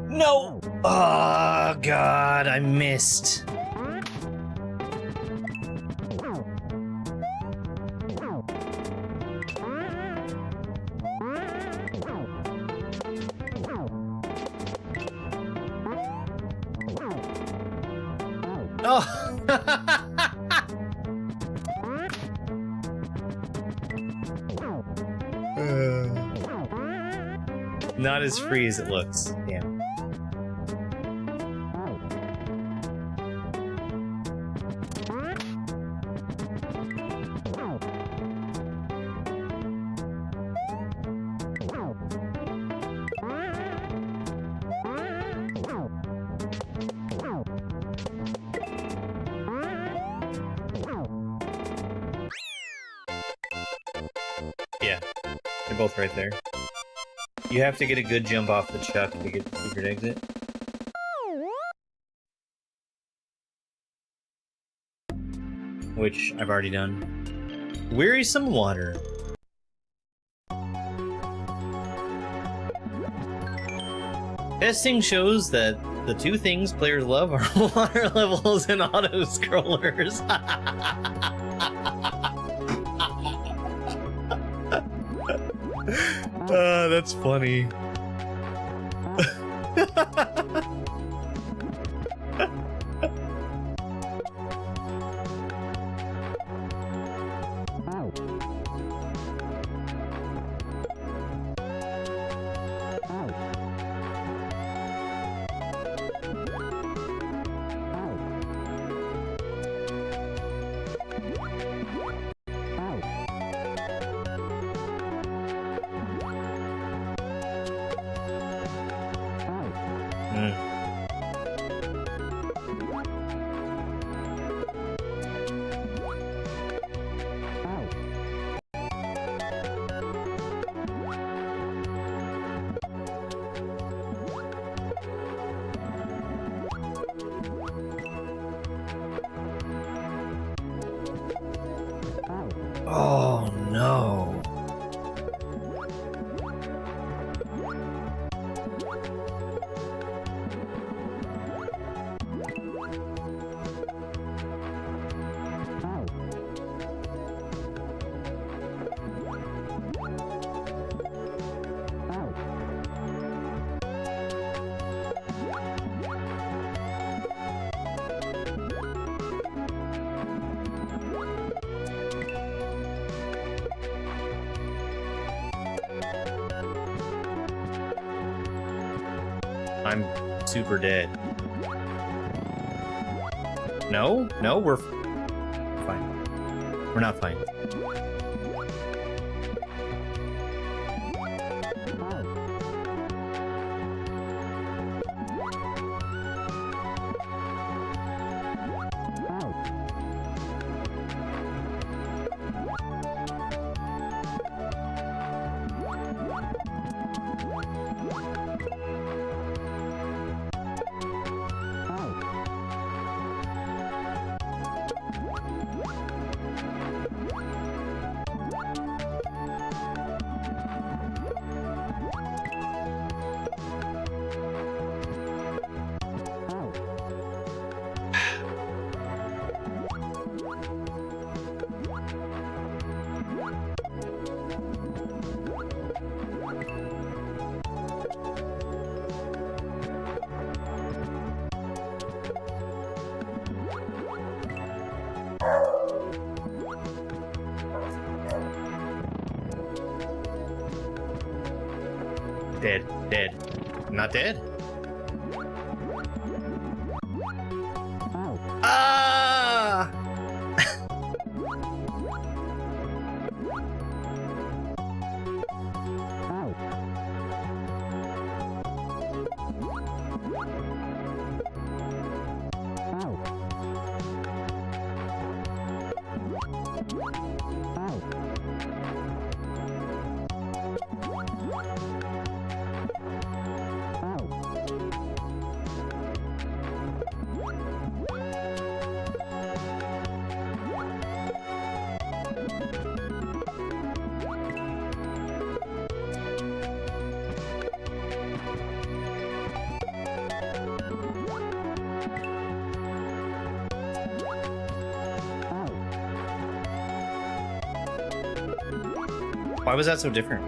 No! Oh, God, I missed. Oh! Not as free as it looks. Damn. Yeah, they're both right there. You have to get a good jump off the chuck to get the secret exit. Which I've already done. Wearisome water. Testing shows that the two things players love are water levels and auto-scrollers. That's funny. Oh no. I'm super dead. No? No, we're fine. We're not fine. Dead. Dead. Not dead? Ah! Why was that so different?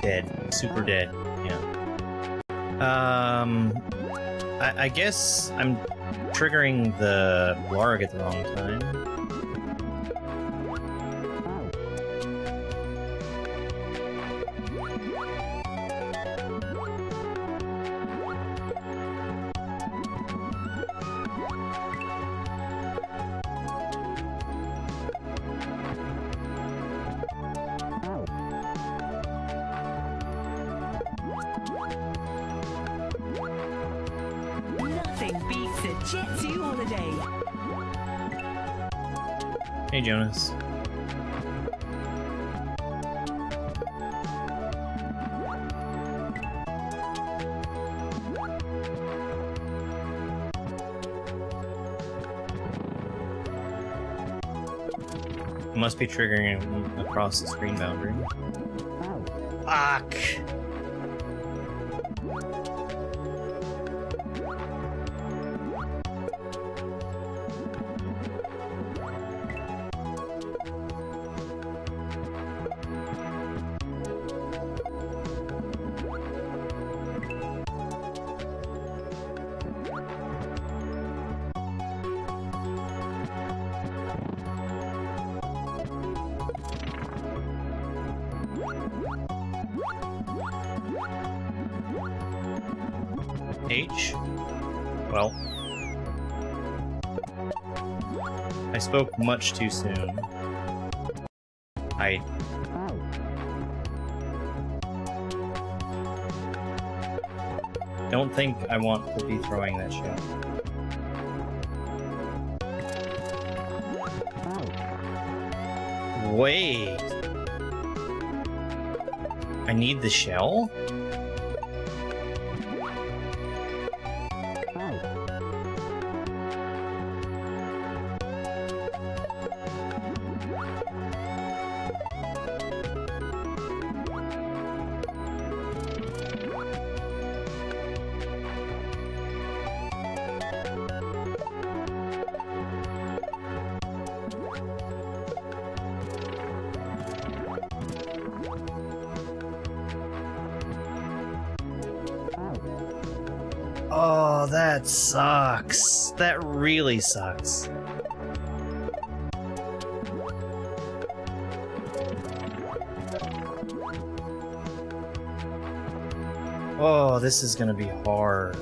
Dead. Super dead. Yeah. I guess I'm triggering the Blarg at the wrong time. Nothing beats a Jet 2 holiday. Hey, Jonas. Must be triggering him across the screen boundary. Fuck! H? Well, I spoke much too soon. I don't think I want to be throwing that shell. Wait. I need the shell? Oh, that sucks. That really sucks. Oh, this is gonna be hard.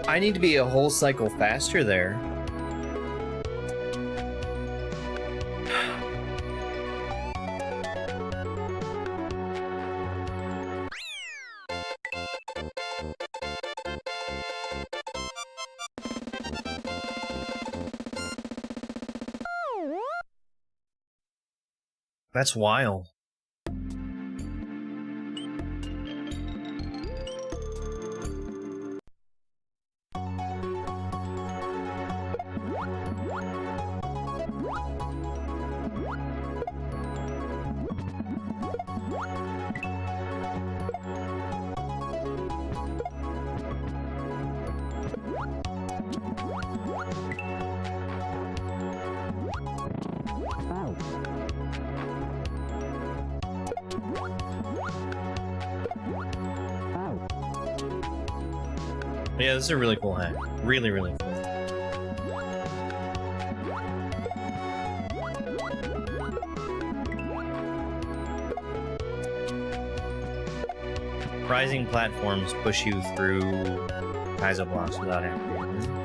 I need to be a whole cycle faster there. That's wild. Yeah, this is a really cool hack. Really, really cool. Rising platforms push you through Kaizo blocks without activating them.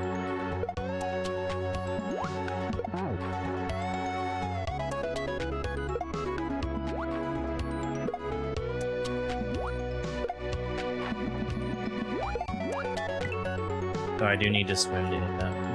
So I do need to swim to hit that.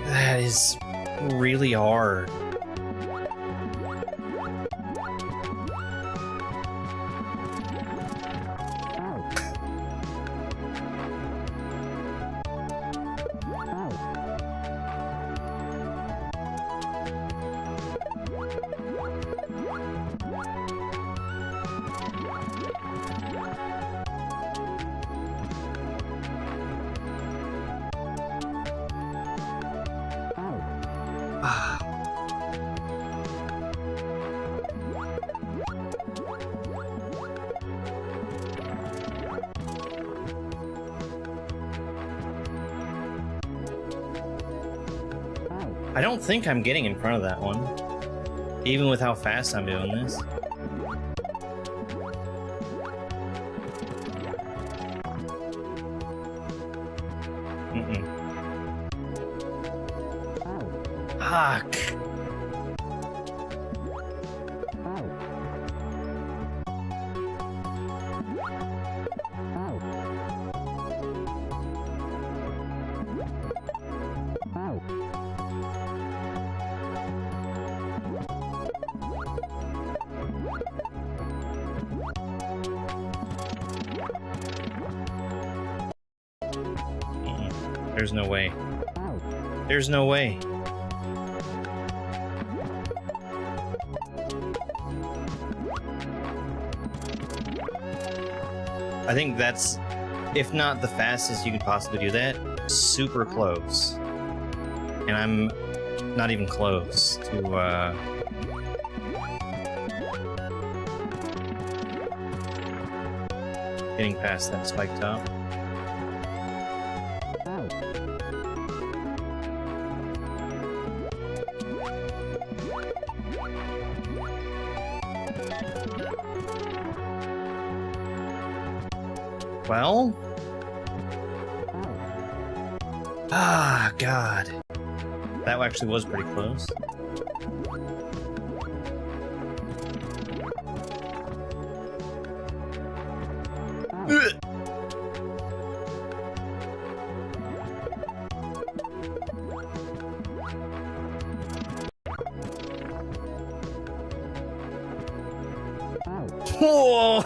That is really hard. I don't think I'm getting in front of that one, even with how fast I'm doing this. Fuck. There's no way. There's no way. I think that's, if not the fastest you could possibly do that, super close. And I'm not even close to, getting past that spike top. Well? Ah, God. That actually was pretty close. Whoa!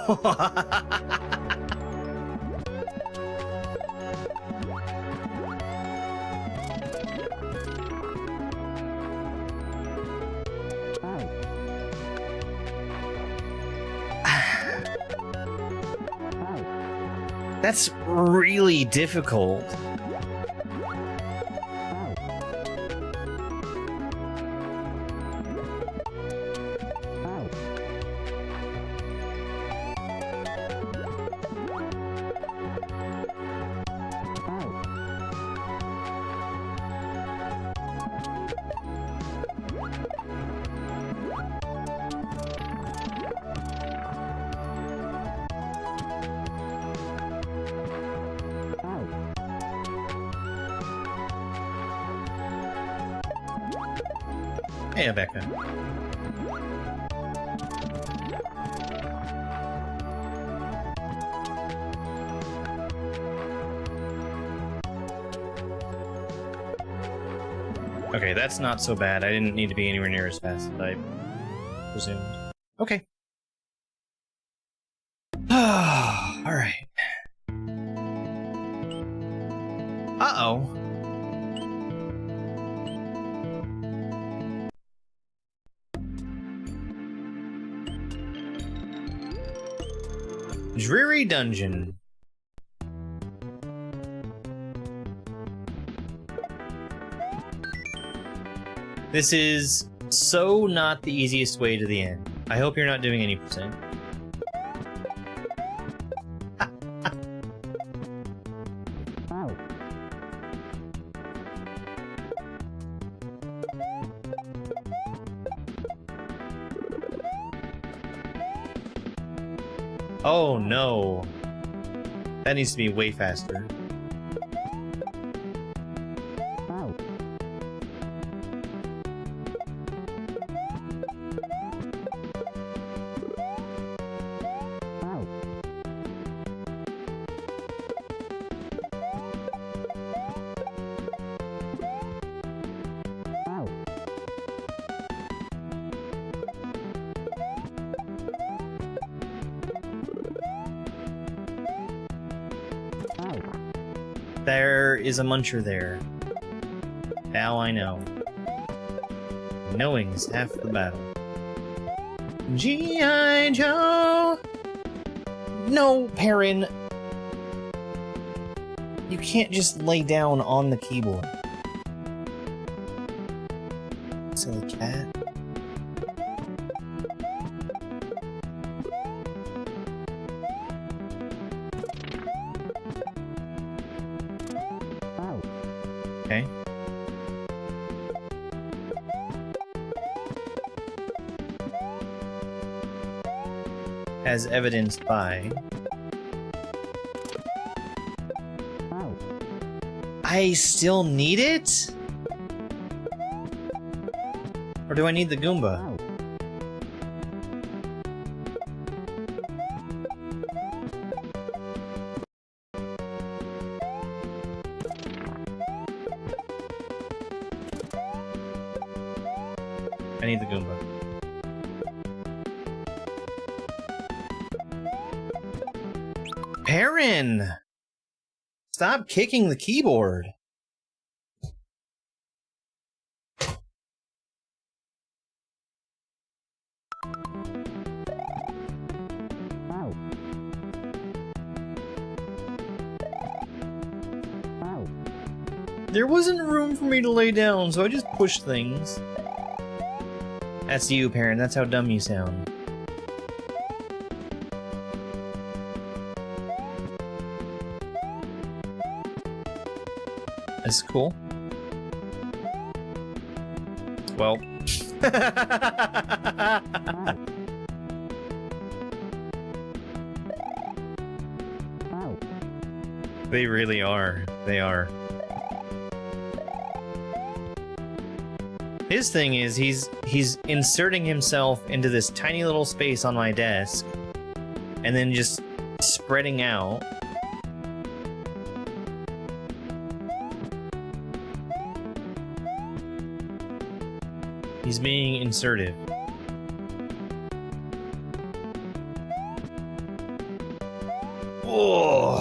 That's really difficult. Hey, Becca. Okay, that's not so bad. I didn't need to be anywhere near as fast as I presumed. Okay. Alright. Uh-oh. Dreary Dungeon. This is so not the easiest way to the end. I hope you're not doing any percent. Oh no. That needs to be way faster. There is a muncher there. Now I know. Knowing is half the battle. G.I. Joe! No, Perrin! You can't just lay down on the keyboard. Silly cat. Okay. As evidenced by... I still need it? Or do I need the Goomba? I need the Goomba. Perrin! Stop kicking the keyboard! There wasn't room for me to lay down, so I just pushed things. That's you, Perrin. That's how dumb you sound. That's cool. Well. They really are. They are. His thing is he's inserting himself into this tiny little space on my desk and then just spreading out. He's being insertive. Oh.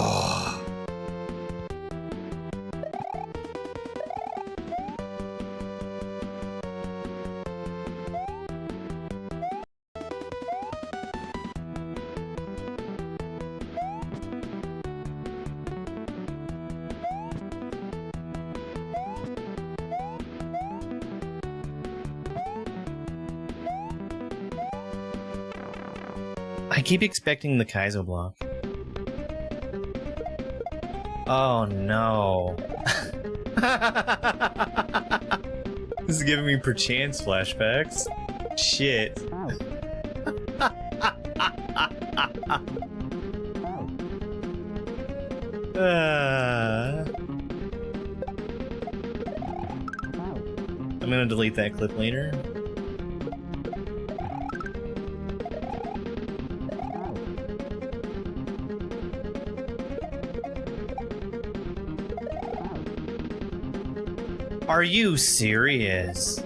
I keep expecting the Kaizo block. Oh no. This is giving me perchance flashbacks. Shit. I'm gonna delete that clip later. Are you serious?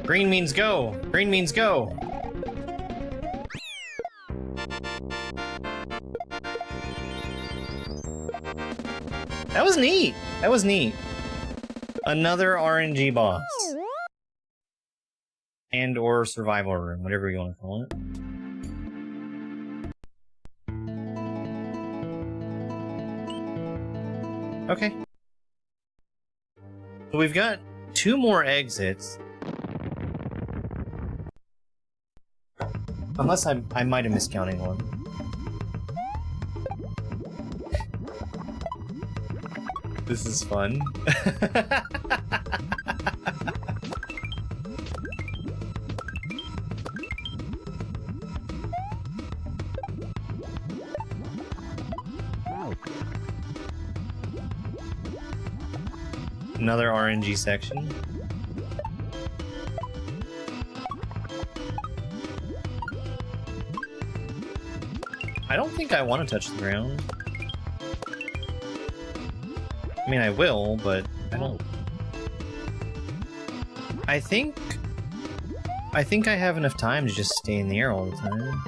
Green means go! Green means go! That was neat! That was neat. Another RNG boss. And or survival room, whatever you want to call it. Okay. So we've got 2 more exits. Unless I might have miscounting one. This is fun. Another RNG section. I don't think I want to touch the ground. I mean, I will, but I don't. I think I have enough time to just stay in the air all the time.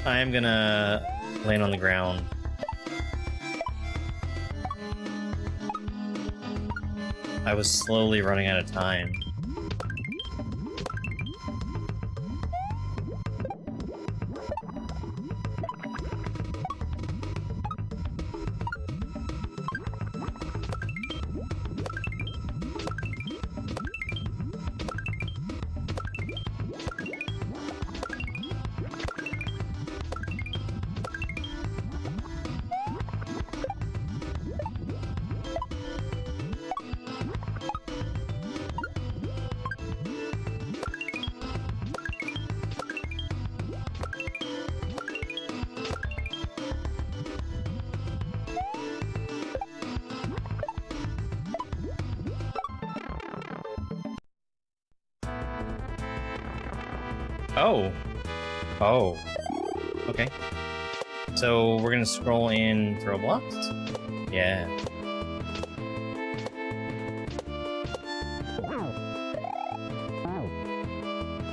I am gonna land on the ground. I was slowly running out of time. Oh. Oh. Okay. So we're gonna scroll in, throw blocks? Yeah.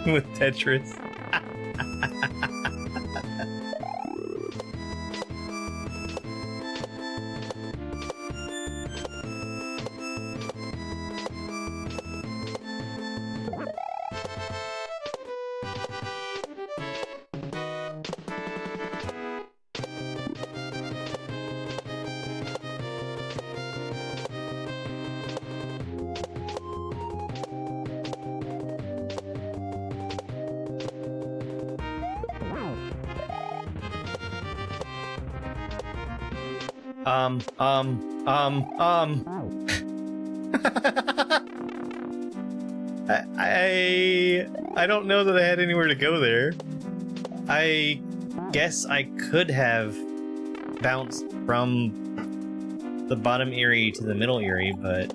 With Tetris. I don't know that I had anywhere to go there. I guess I could have bounced from the bottom Erie to the middle Erie, but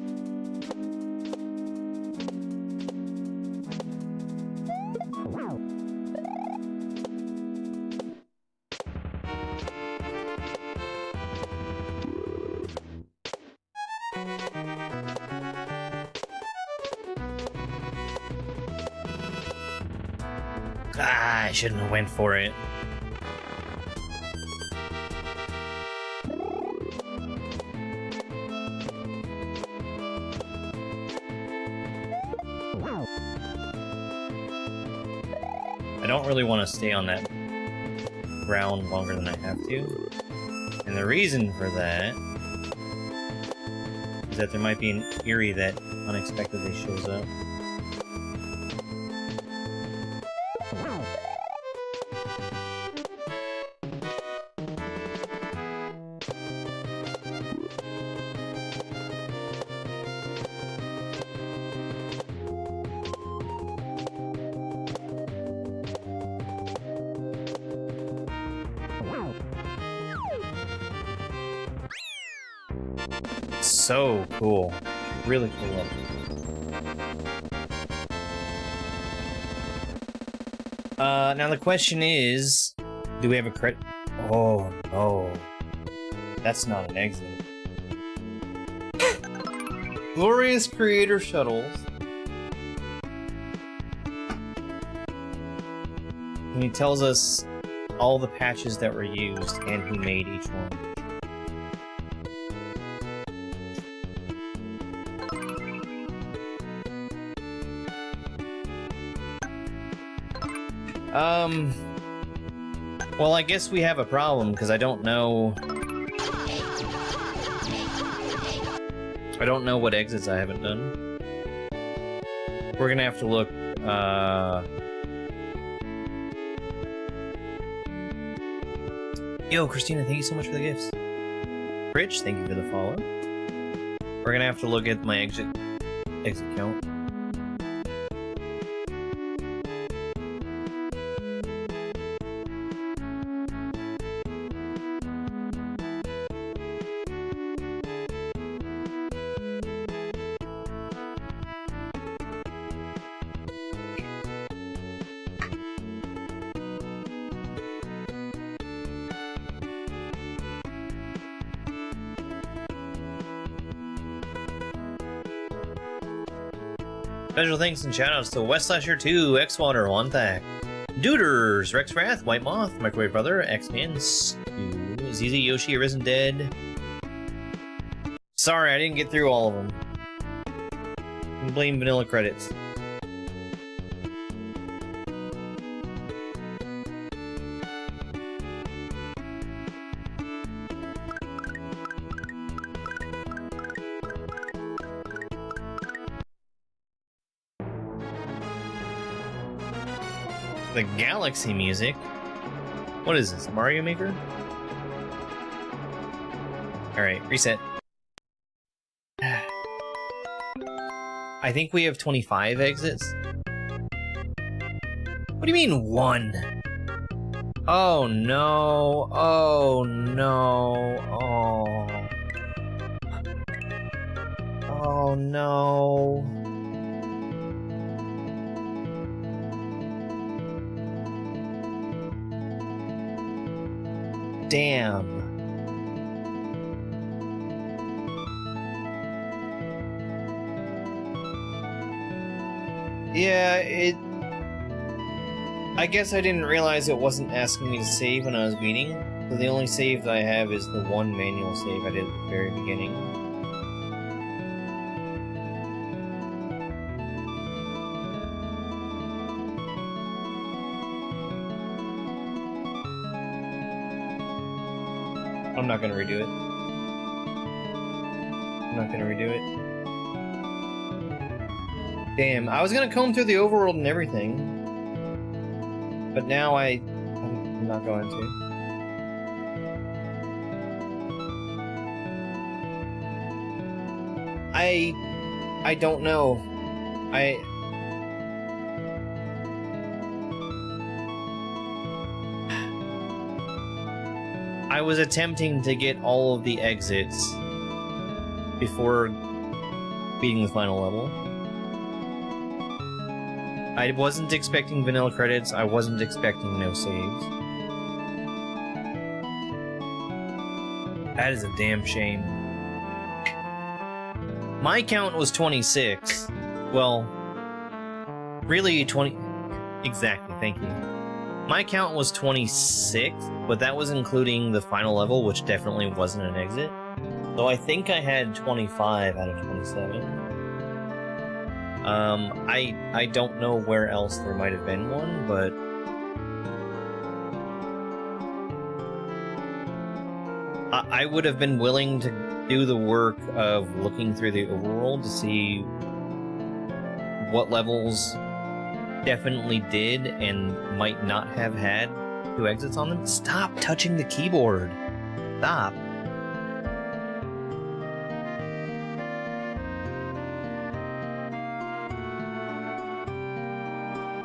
I shouldn't have went for it. I don't really want to stay on that ground longer than I have to. And the reason for that is that there might be an Erie that unexpectedly shows up. So cool. Really cool level. Now the question is, do we have a credit? Oh no. That's not an exit. Glorious Creator Shuttles. And he tells us all the patches that were used and who made each one. Well, I guess we have a problem, because I don't know what exits I haven't done. We're gonna have to look, Yo, Christina, thank you so much for the gifts. Rich, thank you for the follow. We're gonna have to look at my exit count. Special thanks and shoutouts to Westslasher2, Xwater, Wanthak, Duders, Rex Wrath, White Moth, Microwave Brother, X-Man, ZZ Yoshi, Arisen Dead. Sorry, I didn't get through all of them. I blame vanilla credits. The Galaxy music? What is this, Mario Maker? Alright, reset. I think we have 25 exits. What do you mean, one? Oh no, oh no, oh. Oh no. Damn. Yeah, I guess I didn't realize it wasn't asking me to save when I was beating. So the only save that I have is the one manual save I did at the very beginning. I'm not gonna redo it. I'm not gonna redo it. Damn, I was gonna comb through the overworld and everything. But now I'm not going to. I don't know. I was attempting to get all of the exits before beating the final level. I wasn't expecting vanilla credits, I wasn't expecting no saves. That is a damn shame. My count was 26. Well, really 20... Exactly, thank you. My count was 26, but that was including the final level, which definitely wasn't an exit. So I think I had 25 out of 27. I don't know where else there might have been one, but... I would have been willing to do the work of looking through the overworld to see what levels definitely did and might not have had 2 exits on them. Stop touching the keyboard. Stop.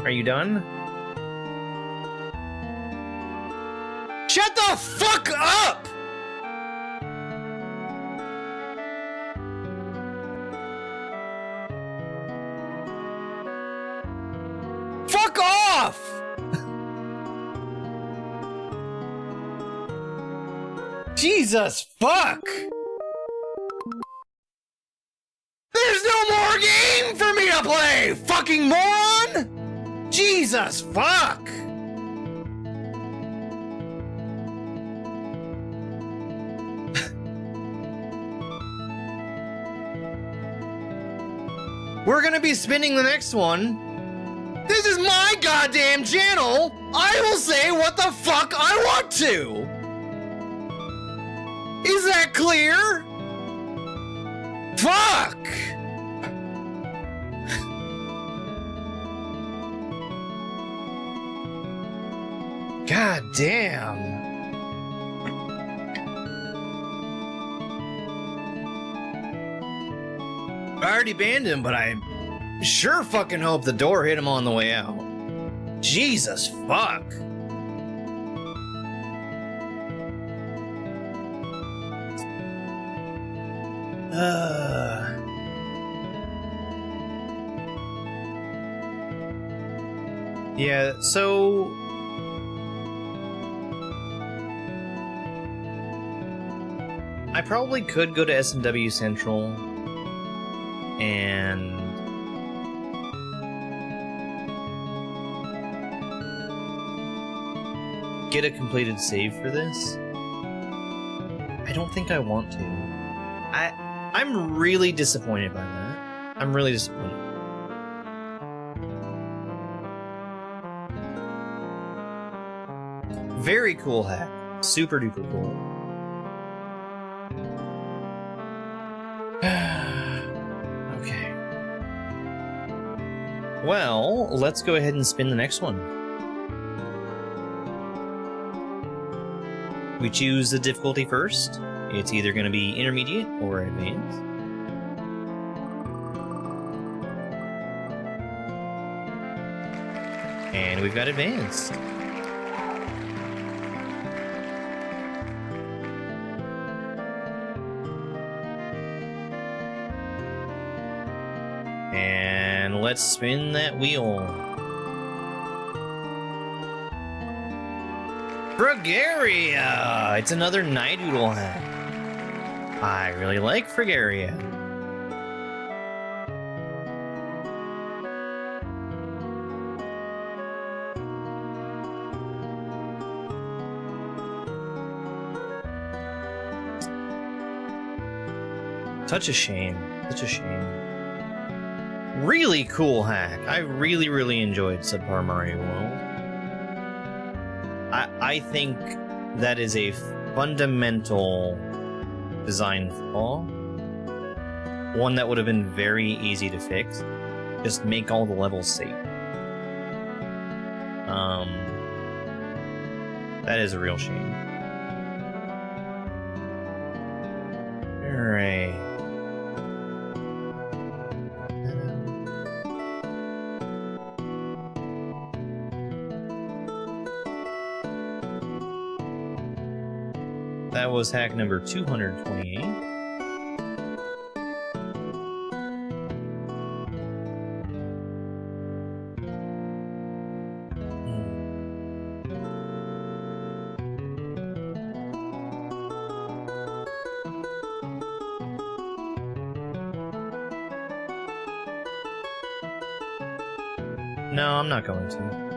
Are you done? Shut the fuck up! Fuck off! Jesus fuck! There's no more game for me to play, fucking moron! Jesus fuck! We're gonna be spinning the next one. This is my goddamn channel! I will say what the fuck I want to! Is that clear? Fuck! God damn. I already banned him, but I sure fucking hope the door hit him on the way out. Jesus fuck. Yeah, so I probably could go to S&W Central and get a completed save for this. I don't think I want to. I'm really disappointed by that. I'm really disappointed. Very cool hack. Super duper cool. Okay. Well, let's go ahead and spin the next one. We choose the difficulty first. It's either going to be intermediate or advanced. And we've got advanced. And let's spin that wheel. Fragaria! It's another Nidoodle hack. I really like Fragaria. Such a shame. Such a shame. Really cool hack. I really, really enjoyed Subpar Mario World. I think that is a fundamental design flaw. One that would have been very easy to fix. Just make all the levels safe. That is a real shame. Alright. That was hack number 228. No, I'm not going to.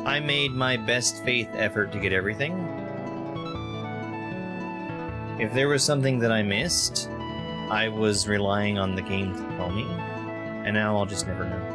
I made my best faith effort to get everything. If there was something that I missed, I was relying on the game to tell me, and now I'll just never know.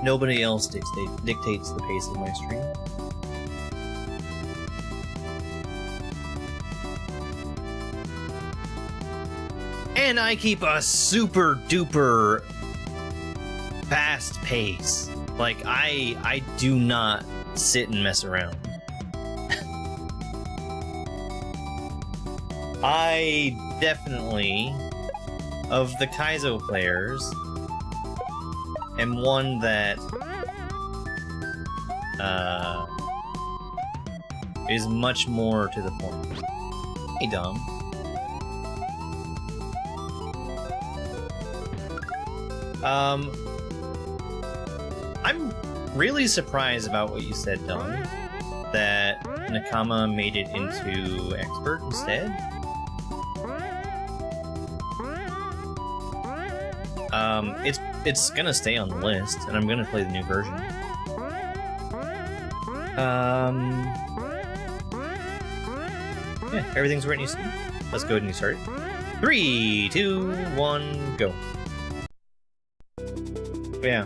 Nobody else dictates the pace of my stream. And I keep a super duper fast pace. Like, I do not sit and mess around. I definitely, of the Kaizo players, am one that is much more to the point. Hey, Dom. I'm really surprised about what you said, Dom. That Nakama made it into expert instead. It's gonna stay on the list, and I'm gonna play the new version. Yeah, everything's where it needs to be. Let's go ahead and start it. 3, 2, 1, go. Yeah.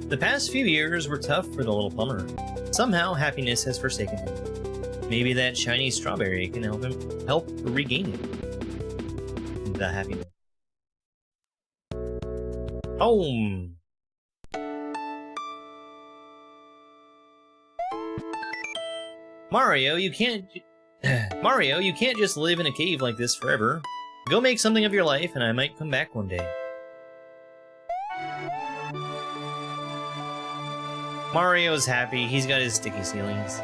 The past few years were tough for the little plumber. Somehow, happiness has forsaken him. Maybe that shiny strawberry can help regain the happiness. Home. Mario, you can't just live in a cave like this forever. Go make something of your life, and I might come back one day. Mario's happy. He's got his sticky ceilings.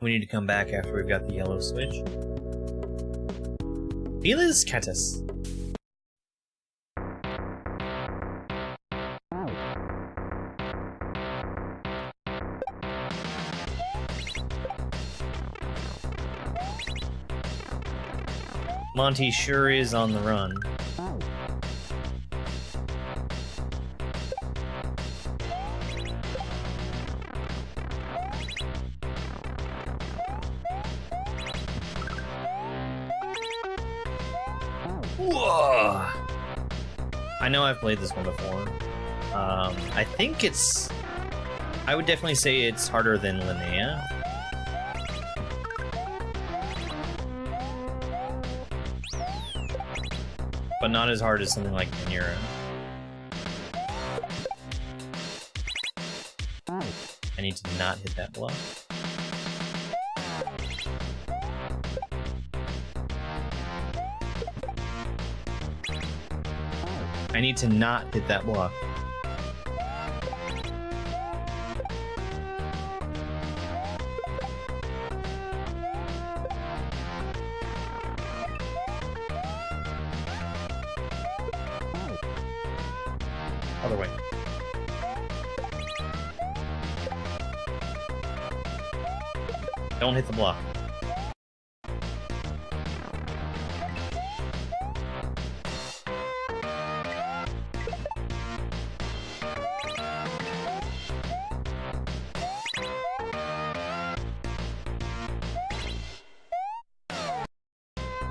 We need to come back after we've got the yellow switch. Felis Catus. Monty sure is on the run. Whoa! I know I've played this one before. I think it's... I would definitely say it's harder than Linnea. But not as hard as something like Manura. I need to not hit that block. I need to not hit that block. Other way. Don't hit the block.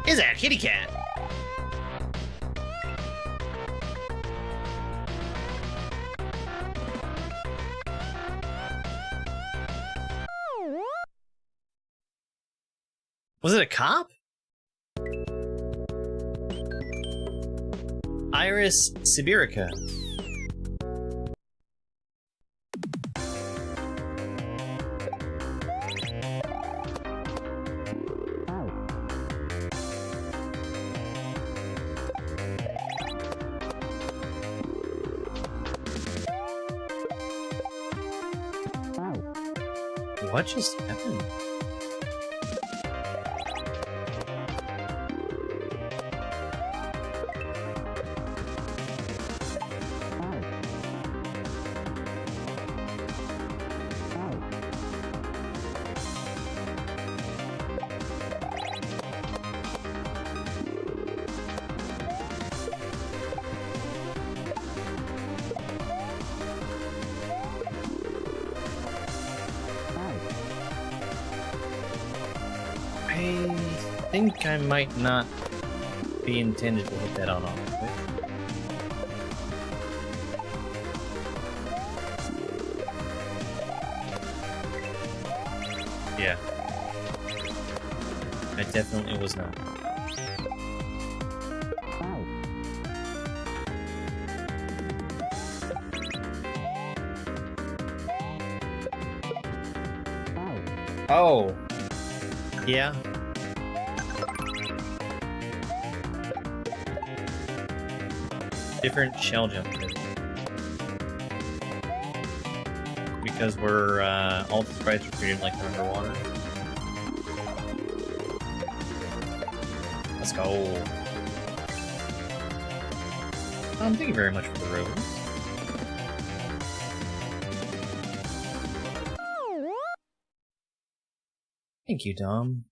Is that kitty cat? Was it a cop? Iris Sibirica. What just happened? I think I might not be intended to hit that on off. Yeah. I definitely was not. Oh. Yeah. Different shell jump. Because we're all the sprites are treated like they're underwater. Let's go. Thank you very much for the rose. Thank you, Dom.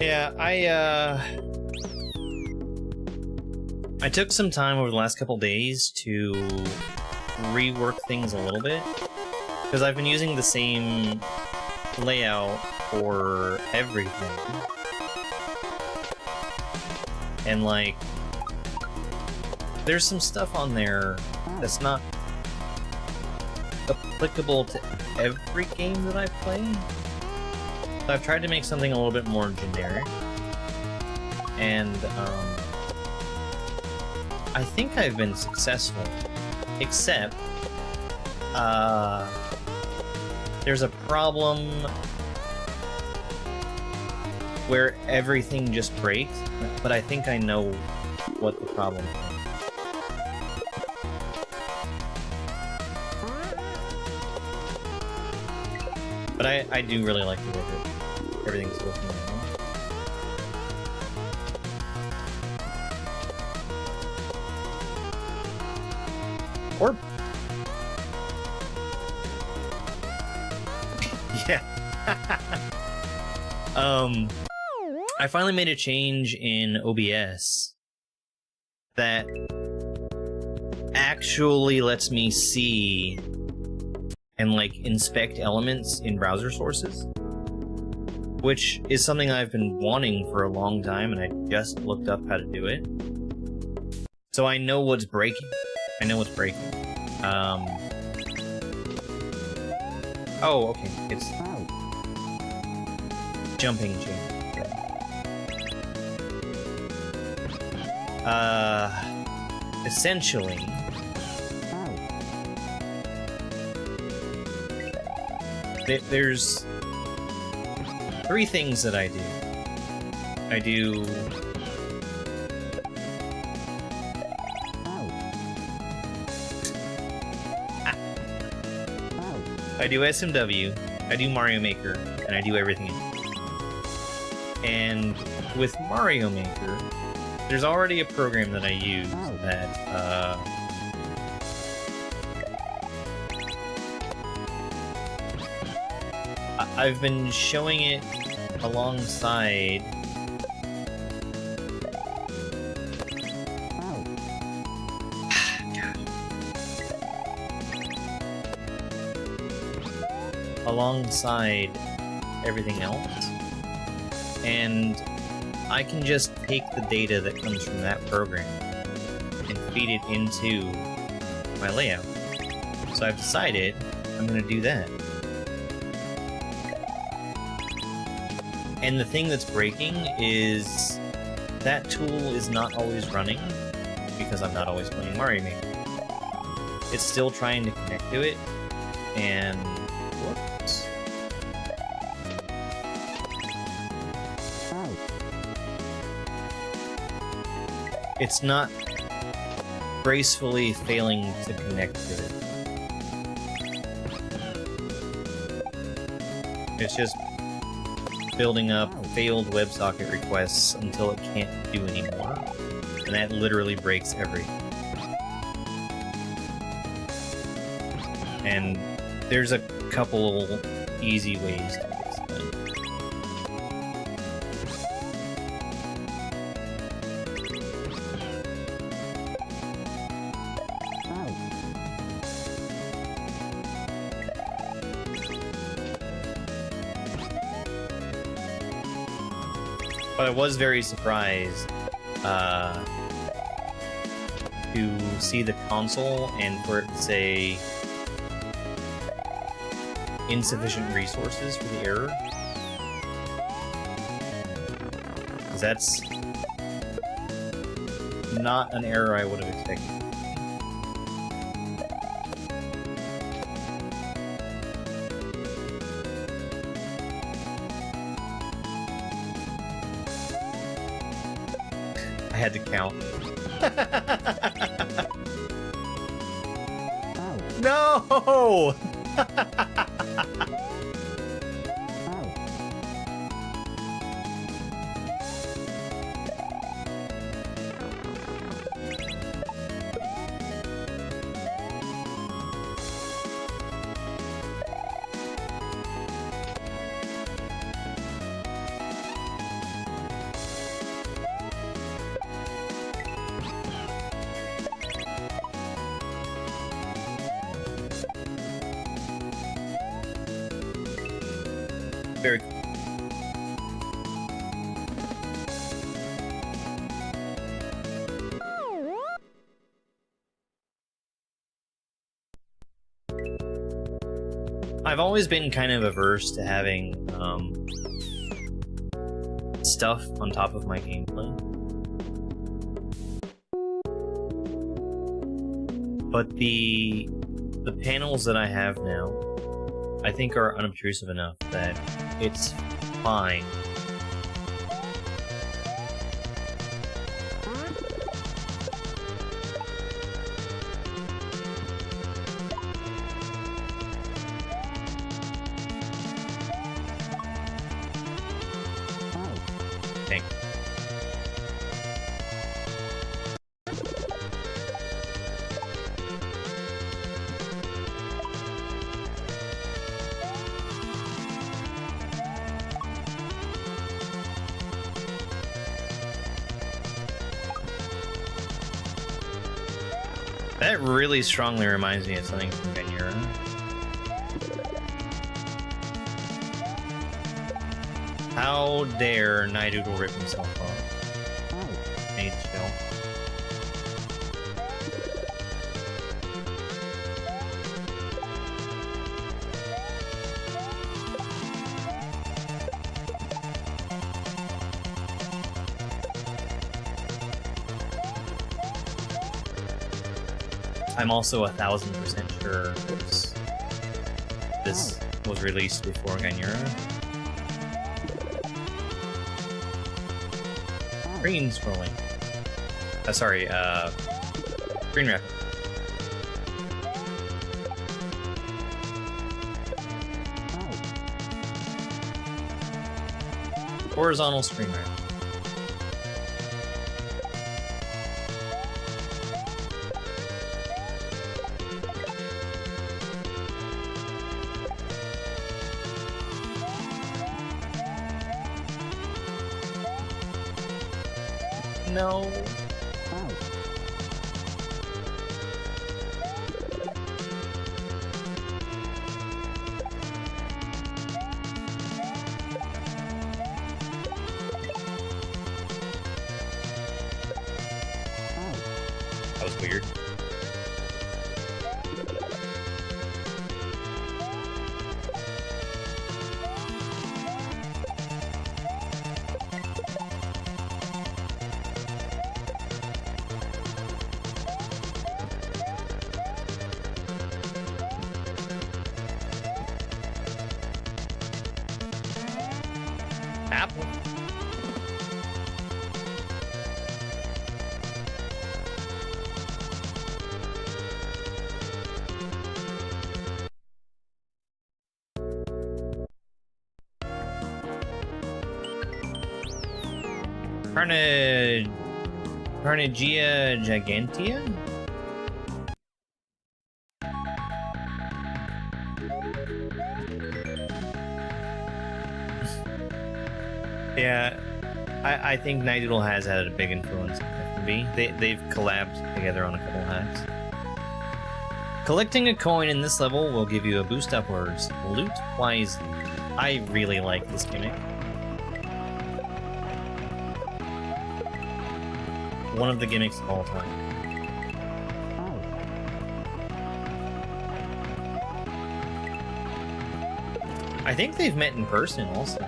Yeah, I took some time over the last couple days to rework things a little bit, because I've been using the same layout for everything. And like, there's some stuff on there that's not applicable to every game that I play. So I've tried to make something a little bit more generic. And I think I've been successful, except there's a problem where everything just breaks, but I think I know what the problem is. But I do really like the way that everything's looking now. Or... yeah. I finally made a change in OBS that actually lets me see and like inspect elements in browser sources, which is something I've been wanting for a long time, and I just looked up how to do it. So I know what's breaking. I know what's breaking. Oh, okay. It's jumping change. Essentially, there's three things that I do. I do SMW, I do Mario Maker, and I do everything else. And with Mario Maker, there's already a program that I use that I've been showing it alongside alongside everything else, and I can just take the data that comes from that program and feed it into my layout. So I've decided I'm going to do that. And the thing that's breaking is that tool is not always running because I'm not always playing Mario Maker. It's still trying to connect to it, and whoops. It's not gracefully failing to connect to it. It's just building up failed WebSocket requests until it can't do anymore. And that literally breaks everything. And there's a couple easy ways to fix that. But I was very surprised to see the console and for it to say insufficient resources for the error. 'Cause that's not an error I would have expected. I had to count. No! Very cool. I've always been kind of averse to having stuff on top of my gameplay. But the panels that I have now, I think are unobtrusive enough that it's fine. Thank you. That really strongly reminds me of something from Ganura. How dare Nidoodle rip himself off? Need chill. I'm also 1000% sure this was released before Ganura. Green scrolling. Sorry, green wrap. Horizontal screen wrap. No. was weird. Apple. Carnegia gigantea? Yeah, I think Night Doodle has had a big influence on FMV. They've collabed together on a couple hacks. Collecting a coin in this level will give you a boost upwards. Loot wisely. I really like this gimmick. One of the gimmicks of all time. I think they've met in person also.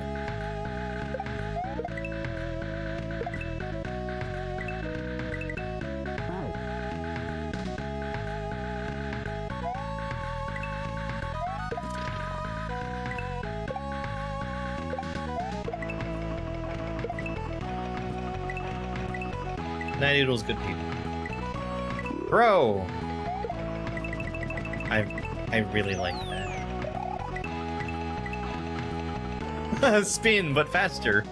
Night Doodle's good people. Bro! I really like that. Spin, but faster.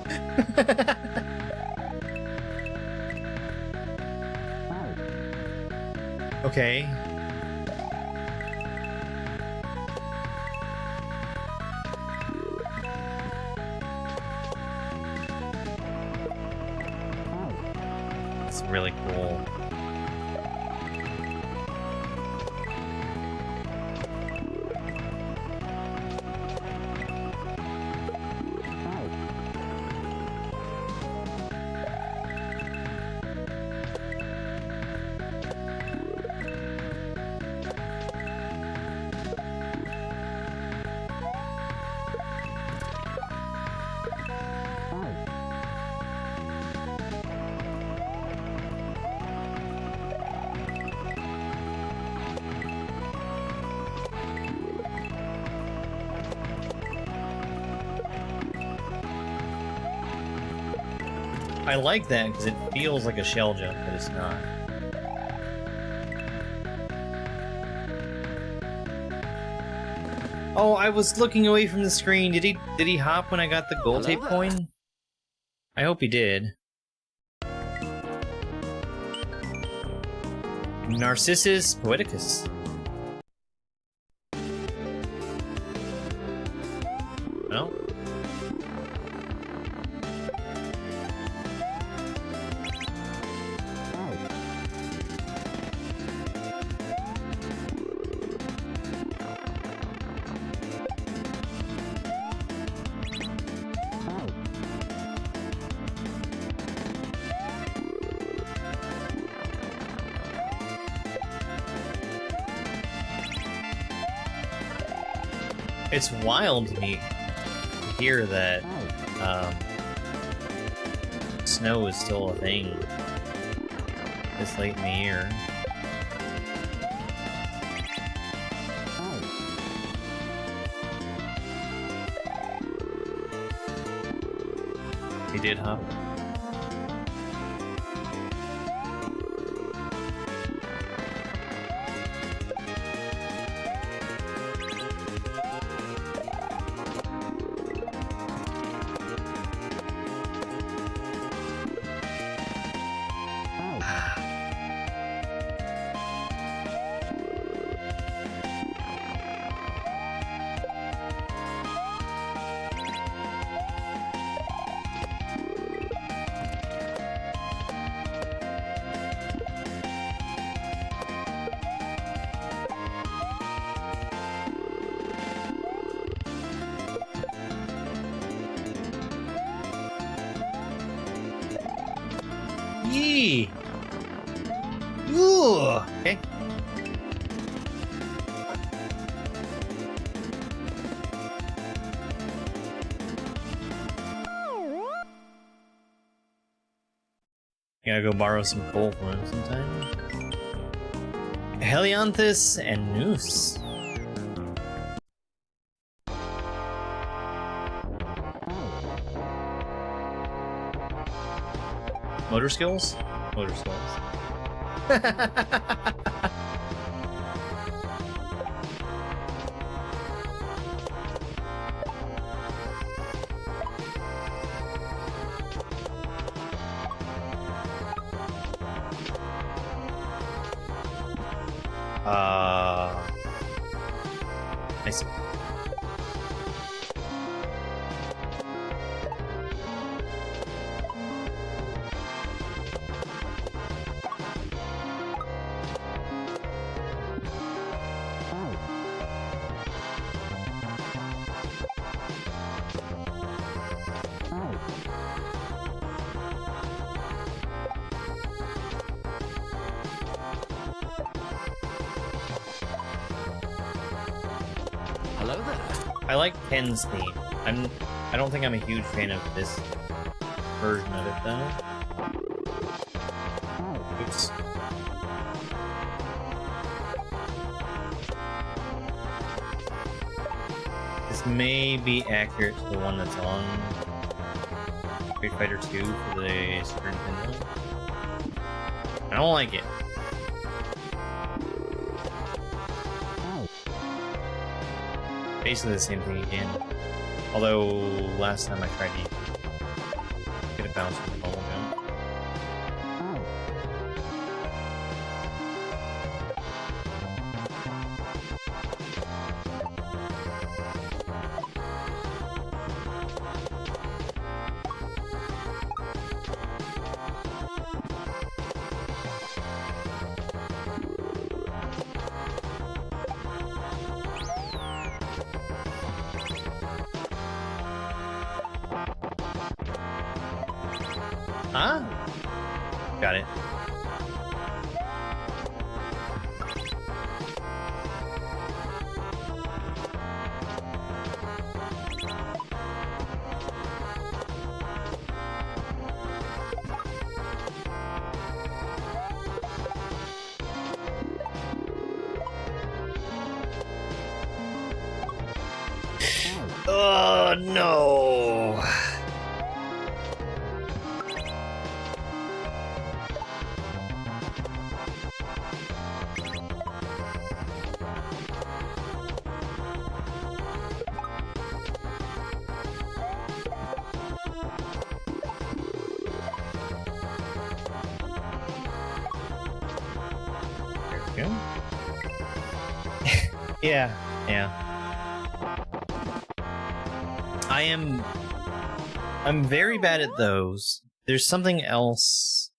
Okay. It's really cool. I like that because it feels like a shell jump, but it's not. Oh, I was looking away from the screen. Did he hop when I got the gold tape coin? I hope he did. Narcissus poeticus. Well. It's wild to me to hear that snow is still a thing this late in the year. He did hop. Yee! Ooh, okay. Gotta go borrow some coal for him sometime. Helianthus and Noose. Motor skills? Motor skills. I see. Hello there. I like Ken's theme. I don't think I'm a huge fan of this version of it though. Oops. This may be accurate to the one that's on Street Fighter 2 for the Super Nintendo. I don't like it. Basically the same thing again. Although last time I tried to get a bounce from the bubble jump. Huh? Got it. Oh no. Yeah, yeah. I'm very bad at those. There's something else.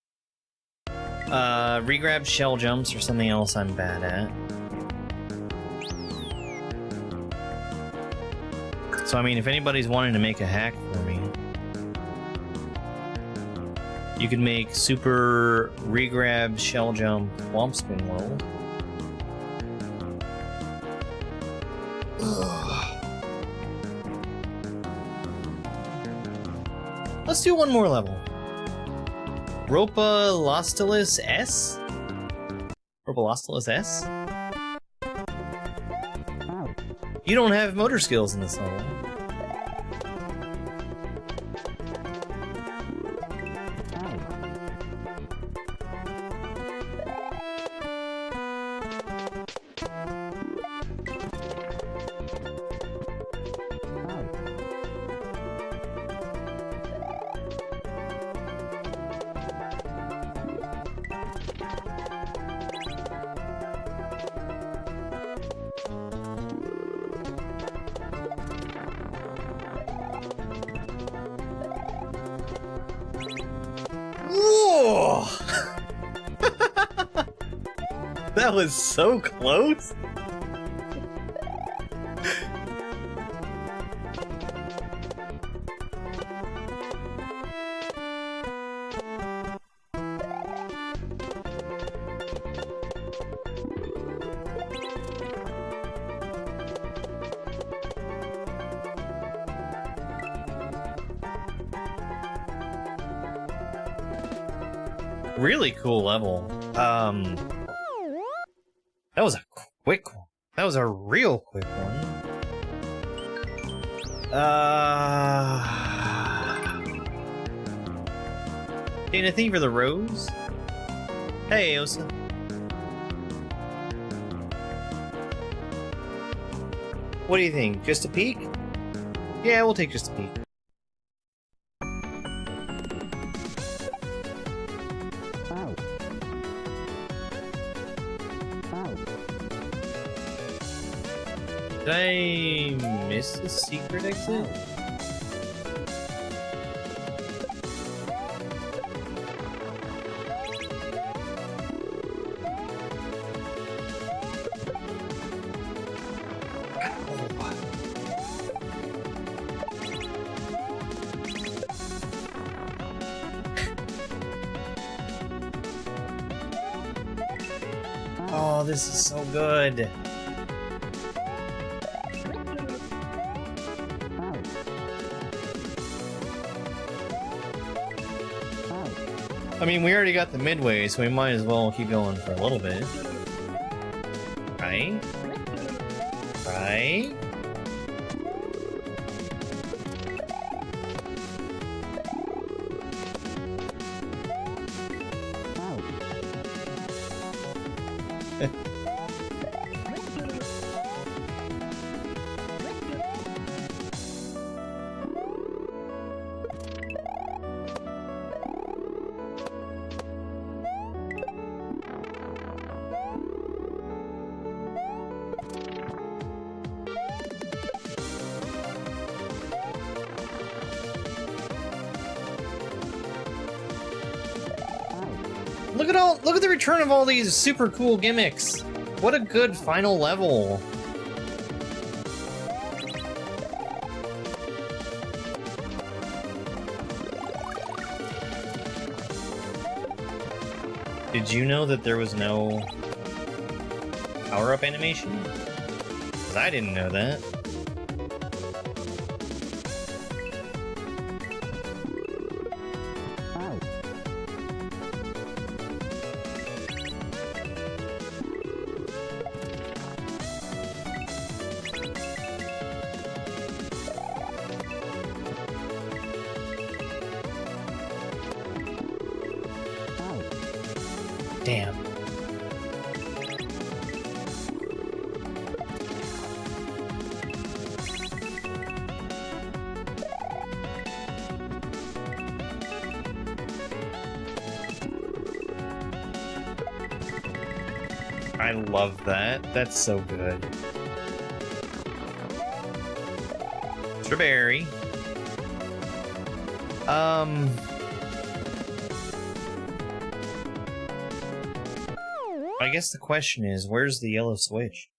Regrab shell jumps or something else I'm bad at. So I mean, if anybody's wanting to make a hack for me, you could make super regrab shell jump womp spin world. Let's do one more level. Rhopalostylus S? Rhopalostylus S? You don't have motor skills in this level. Whoa! That was so close. Really cool level. That was a quick one. That was a real quick one. Dana, thank you for the rose. Hey, Osa. What do you think? Just a peek? Yeah, we'll take just a peek. Did I miss the secret exit? Oh, this is so good. I mean, we already got the midway, so we might as well keep going for a little bit. Right? Right? Look at the return of all these super cool gimmicks. What a good final level. Did you know that there was no power-up animation? 'Cause I didn't know that. Damn. I love that. That's so good. Strawberry. I guess the question is, where's the yellow switch?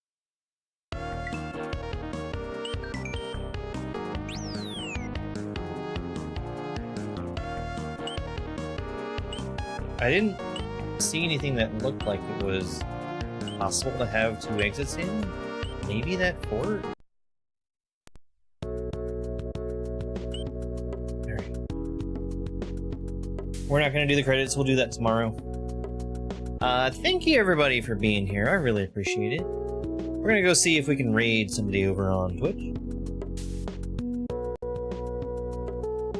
I didn't see anything that looked like it was possible to have two exits in. Maybe that port? Alright. We're not gonna do the credits, we'll do that tomorrow. Thank you everybody for being here. I really appreciate it. We're gonna go see if we can raid somebody over on Twitch.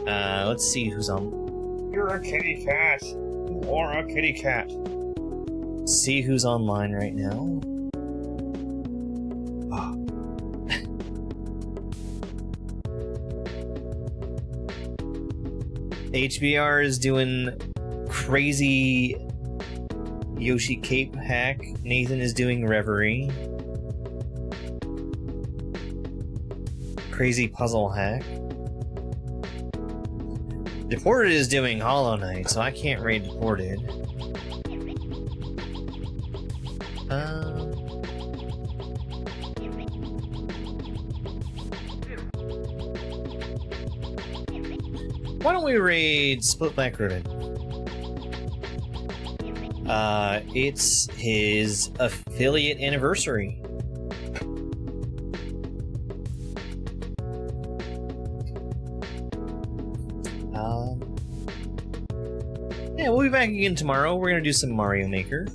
Let's see who's on. You're a kitty cat. You are a kitty cat. See who's online right now. Oh. HBR is doing crazy Yoshi Cape hack. Nathan is doing Reverie. Crazy puzzle hack. Deported is doing Hollow Knight, so I can't raid Deported. Why don't we raid Split Black Ribbon? It's his affiliate anniversary. yeah, we'll be back again tomorrow. We're gonna do some Mario Maker.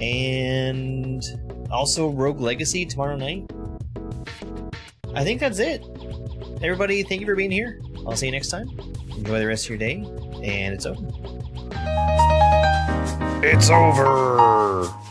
And also Rogue Legacy tomorrow night. I think that's it. Everybody, thank you for being here. I'll see you next time. Enjoy the rest of your day, and it's over. It's over.